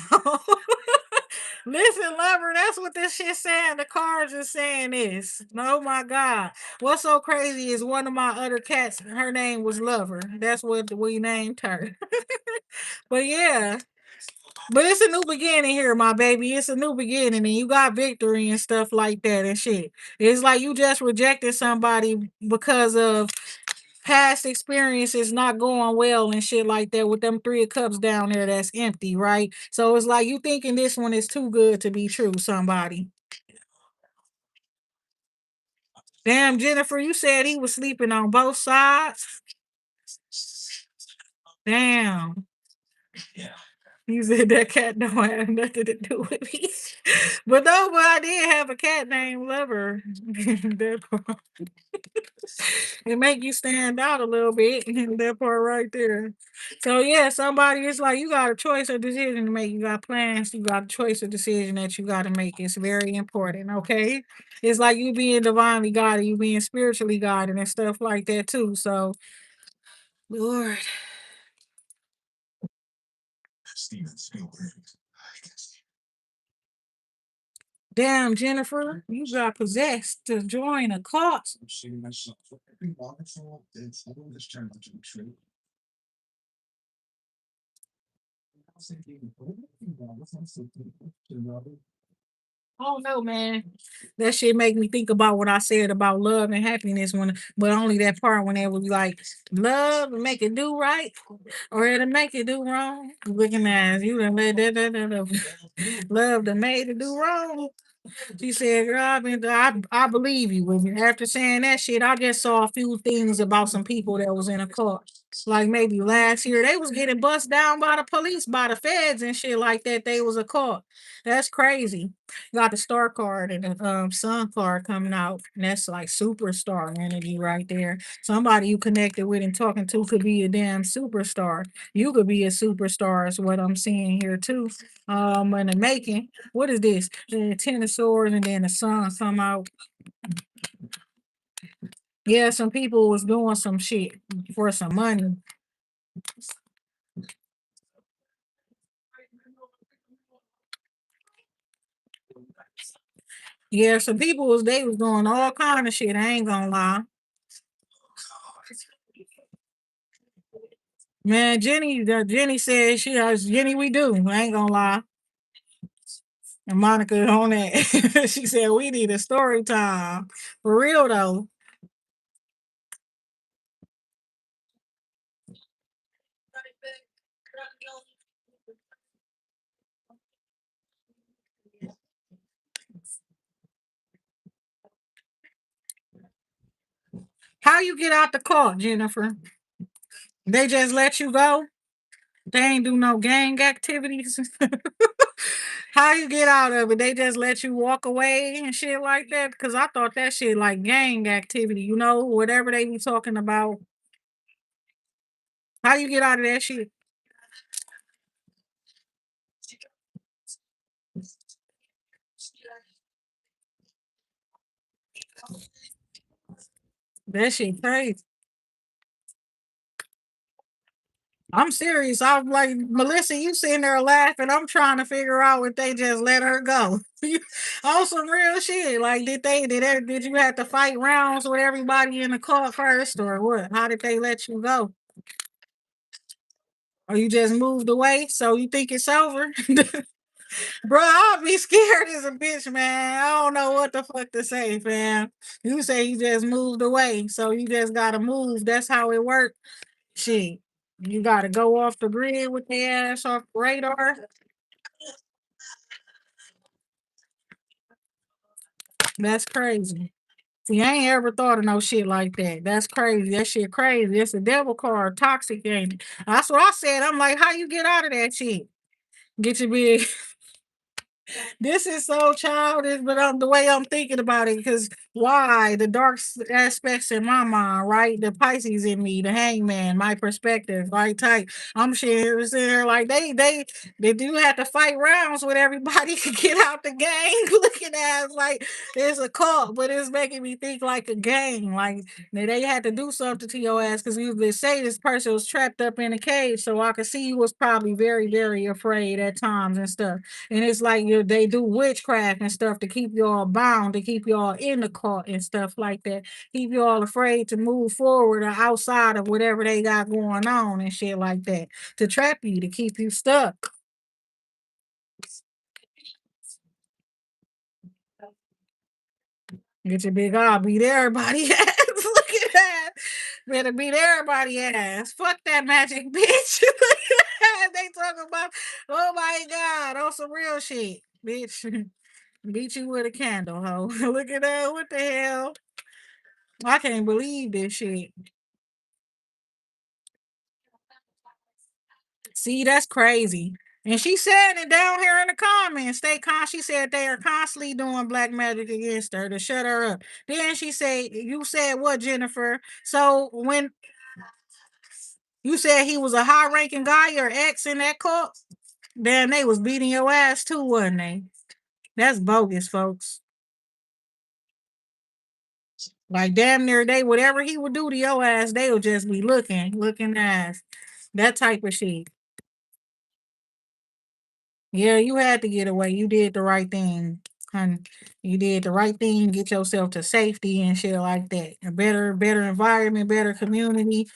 Listen, lover, that's what this shit saying. The cards are saying this. Oh my God. What's so crazy is one of my other cats, her name was Lover. That's what we named her. But yeah, but it's a new beginning here, my baby. It's a new beginning, and you got victory and stuff like that and shit. It's like you just rejected somebody because of past experiences not going well and shit like that with them three of cups down there that's empty, right? So it's like you thinking this one is too good to be true, somebody. Damn, Jennifer, you said he was sleeping on both sides. Damn. You said that cat don't have nothing to do with me. But no, but I did have a cat named Lover. That part. It make you stand out a little bit. That part right there. So yeah, somebody is like you got a choice or decision to make. You got plans, you got a choice or decision that you got to make. It's very important, okay? It's like you being divinely guided, you being spiritually guided and stuff like that too. So Lord. Damn, Jennifer, you got possessed to join a cult. I don't know, man. That shit make me think about what I said about love and happiness when, but only that part when they was like, love and make it do right, or it'll make it do wrong. Looking at you done let love that made it do wrong. She said, girl, I believe you. And after saying that shit, I just saw a few things about some people that was in a cult. Like maybe last year, they was getting bust down by the police, by the feds and shit like that. They was a caught. That's crazy. Got the star card and the sun card coming out, and that's like superstar energy right there. Somebody you connected with and talking to could be a damn superstar. You could be a superstar, is what I'm seeing here too. In the making. What is this? The ten of swords, and then the sun come out. Yeah, some people was doing some shit for some money. Yeah, some people was they was doing all kind of shit. I ain't gonna lie, man. Jenny said she has Jenny. We do. I ain't gonna lie. And Monica on that. She said we need a story time for real though. How you get out the car, Jennifer? They just let you go. They ain't do no gang activities. How you get out of it? They just let you walk away and shit like that? Because I thought that shit like gang activity, whatever they be talking about. How you get out of that shit? That shit crazy. I'm serious. I'm like, Melissa, you sitting there laughing. I'm trying to figure out if they just let her go. On some real shit. Like, did you have to fight rounds with everybody in the car first or what? How did they let you go? Or you just moved away? So you think it's over? Bro, I'll be scared as a bitch, man. I don't know what the fuck to say, fam. You say you just moved away, so you just gotta move. That's how it works. Shit. You gotta go off the grid with the ass off the radar. That's crazy. See, I ain't ever thought of no shit like that. That's crazy. That shit crazy. It's a devil card, toxic ain't it? That's what I said. I'm like, how you get out of that shit? Get your big This is so childish, but the way I'm thinking about it, because why the aspects in my mind, right? The Pisces in me, the Hangman, my perspective, right? Type. I'm sitting there like they do have to fight rounds with everybody to get out the game. Looking at it like it's a cult, but it's making me think like a game. Like they had to do something to your ass because they say this person was trapped up in a cage, so I could see you was probably very, very afraid at times and stuff. And it's like they do witchcraft and stuff to keep y'all bound, to keep y'all in the cult and stuff like that. Keep y'all afraid to move forward or outside of whatever they got going on and shit like that. To trap you, to keep you stuck. Get your big eye, beat everybody ass. Look at that. Better beat everybody ass. Fuck that magic bitch. Look at that. They talking about, oh my God, on some real shit. Bitch. Beat you with a candle, ho. Look at that. What the hell? I can't believe this shit. See, that's crazy. And she said it down here in the comments. She said they are constantly doing black magic against her to shut her up. Then she said, you said what, Jennifer? So when you said he was a high ranking guy or ex in that cult, then they was beating your ass too, wasn't they? That's bogus, folks. Like damn near they whatever he would do to your ass, they would just be looking ass. That type of shit. Yeah, you had to get away. You did the right thing, honey. You did the right thing. Get yourself to safety and shit like that. A better environment, better community,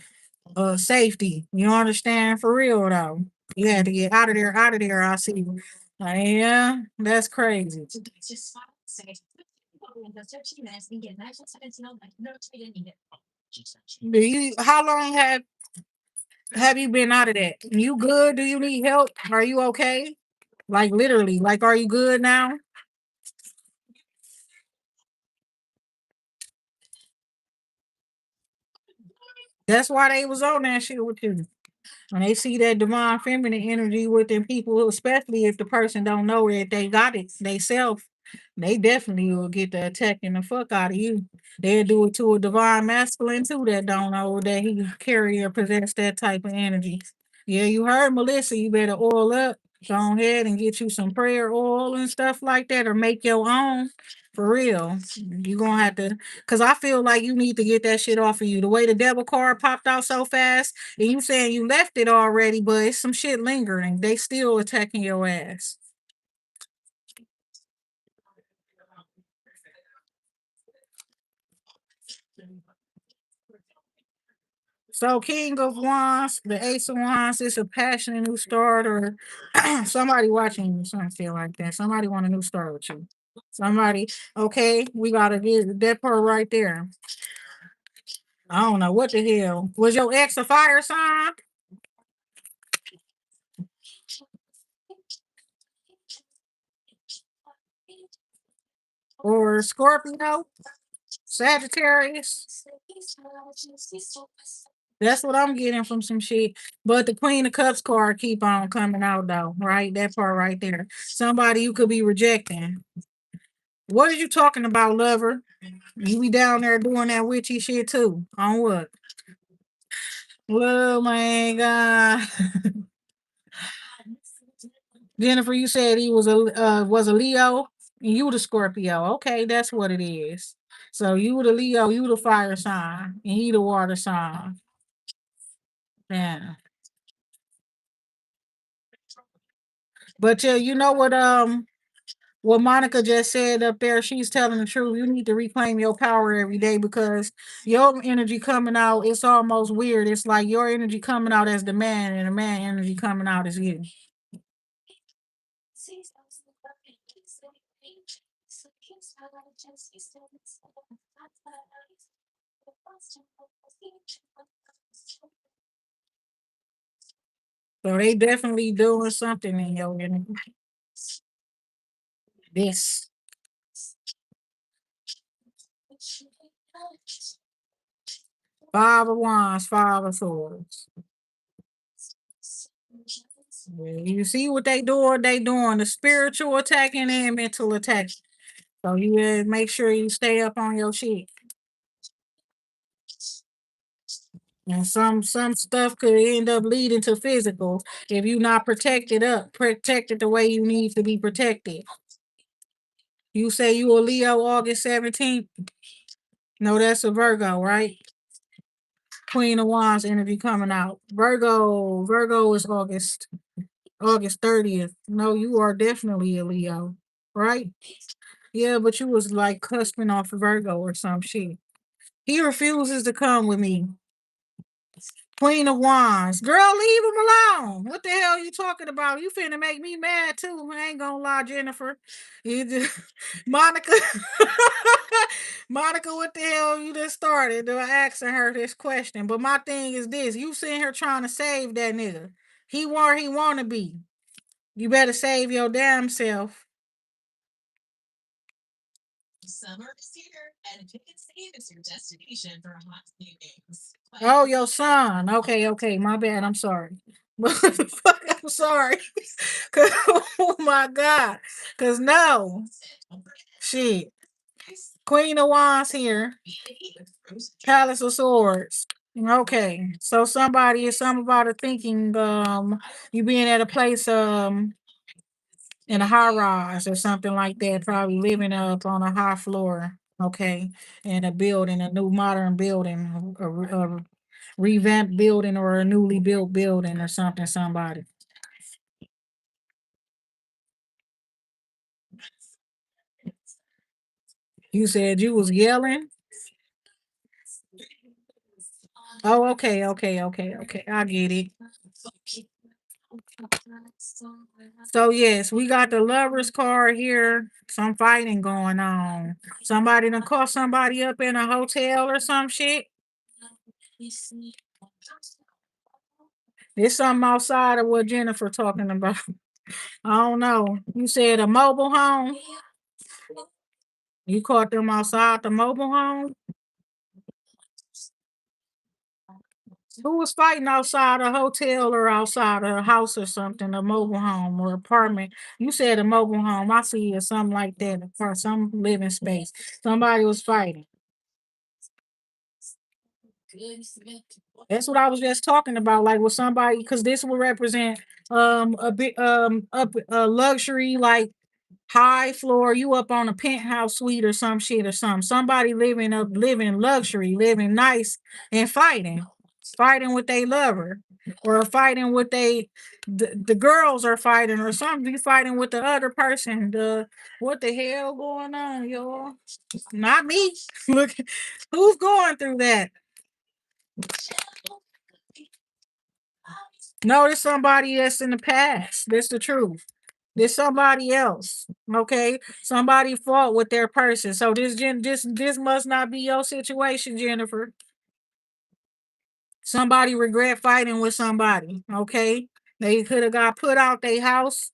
safety. You understand? For real though. You had to get out of there, out of there. I see. Yeah, that's crazy. How long have you been out of that? You good? Do you need help? Are you okay? Like literally, like are you good now? That's why they was on that shit with you. When they see that divine feminine energy within people, especially if the person don't know that they got it they self, they definitely will get the attacking the fuck out of you. They'll do it to a divine masculine too that don't know that he carry or possess that type of energy. Yeah, you heard Melissa, you better oil up. Go ahead and get you some prayer oil and stuff like that, or make your own. For real. You gonna have to, cause I feel like you need to get that shit off of you. The way the devil card popped out so fast, and you saying you left it already, but it's some shit lingering. They still attacking your ass. So King of Wands, the Ace of Wands is a passionate new start, or somebody watching you, something feel like that. Somebody want a new start with you. Somebody, okay, we gotta get that part right there. I don't know what the hell. Was your ex a fire sign or Scorpio? Sagittarius? That's what I'm getting from some shit. But the Queen of Cups card keep on coming out though, right? That part right there. Somebody you could be rejecting. What are you talking about, lover? You be down there doing that witchy shit too. On what? Oh my god. Jennifer, you said he was a Leo and you the Scorpio. Okay, that's what it is. So you the Leo, you the fire sign, and he the water sign. Yeah. But yeah, you know what Monica just said up there, she's telling the truth. You need to reclaim your power every day because your energy coming out, it's almost weird. It's like your energy coming out as the man and the man energy coming out as you. So they definitely doing something in your energy. This. Five of Wands, Five of Swords. Yeah, you see what they doing? They doing the spiritual attacking and mental attack. So you make sure you stay up on your shit. And some stuff could end up leading to physical if you not protected the way you need to be protected. You say you a Leo August 17th? No, that's a Virgo, right? Queen of Wands energy coming out. Virgo is August 30th. No, you are definitely a Leo, right? Yeah, but you was like cusping off Virgo or some shit. He refuses to come with me. Queen of Wands. Girl, leave him alone. What the hell you talking about? You finna make me mad too. I ain't gonna lie, Jennifer. You just, Monica. Monica, what the hell you just started asking her this question? But my thing is this: you sitting here trying to save that nigga. He where he wanna be. You better save your damn self. Oh, your son. Okay, okay. My bad. I'm sorry. I'm sorry. Oh my God. Cause no. Shit. Queen of Wands here. Palace of Swords. Okay. So somebody is something about a thinking you being at a place in a high rise or something like that, probably living up on a high floor. Okay. In a building, a new modern building, a revamped building or a newly built building or something, somebody. You said you was yelling. Oh, okay, okay, okay, okay. I get it. So yes, we got the lovers card here. Some fighting going on. Somebody done caught somebody up in a hotel or some shit. There's something outside of what Jennifer talking about. I don't know. You said a mobile home. You caught them outside the mobile home. Who was fighting outside a hotel or outside a house or something, a mobile home or apartment? You said a mobile home. I see it something like that or some living space. Somebody was fighting. That's what I was just talking about. Like with somebody, because this will represent a bit up a luxury like high floor. You up on a penthouse suite or some shit or something. Somebody living luxury, living nice and fighting with they lover or fighting with the girls are fighting or something. You fighting with the other person. The what the hell going on, y'all? Not me. Look, who's going through that? No, there's somebody that's in the past. That's the truth. There's somebody else. Okay, somebody fought with their person. So this must not be your situation, Jennifer. Somebody regret fighting with somebody. Okay, they could have got put out their house.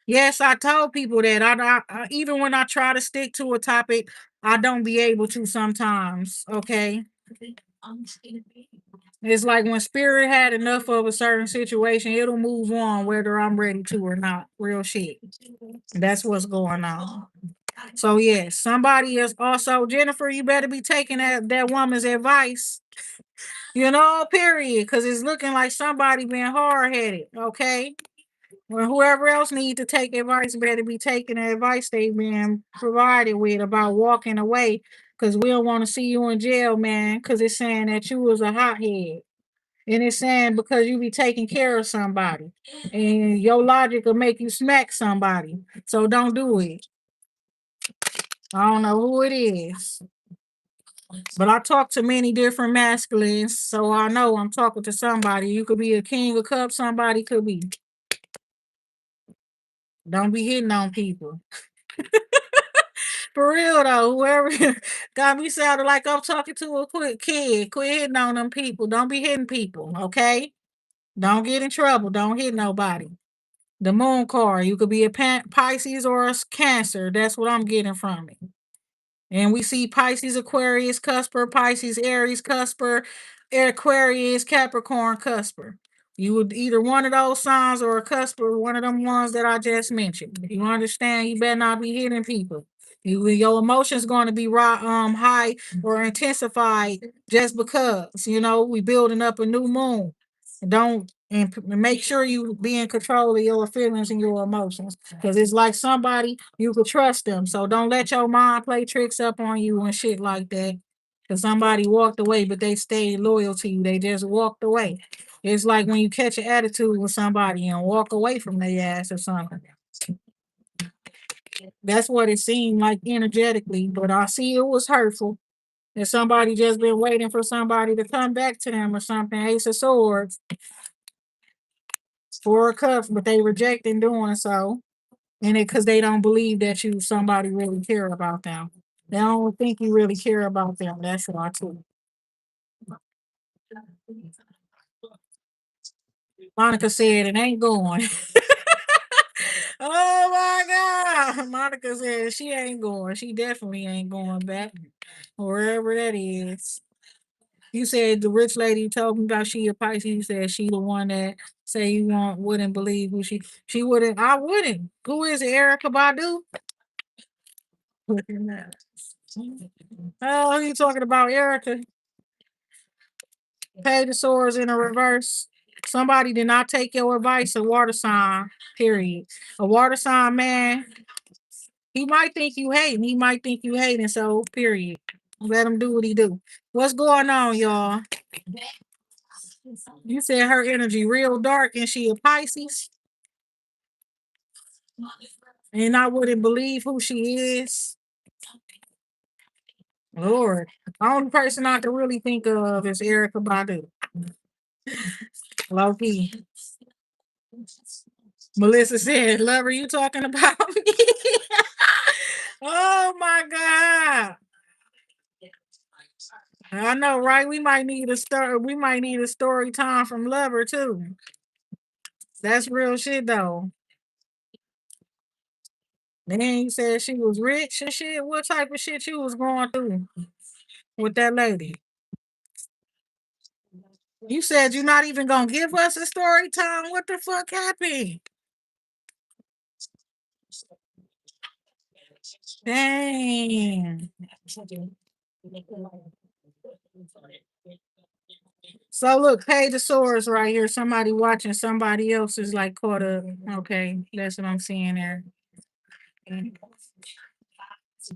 Yes, I told people that. Even when I try to stick to a topic, I don't be able to sometimes. Okay, it's like when spirit had enough of a certain situation, it'll move on whether I'm ready to or not. Real shit. That's what's going on. So yes, somebody is also Jennifer. You better be taking that woman's advice. You know, period. Because it's looking like somebody being hard headed. Okay. Well, whoever else need to take advice better be taking the advice they being provided with about walking away. Because we don't want to see you in jail, man. Because it's saying that you was a hothead. And it's saying because you be taking care of somebody. And your logic will make you smack somebody. So don't do it. I don't know who it is. But I talk to many different masculines, so I know I'm talking to somebody. You could be a king of cups, somebody could be. Don't be hitting on people. For real though, whoever got me sounding like I'm talking to a quick kid. Quit hitting on them people. Don't be hitting people, okay? Don't get in trouble. Don't hit nobody. The moon card, you could be a Pisces or a Cancer. That's what I'm getting from it. And we see Pisces, Aquarius, Cusper, Pisces, Aries, Cusper, Aquarius, Capricorn, Cusper. You would either one of those signs or a Cusper, one of them ones that I just mentioned. You understand? You better not be hitting people. Your emotions going to be high or intensified just because we building up a new moon. Don't make sure you be in control of your feelings and your emotions because it's like somebody you could trust them. So don't let your mind play tricks up on you and shit like that. Because somebody walked away, but they stayed loyal to you. They just walked away. It's like when you catch an attitude with somebody and walk away from their ass or something. That's what it seemed like energetically, but I see it was hurtful. And somebody just been waiting for somebody to come back to them or something. Ace of Swords, Four of Cups, but they rejecting doing so. And it because they don't believe that somebody really care about them. They don't think you really care about them. That's why too. Monica said it ain't going. Oh my God. Monica said she ain't going. She definitely ain't going back. Wherever that is. You said the rich lady told me about she a Pisces. You said she the one that say you wouldn't believe who she wouldn't. I wouldn't. Who is it? Erica Badu? Oh, you talking about Erica? Pay the swords in a reverse. Somebody did not take your advice. A water sign. Period. A water sign man. He might think you hating. He might think you hating. So period. Let him do what he do. What's going on, y'all? You said her energy real dark and she a Pisces. And I wouldn't believe who she is. Lord. The only person I can really think of is Erica Badu. Low key. Melissa said, Lover, you talking about me? Oh my God. I know, right? We might need a story time from Lover too. That's real shit though. Then you said she was rich and shit. What type of shit you was going through with that lady? You said you're not even gonna give us a story time. What the fuck happened? Dang. So look, Pageosaurus right here. Somebody watching somebody else is like caught up. Okay, that's what I'm seeing there.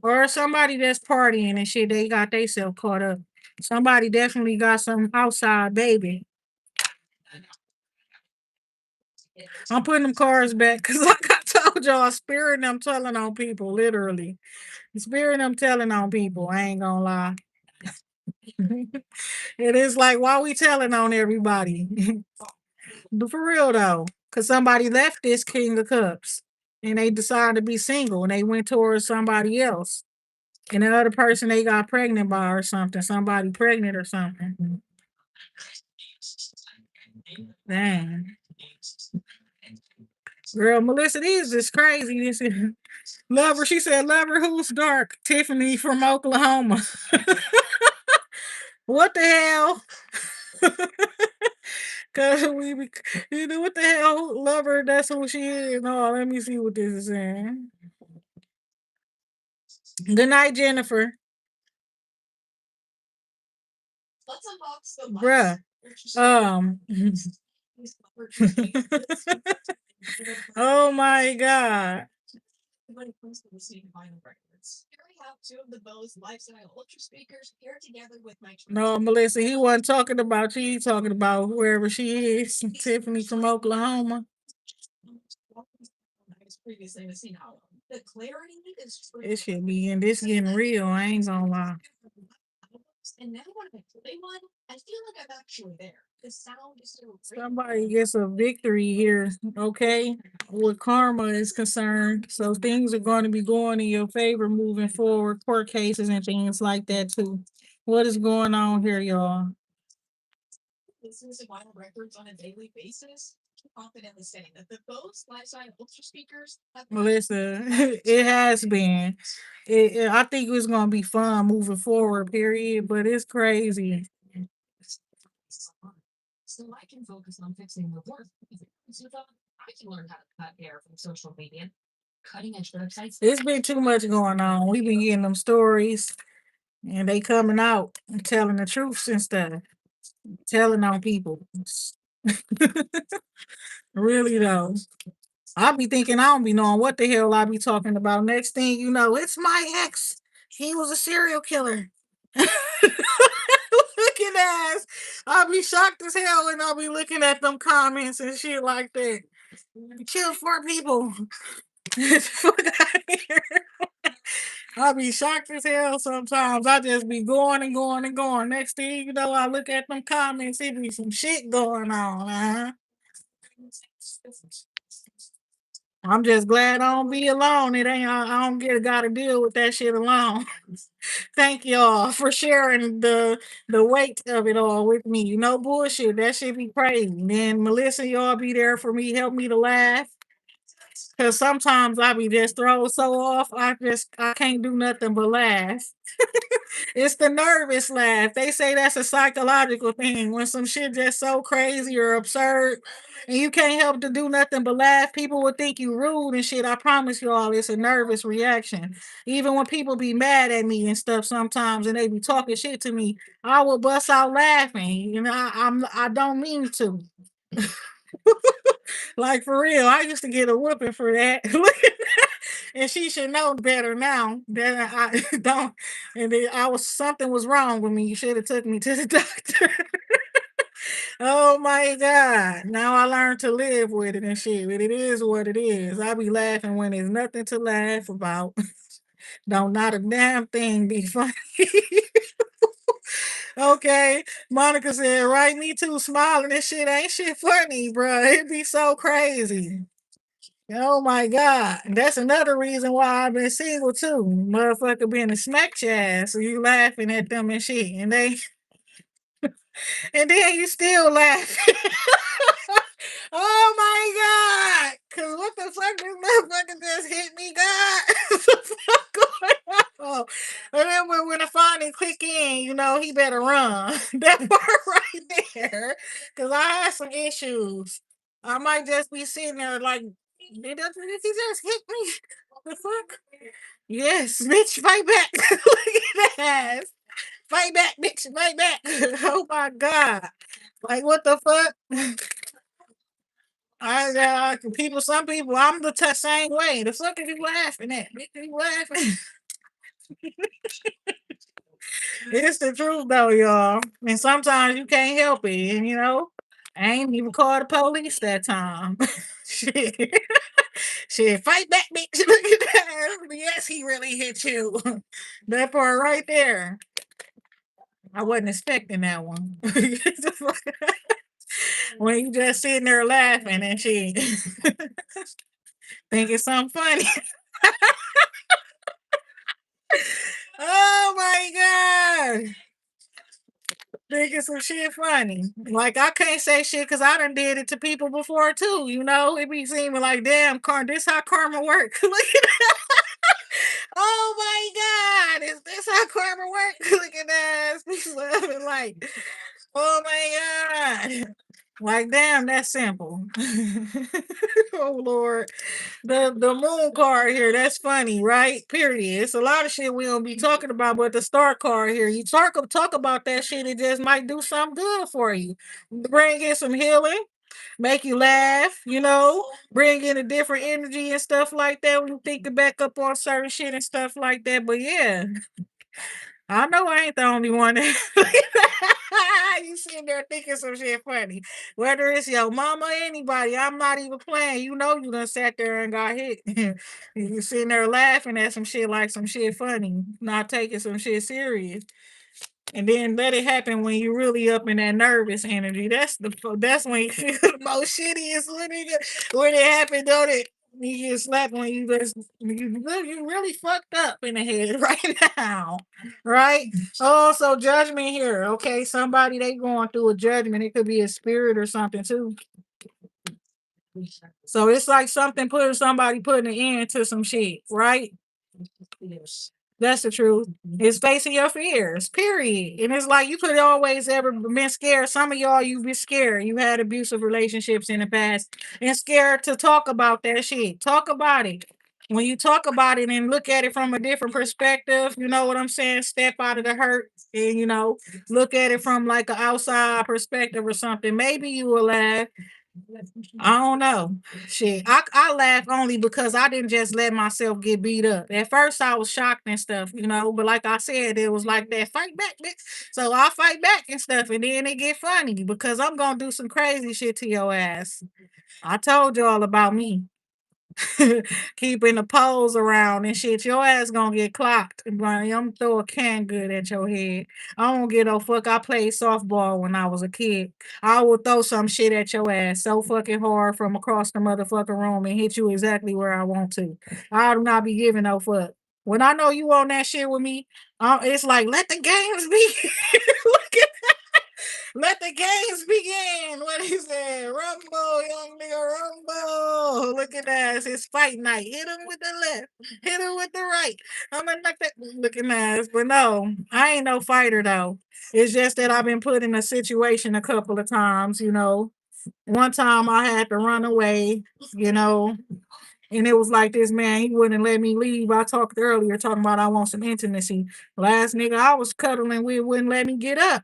Or somebody that's partying and shit, they got themselves caught up. Somebody definitely got some outside baby. I'm putting them cars back because like I told y'all, spirit them telling on people, literally. Spirit them telling on people. I ain't gonna lie. It is like, why we telling on everybody? But for real though, because somebody left this King of Cups and they decided to be single and they went towards somebody else. And another person they got pregnant by or something, somebody pregnant or something. Dang. Girl, Melissa, these is crazy. This is Lover, she said, Lover, who's dark? Tiffany from Oklahoma. What the hell? Cause you know what the hell, Lover, that's who she is. No, let me see what this is saying. Good night, Jennifer. Bruh. Um Oh my god. No, Melissa, he wasn't talking about you. He talking about wherever she is. Tiffany from Oklahoma. It should be in this getting real. I ain't gonna lie. Somebody gets a victory here, okay? Where karma is concerned. So things are going to be going in your favor moving forward, court cases and things like that too. What is going on here, y'all? Melissa, it has been. I think it's gonna be fun moving forward, period. But it's crazy. It's been too much going on. We've been getting them stories and they coming out and telling the truths and stuff. Telling on people. Really though. I be thinking I don't be knowing what the hell I be talking about. Next thing you know, it's my ex. He was a serial killer. Looking ass. I'll be shocked as hell and I'll be looking at them comments and shit like that. Kill 4 people. Fuck out of here. I'll be shocked as hell sometimes. I just be going and going and going. Next thing you know, I look at them comments, it be some shit going on. I'm just glad I don't be alone. It ain't I don't get gotta deal with that shit alone. Thank y'all for sharing the weight of it all with me. No bullshit. That shit be crazy. Then Melissa, y'all be there for me, help me to laugh. Cause sometimes I be just thrown so off, I can't do nothing but laugh. It's the nervous laugh. They say that's a psychological thing. When some shit just so crazy or absurd and you can't help to do nothing but laugh, people would think you rude and shit. I promise you all it's a nervous reaction. Even when people be mad at me and stuff sometimes and they be talking shit to me, I will bust out laughing. I don't mean to. Like for real, I used to get a whooping for that. And she should know better now that I don't. And then I was something was wrong with me. You should have took me to the doctor. Oh my god! Now I learned to live with it and shit. But it is what it is. I be laughing when there's nothing to laugh about. Don't not a damn thing be funny. Okay, Monica said, "Right, me too." Smiling and shit ain't shit funny, bro. It be so crazy. Oh my God. That's another reason why I've been single too. Motherfucker being a smack your ass. So you laughing at them and shit. And then you still laughing. Oh my God. Cause what the fuck this motherfucker just hit me, God? What the fuck going on? And then when I find money click in, he better run. That part right there. Cause I had some issues. I might just be sitting there like, did he just hit me? The fuck? Yes, bitch, fight back. Look at that ass. Fight back, bitch, fight back. Oh my God. Like, what the fuck? Some people, I'm the same way. The fuck are you laughing at? Bitch, you laughing? It's the truth though, y'all. And sometimes you can't help it. And I ain't even called the police that time. Shit. Shit, fight back, bitch. Look at that. Yes, he really hit you. That part right there. I wasn't expecting that one. When you just sitting there laughing and shit, thinking something funny. Oh my God. Thinking some shit funny. Like I can't say shit because I done did it to people before too. It be seeming like damn, this how karma work. Look at that. Oh my God, is this how karma work? Look at that. People laughing like, oh my God. Like damn, that's simple. Oh Lord. The moon card here, that's funny, right? Period. It's a lot of shit we don't be talking about, but the star card here, you talk about that shit, it just might do something good for you. Bring in some healing, make you laugh, bring in a different energy and stuff like that when you think back up on certain shit and stuff like that. But yeah, I know I ain't the only one. You sitting there thinking some shit funny. Whether it's your mama or anybody, I'm not even playing. You done sat there and got hit. You sitting there laughing at some shit like some shit funny, not taking some shit serious. And then let it happen when you really up in that nervous energy. That's when you feel the most shittiest when it happened, don't it? You get slapped when you really fucked up in the head right now, right? Oh, so judgment here. Okay, somebody they going through a judgment. It could be a spirit or something too. So it's like somebody putting an end to some shit, right? That's the truth. It's facing your fears, period. And it's like you could always ever been scared. Some of y'all, you've been scared. You had abusive relationships in the past and scared to talk about that shit. Talk about it. When you talk about it and look at it from a different perspective, you know what I'm saying? Step out of the hurt and, look at it from like an outside perspective or something. Maybe you will laugh. I don't know. Shit. I laugh only because I didn't just let myself get beat up. At first I was shocked and stuff, but like I said, it was like that fight back, bitch. So I fight back and stuff, and then it get funny because I'm gonna do some crazy shit to your ass. I told y'all about me. Keeping the poles around and shit. Your ass gonna get clocked. I'm gonna throw a can good at your head. I don't give no fuck. I played softball when I was a kid. I will throw some shit at your ass so fucking hard from across the motherfucking room and hit you exactly where I want to. I do not be giving no fuck. When I know you on that shit with me, it's like let the games be. Look at let the games begin. What he said, Rumble, young nigga, Rumble. Look at that. It's fight night. Hit him with the left. Hit him with the right. I'm gonna knock that looking ass. But no, I ain't no fighter though. It's just that I've been put in a situation a couple of times, One time I had to run away, you know, and it was like this man, he wouldn't let me leave. I talked earlier talking about I want some intimacy. Last nigga I was cuddling with wouldn't let me get up.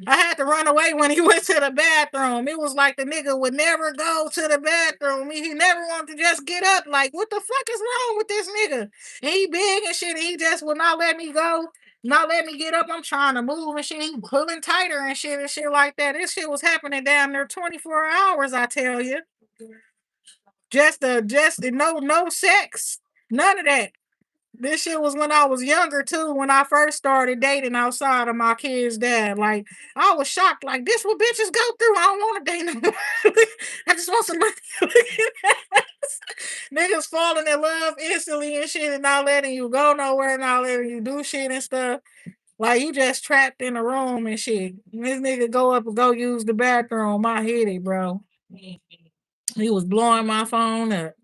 I had to run away when he went to the bathroom. It was like the nigga would never go to the bathroom. He never wanted to just get up. Like, what the fuck is wrong with this nigga? And he big and shit. And he just would not let me go, not let me get up. I'm trying to move and shit. He pulling tighter and shit like that. This shit was happening down there 24 hours, I tell you. No sex. None of that. This shit was when I was younger too, when I first started dating outside of my kid's dad. Like I was shocked, like this what bitches go through. I don't want to date no more. I just want some money. Niggas falling in love instantly and shit and not letting you go nowhere, not letting you do shit and stuff. Like you just trapped in a room and shit. This nigga go up and go use the bathroom. I hit it, bro. He was blowing my phone up.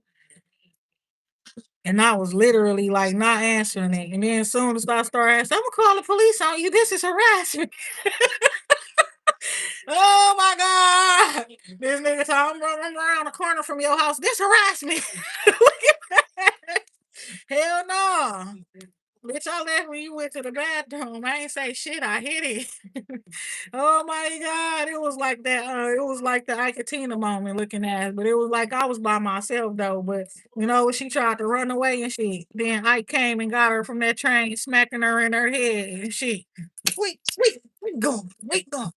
And I was literally like not answering it. And then as soon as I started asking, I'm gonna call the police on you. This is harassment. Oh my God. This nigga told I'm running around the corner from your house. This harassment. Hell no. Bitch, I left when you went to the bathroom. I ain't say shit. I hit it. Oh my God. It was like that. It was like the Iketina moment looking at it. But it was like I was by myself though. But you know, she tried to run away and shit. Then Ike came and got her from that train, smacking her in her head and shit. Wait, go. Wait, go.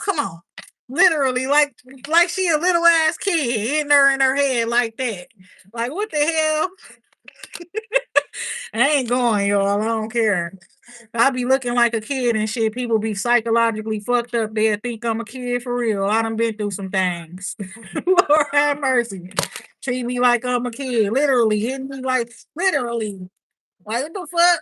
Come on. Literally, like she a little ass kid hitting her in her head like that. Like what the hell? I ain't going, y'all. I don't care. I be looking like a kid and shit. People be psychologically fucked up. They think I'm a kid for real. I done been through some things. Lord have mercy. Treat me like I'm a kid. Literally hitting me like literally. Like what the fuck?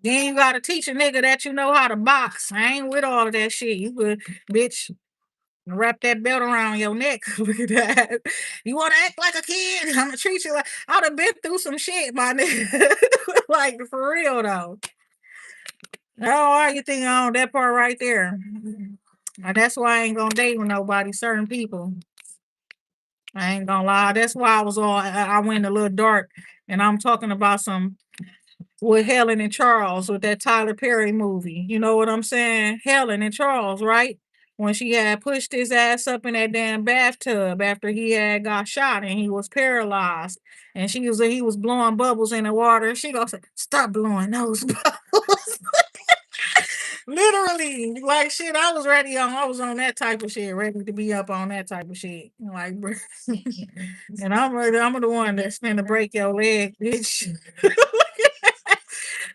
Then you gotta teach a nigga that you know how to box. I ain't with all of that shit. You could, bitch, wrap that belt around your neck. Look at that. You want to act like a kid? I'm gonna treat you like I done been through some shit, my nigga. Like for real though. Oh, why you think on that part right there? That's why I ain't gonna date with nobody. Certain people. I ain't gonna lie. That's why I was all. I went a little dark, and I'm talking about some with Helen and Charles with that Tyler Perry movie. You know what I'm saying? Helen and Charles, right? When she had pushed his ass up in that damn bathtub after he had got shot and he was paralyzed, and he was blowing bubbles in the water. She goes, "Stop blowing those bubbles." Literally, like shit. I was on that type of shit, ready to be up on that type of shit. Like, and I'm the one that's finna break your leg, bitch.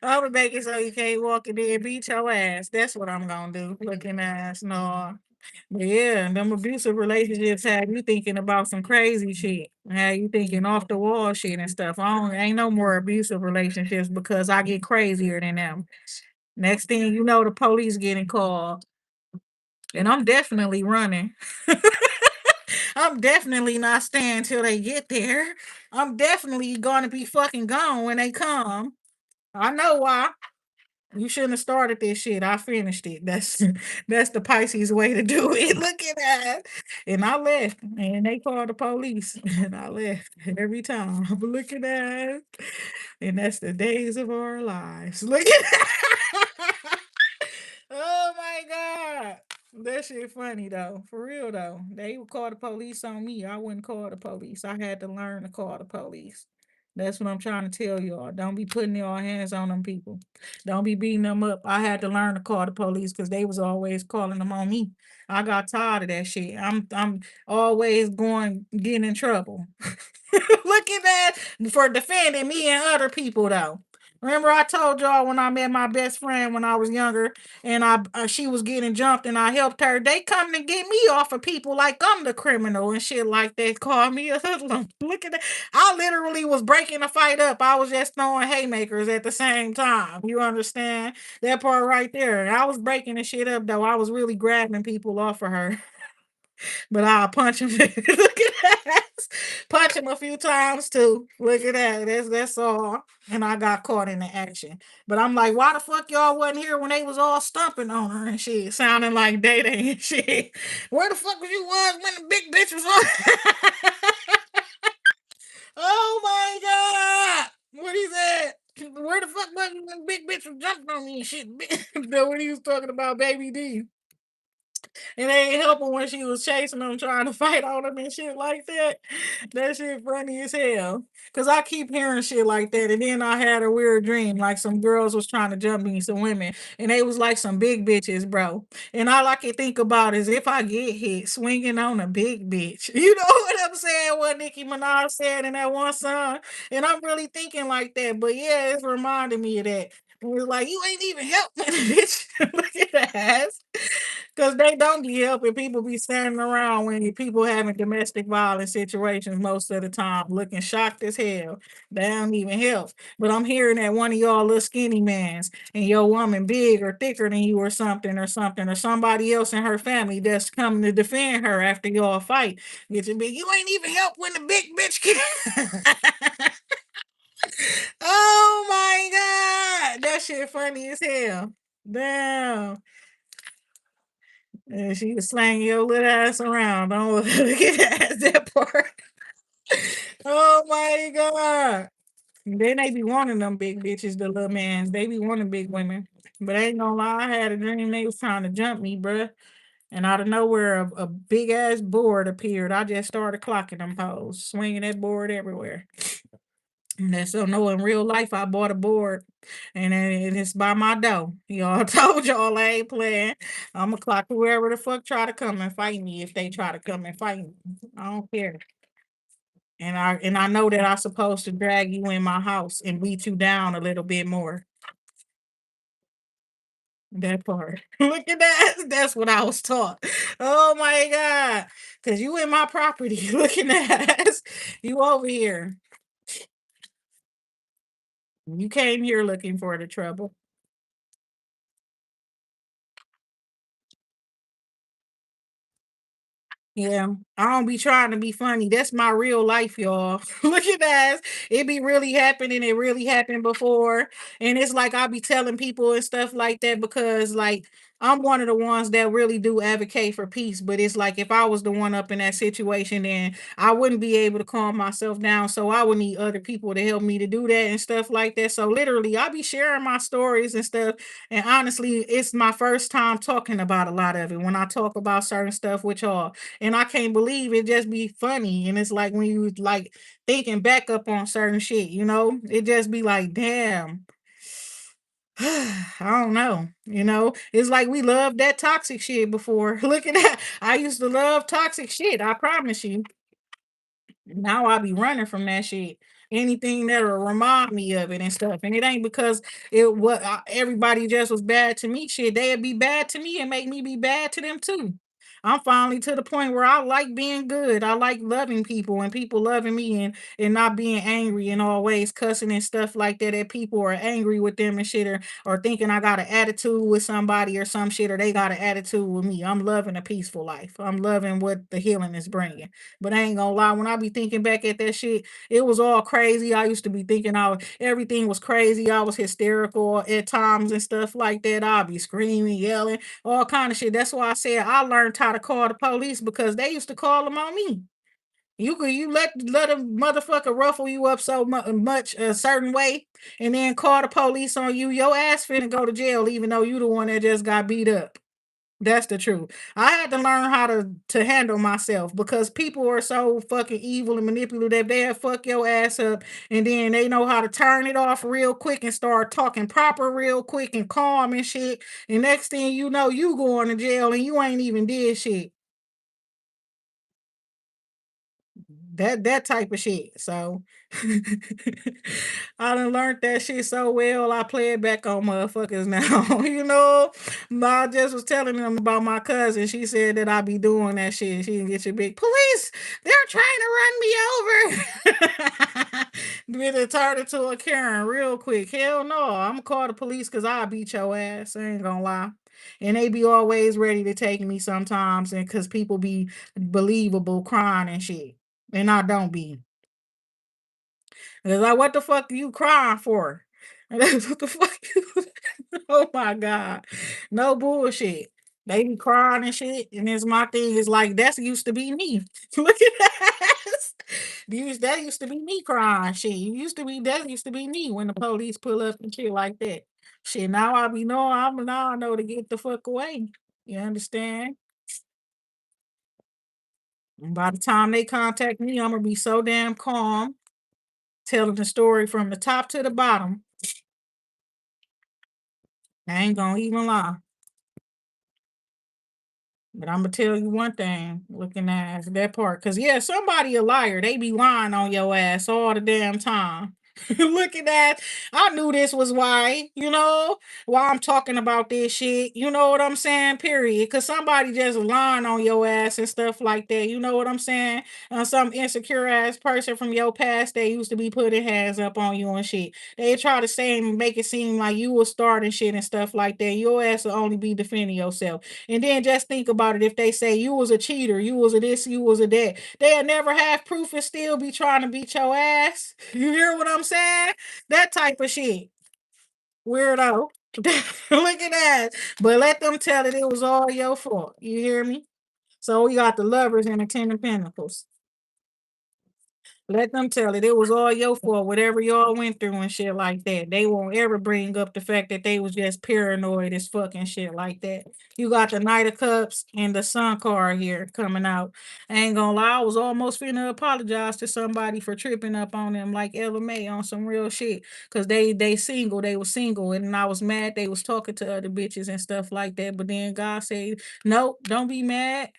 I'm gonna make it so you can't walk in there and beat your ass. That's what I'm gonna do. Looking ass, no. But yeah, them abusive relationships have you thinking about some crazy shit. Have you thinking off the wall shit and stuff. Ain't no more abusive relationships because I get crazier than them. Next thing you know, the police getting called. And I'm definitely running. I'm definitely not staying till they get there. I'm definitely gonna be fucking gone when they come. I know why. You shouldn't have started this shit. I finished it. That's the Pisces way to do it. Look at that. And I left. And they called the police. And I left every time. But look at that. And that's the days of our lives. Look at that. Oh my God. That shit funny though. For real though. They would call the police on me. I wouldn't call the police. I had to learn to call the police. That's what I'm trying to tell y'all. Don't be putting your hands on them people. Don't be beating them up. I had to learn to call the police because they was always calling them on me. I got tired of that shit. I'm always going getting in trouble. Look at that for defending me and other people though. Remember I told y'all when I met my best friend when I was younger and she was getting jumped and I helped her. They come to get me off of people like I'm the criminal and shit like that. Call me a hoodlum. Look at that. I literally was breaking the fight up. I was just throwing haymakers at the same time. You understand that part right there? I was breaking the shit up though. I was really grabbing people off of her. But I'll punch him. Look at that. Punch him a few times too. Look at that. That's all. And I got caught in the action. But I'm like, why the fuck y'all wasn't here when they was all stomping on her and shit, sounding like Day Day and shit. Where the fuck was you when the big bitch was on? Oh my God. What he said? Where the fuck was you when the big bitch was jumping on me and shit? Know what he was talking about, Baby D. And they ain't helping when she was chasing them, trying to fight on them and shit like that. That shit funny as hell. Cause I keep hearing shit like that. And then I had a weird dream, like some girls was trying to jump me, some women, and they was like some big bitches, bro. And all I can think about is if I get hit swinging on a big bitch. You know what I'm saying? What Nicki Minaj said in that one song. And I'm really thinking like that. But yeah, it's reminding me of that. And it was like, you ain't even helping, bitch. Look at that. Cause they don't be helping. People be standing around when people having domestic violence situations most of the time, looking shocked as hell. They don't even help. But I'm hearing that one of y'all little skinny mans and your woman big or thicker than you or something, or somebody else in her family that's coming to defend her after y'all fight. Get your big, you ain't even help when the big bitch came. Oh my god, that shit funny as hell. Damn. And she was slanging your little ass around. Don't look at that part. Oh my god. Then they be wanting them big bitches, the little mans. They be wanting big women. But I ain't gonna lie, I had a dream they was trying to jump me, bruh. And out of nowhere, a big ass board appeared. I just started clocking them hoes, swinging that board everywhere. And that's so no, in real life, I bought a board and it's by my door. Y'all told y'all I ain't playing. I'm gonna clock whoever the fuck try to come and fight me if they try to come and fight me. I don't care. And I know that I'm supposed to drag you in my house and beat you down a little bit more. That part. Look at that. That's what I was taught. Oh my god. Cause you in my property. Looking at us. You over here. You came here looking for the trouble. Yeah, I don't be trying to be funny. That's my real life, y'all. Look at that. It be really happening. It really happened before. And it's like I be telling people and stuff like that because like I'm one of the ones that really do advocate for peace. But it's like if I was the one up in that situation, then I wouldn't be able to calm myself down. So I would need other people to help me to do that and stuff like that. So literally I be sharing my stories and stuff. And honestly, it's my first time talking about a lot of it when I talk about certain stuff with y'all. And I can't believe it just be funny. And it's like when you like thinking back up on certain shit, it just be like, damn. I don't know. It's like we loved that toxic shit before. Look at that. I used to love toxic shit. I promise you. Now I be running from that shit. Anything that'll remind me of it and stuff. And it ain't because everybody just was bad to me. Shit, they'd be bad to me and make me be bad to them too. I'm finally to the point where I like being good. I like loving people and people loving me and not being angry and always cussing and stuff like that. That people are angry with them and shit or thinking I got an attitude with somebody or some shit or they got an attitude with me. I'm loving a peaceful life. I'm loving what the healing is bringing. But I ain't gonna lie, when I be thinking back at that shit, it was all crazy. I used to be thinking everything was crazy. I was hysterical at times and stuff like that. I'll be screaming, yelling, all kind of shit. That's why I said I learned how to call the police because they used to call them on me. You let a motherfucker ruffle you up so much a certain way, and then call the police on you. Your ass finna go to jail, even though you the one that just got beat up. That's the truth. I had to learn how to handle myself because people are so fucking evil and manipulative. They'll fuck your ass up and then they know how to turn it off real quick and start talking proper real quick and calm and shit. And next thing you know, you going to jail and you ain't even did shit. That type of shit. So I done learned that shit so well. I play it back on motherfuckers now. I just was telling them about my cousin. She said that I be doing that shit. She can get your big police. They're trying to run me over. Then it turned into a Karen real quick. Hell no. I'm gonna call the police because I'll beat your ass. I ain't gonna lie. And they be always ready to take me sometimes, and because people be believable crying and shit. And I don't be. It's like, what the fuck are you crying for? And that's what the fuck oh my God. No bullshit. They be crying and shit. And it's my thing is like, that's used to be me. Look at that. That used to be me crying shit. That used to be me when the police pull up and shit like that. Shit, now I be know I'm now I know to get the fuck away. You understand? And by the time they contact me, I'm gonna be so damn calm, telling the story from the top to the bottom. I ain't gonna even lie. But I'm gonna tell you one thing, looking at that part, cause yeah, somebody a liar. They be lying on your ass all the damn time. Looking at, I knew this was why, why I'm talking about this shit. You know what I'm saying? Period. Cause somebody just lying on your ass and stuff like that. You know what I'm saying? Some insecure ass person from your past, they used to be putting hands up on you and shit. They try to say and make it seem like you was starting shit and stuff like that. Your ass will only be defending yourself. And then just think about it. If they say you was a cheater, you was a this, you was a that, they'll never have proof and still be trying to beat your ass. You hear what I'm saying? That type of shit. Weirdo. Look at that. But let them tell it was all your fault. You hear me? So we got the lovers and the Ten of Pentacles. Let them tell it was all your fault, whatever y'all went through and shit like that. They won't ever bring up the fact that they was just paranoid as fucking shit like that. You got the Knight of Cups and the Sun card here coming out. I ain't gonna lie, I was almost finna apologize to somebody for tripping up on them like Ella May on some real shit. Cause they was single, and I was mad they was talking to other bitches and stuff like that. But then God said, nope, don't be mad.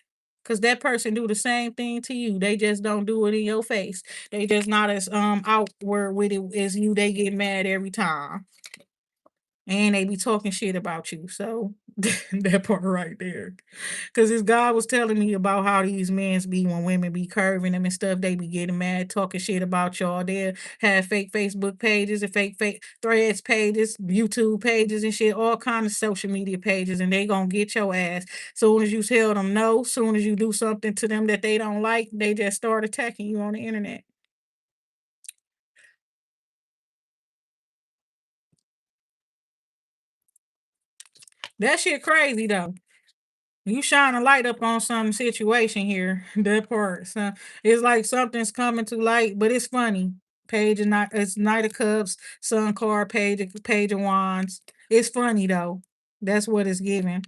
Cause that person do the same thing to you. They just don't do it in your face. They just not as outward with it as you. They get mad every time. And they be talking shit about you. So that part right there. Cause this guy was telling me about how these men's be when women be curving them and stuff, they be getting mad, talking shit about y'all. They'll have fake Facebook pages and fake threads pages, YouTube pages and shit, all kind of social media pages, and they gonna get your ass. Soon as you tell them no, soon as you do something to them that they don't like, they just start attacking you on the internet. That shit crazy though. You shine a light up on some situation here. That part. So it's like something's coming to light, but it's funny. Page and Night, it's Knight of Cups, Sun card, Page of Wands. It's funny though. That's what it's giving.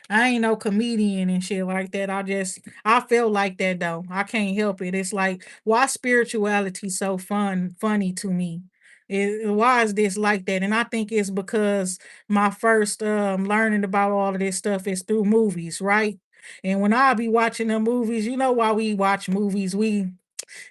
I ain't no comedian and shit like that. I feel like that though. I can't help it. It's like, why spirituality so funny to me? Why is this like that? And I think it's because my first learning about all of this stuff is through movies, right? And when I be watching the movies, you know why we watch movies?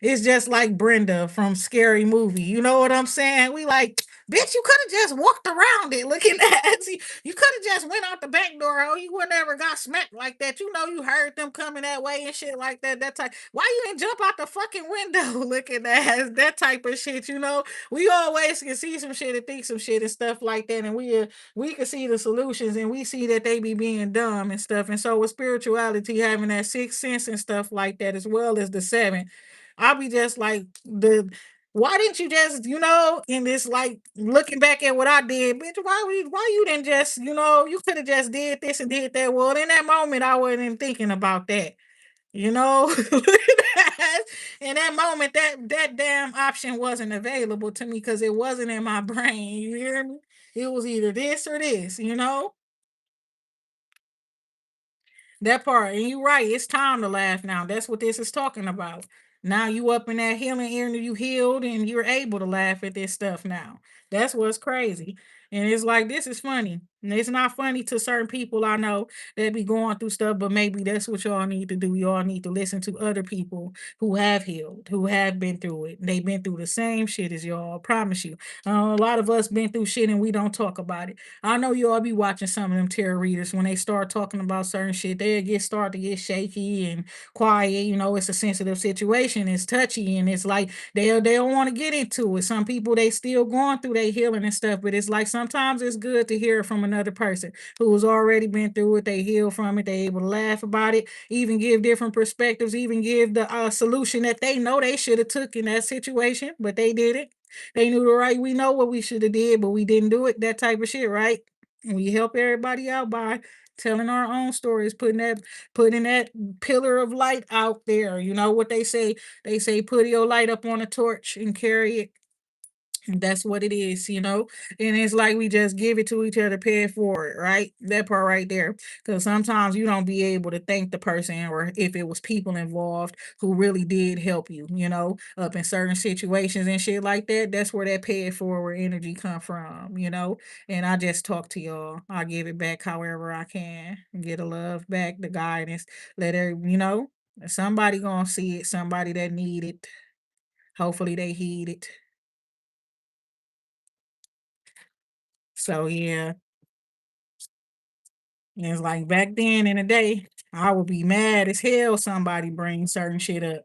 It's just like Brenda from Scary Movie. You know what I'm saying? We like, bitch, you could have just walked around it looking at it. You could have just went out the back door. Oh, you would never got smacked like that. You know, you heard them coming that way and shit like that. That type. Why you didn't jump out the fucking window looking at that type of shit? You know, we always can see some shit and think some shit and stuff like that, and we can see the solutions and we see that they be being dumb and stuff. And so with spirituality, having that sixth sense and stuff like that, as well as the seven, I'll be just like why didn't you just, in this like looking back at what I did, bitch, why you didn't just, you could have just did this and did that. Well, in that moment I wasn't even thinking about that. You know, in that moment, that damn option wasn't available to me because it wasn't in my brain. You hear me? It was either this or this. That part, and you're right. It's time to laugh now. That's what this is talking about. Now you up in that healing area, you healed, and you're able to laugh at this stuff now. That's what's crazy. And it's like this is funny. And it's not funny to certain people I know that be going through stuff, but maybe that's what y'all need to do. Y'all need to listen to other people who have healed, who have been through it. They've been through the same shit as y'all. I promise you. A lot of us been through shit and we don't talk about it. I know you all be watching some of them tarot readers when they start talking about certain shit, they start to get shaky and quiet. You know, it's a sensitive situation, it's touchy, and it's like they don't want to get into it. Some people they still going through their healing and stuff, but it's like sometimes it's good to hear from another person who's already been through it. They heal from it, they able to laugh about it, even give different perspectives, even give the solution that they know they should have took in that situation, but they did it. They knew the right. We know what we should have did, but we didn't do it. That type of shit, right? And we help everybody out by telling our own stories, putting that pillar of light out there. You know what they say? They say put your light up on a torch and carry it. That's what it is. And it's like we just give it to each other, pay it forward, right? That part right there. Because sometimes you don't be able to thank the person, or if it was people involved who really did help you, up in certain situations and shit like that. That's where that pay it forward energy come from. And I just talk to y'all. I give it back however I can. Get the love back, the guidance. Let her. Somebody gonna see it, somebody that need it. Hopefully they heed it. So yeah, and it's like back then in the day, I would be mad as hell somebody bring certain shit up.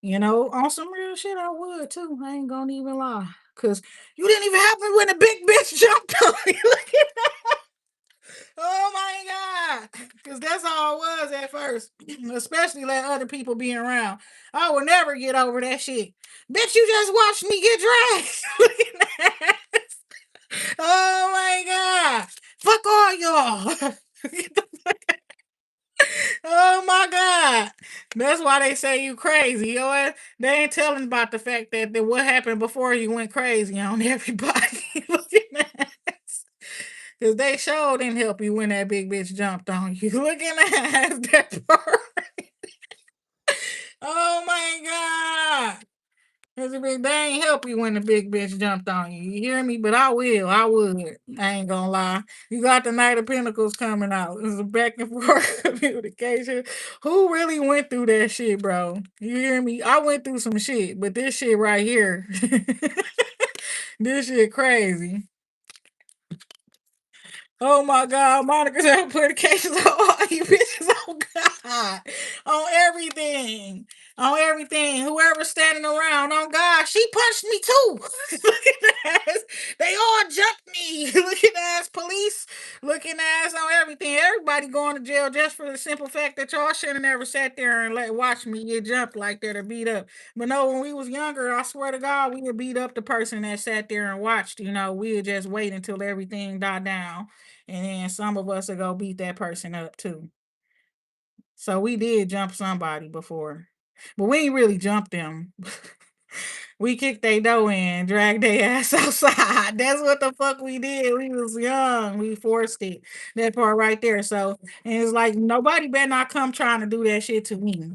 You know, on some real shit, I would too. I ain't gonna even lie. Cause you didn't even happen when the big bitch jumped on me. Look at that. Oh my God. Cause that's all it was at first. Especially let other people be around. I would never get over that shit. Bitch, you just watched me get dragged. Look at that. Oh my God. Fuck all y'all. Oh my God. That's why they say you crazy. You know what? They ain't telling about the fact that what happened before you went crazy on everybody. Look at that. Because they sure didn't help you when that big bitch jumped on you. Look at that. That part. Oh my God. They ain't help you when the big bitch jumped on you. You hear me? But I will. I would. I ain't gonna lie. You got the Knight of Pentacles coming out. It's a back and forth communication. Who really went through that shit, bro? You hear me? I went through some shit, but this shit right here, this shit crazy. Oh my God, Monica's applications on all you bitches. Oh God, on everything, on everything. Whoever's standing around, on God, she punched me too. Look at that. They all jumped me. Looking ass police, looking ass on everything. Everybody going to jail just for the simple fact that y'all should have never sat there and let watch me get jumped like that or beat up. But no, when we was younger, I swear to God, we would beat up the person that sat there and watched. You know, we would just wait until everything died down and then some of us will go beat that person up too. So we did jump somebody before, but we ain't really jumped them. We kicked their door in, dragged their ass outside. That's what the fuck we did. We was young. We forced it. That part right there. So, and it's like nobody better not come trying to do that shit to me.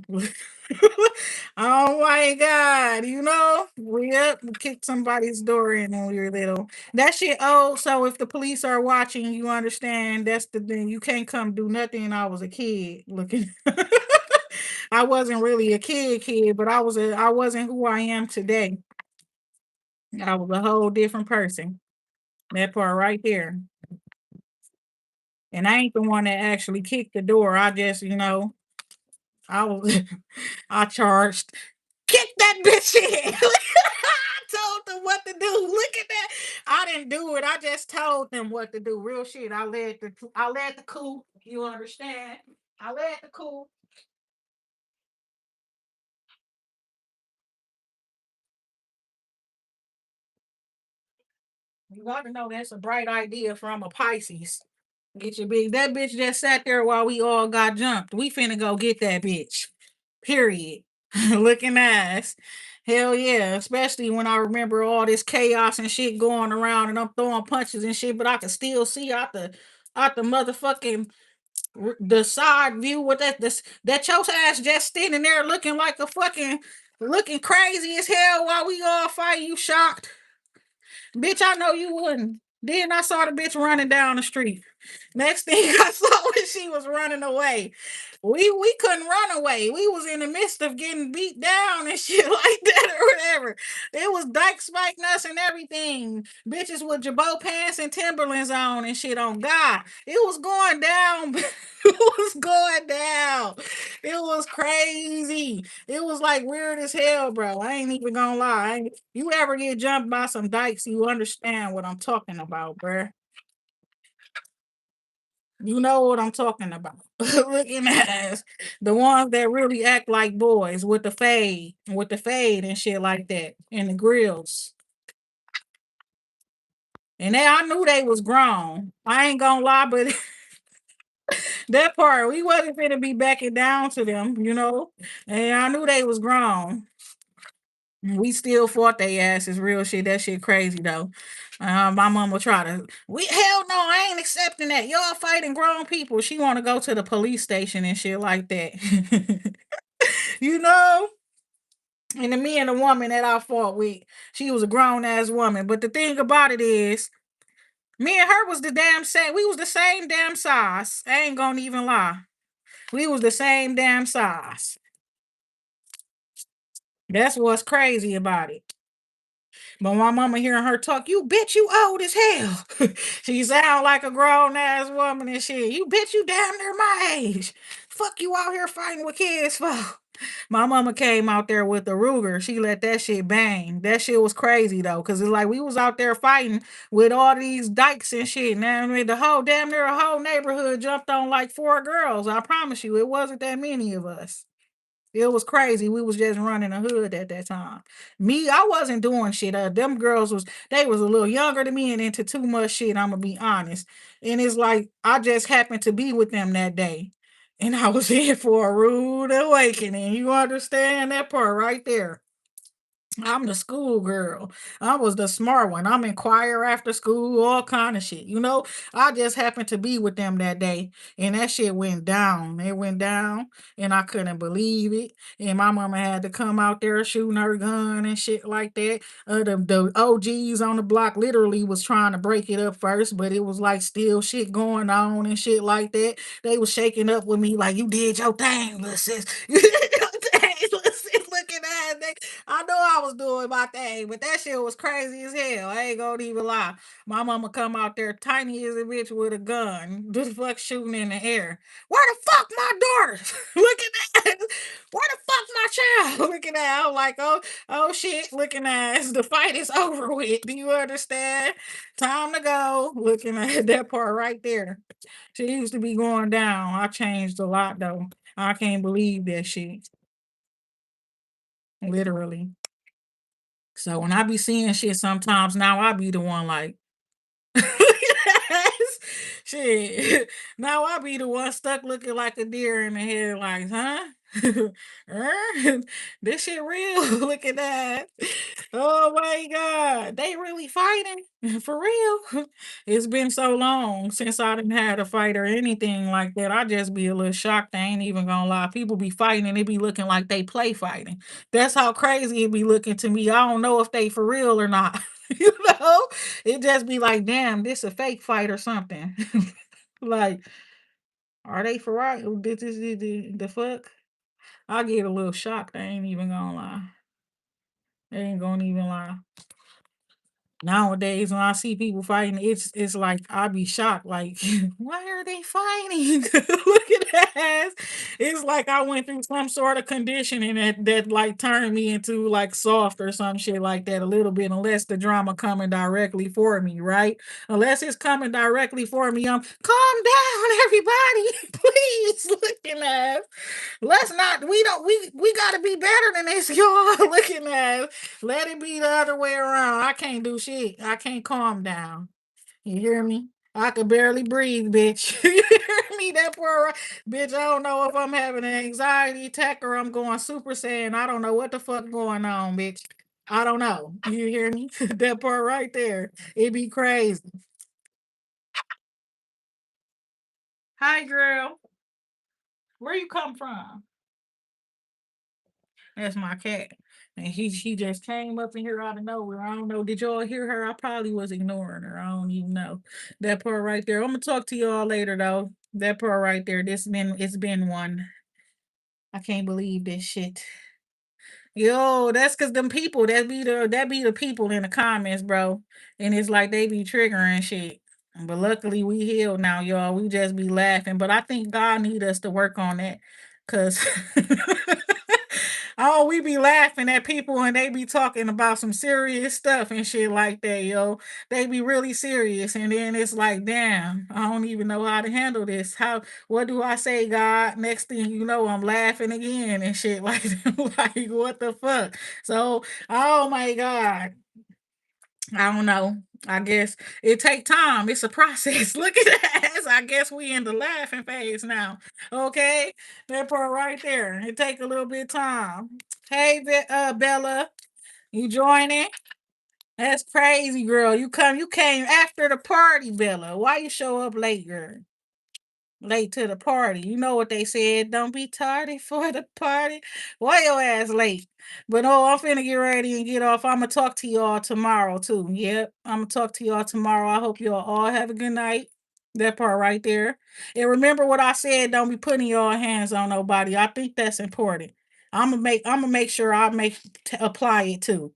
Oh my God. You know, we kicked somebody's door in when we were little. That shit old. So if the police are watching, you understand that's the thing. You can't come do nothing. I was a kid looking. I wasn't really a kid, but I wasn't who I am today. I was a whole different person. That part right there. And I ain't the one that actually kicked the door. I just, I was I charged, kick that bitch in. I told them what to do. Look at that. I didn't do it. I just told them what to do. Real shit. I led the coup. You understand? I led the coup. You got to know that's a bright idea from a Pisces. Get your bitch. That bitch just sat there while we all got jumped. We finna go get that bitch. Period. Looking ass. Hell yeah. Especially when I remember all this chaos and shit going around and I'm throwing punches and shit, but I can still see out the motherfucking the side view with that your ass just standing there looking like a fucking looking crazy as hell while we all fight. You shocked? Bitch, I know you wouldn't. Then I saw the bitch running down the street. Next thing I saw when she was running away. We couldn't run away. We was in the midst of getting beat down and shit like that or whatever. It was dyke spiking us and everything. Bitches with jabot pants and Timberlands on and shit on God. It was going down. It was going down. It was crazy. It was like weird as hell, bro. I ain't even gonna lie. You ever get jumped by some dykes, you understand what I'm talking about, bruh. You know what I'm talking about. Looking at the ones that really act like boys with the fade and shit like that, and the grills. And I knew they was grown. I ain't gonna lie, but that part we wasn't finna be backing down to them. And I knew they was grown. We still fought they asses, real shit. That shit crazy though. My mom will try to. We hell no, I ain't accepting that. Y'all fighting grown people. She want to go to the police station and shit like that. you know. And the me and the woman that I fought with, she was a grown ass woman. But the thing about it is, me and her was the damn same. We was the same damn size. I ain't gonna even lie. We was the same damn size. That's what's crazy about it. But my mama hearing her talk, you bitch, you old as hell. She sound like a grown ass woman and shit. You bitch, you damn near my age. Fuck you out here fighting with kids for. My mama came out there with the Ruger. She let that shit bang. That shit was crazy though, cause it's like we was out there fighting with all these dykes and shit. Now I mean, the whole damn near a whole neighborhood jumped on like 4 girls. I promise you, it wasn't that many of us. It was crazy. We was just running a hood at that time. Me, I wasn't doing shit. Them girls they was a little younger than me and into too much shit. I'm gonna be honest. And it's like I just happened to be with them that day, and I was in for a rude awakening. You understand that part right there? I'm the school girl. I was the smart one. I'm in choir after school, all kind of shit. I just happened to be with them that day, and that shit went down. It went down, and I couldn't believe it. And my mama had to come out there shooting her gun and shit like that. The OGs on the block literally was trying to break it up first, but it was like still shit going on and shit like that. They was shaking up with me like, you did your thing, little sis. You did your thing, little sis. Looking at it. I know I was doing my thing, but that shit was crazy as hell. I ain't gonna even lie. My mama come out there tiny as a bitch with a gun, just fuck shooting in the air. Where the fuck my daughters? Look at that. Where the fuck my child? Looking at. I'm like, oh shit. Looking at the fight is over with. Do you understand? Time to go. Looking at that part right there. She used to be going down. I changed a lot though. I can't believe that shit. Literally. So when I be seeing shit sometimes now I be the one like shit. Now I be the one stuck looking like a deer in the head, like, huh? This shit real. Look at that. Oh my God. They really fighting? For real? It's been so long since I didn't had a fight or anything like that. I just be a little shocked. I ain't even gonna lie. People be fighting and it be looking like they play fighting. That's how crazy it be looking to me. I don't know if they for real or not. you know? It just be like, damn, this a fake fight or something. Like, are they for real? This the fuck? I get a little shocked. I ain't even gonna lie. I ain't gonna even lie. Nowadays, when I see people fighting, it's like I be shocked. Like, why are they fighting? Look at that. It's like I went through some sort of conditioning that like turned me into like soft or some shit like that a little bit, unless the drama coming directly for me, right? Unless it's coming directly for me, calm down, everybody, please. Looking at let's not we gotta be better than this, y'all. Looking at let it be the other way around. I can't do shit. I can't calm down. You hear me? I could barely breathe, bitch. You hear me? That poor bitch. I don't know if I'm having an anxiety attack or I'm going super saiyan. I don't know what the fuck going on, bitch. I don't know. You hear me? That part right there. It be crazy. Hi, girl. Where you come from? That's my cat. And she just came up in here out of nowhere. I don't know. Did y'all hear her? I probably was ignoring her. I don't even know. That part right there. I'm gonna talk to y'all later though. That part right there. It's been one. I can't believe this shit. Yo, that's cause them people that be the people in the comments, bro. And it's like they be triggering shit. But luckily we healed now, y'all. We just be laughing. But I think God need us to work on that. Cause oh, we be laughing at people and they be talking about some serious stuff and shit like that, yo. They be really serious. And then it's like, damn, I don't even know how to handle this. What do I say, God? Next thing you know, I'm laughing again and shit like like what the fuck? So, oh my God. I don't know. I guess it take time. It's a process. Look at that. I guess we in the laughing phase now. Okay, that part right there. It take a little bit of time. Hey, Bella, you joining? That's crazy, girl. You came after the party, Bella. Why you show up late, girl? Late to the party. You know what they said. Don't be tardy for the party. Why your ass late? But oh, I'm finna get ready and get off. I'ma talk to y'all tomorrow too. Yep. I'ma talk to y'all tomorrow. I hope y'all all have a good night. That part right there. And remember what I said, don't be putting your hands on nobody. I think that's important. I'm gonna make sure I apply it too.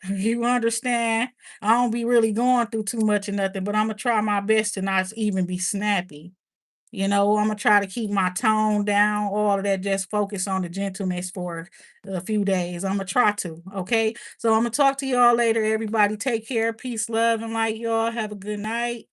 You understand? I don't be really going through too much or nothing, but Imma try my best to not even be snappy. You know, Imma try to keep my tone down, all of that, just focus on the gentleness for a few days. Imma try to, okay? So Imma talk to y'all later, everybody. Take care, peace, love, and light, y'all. Have a good night.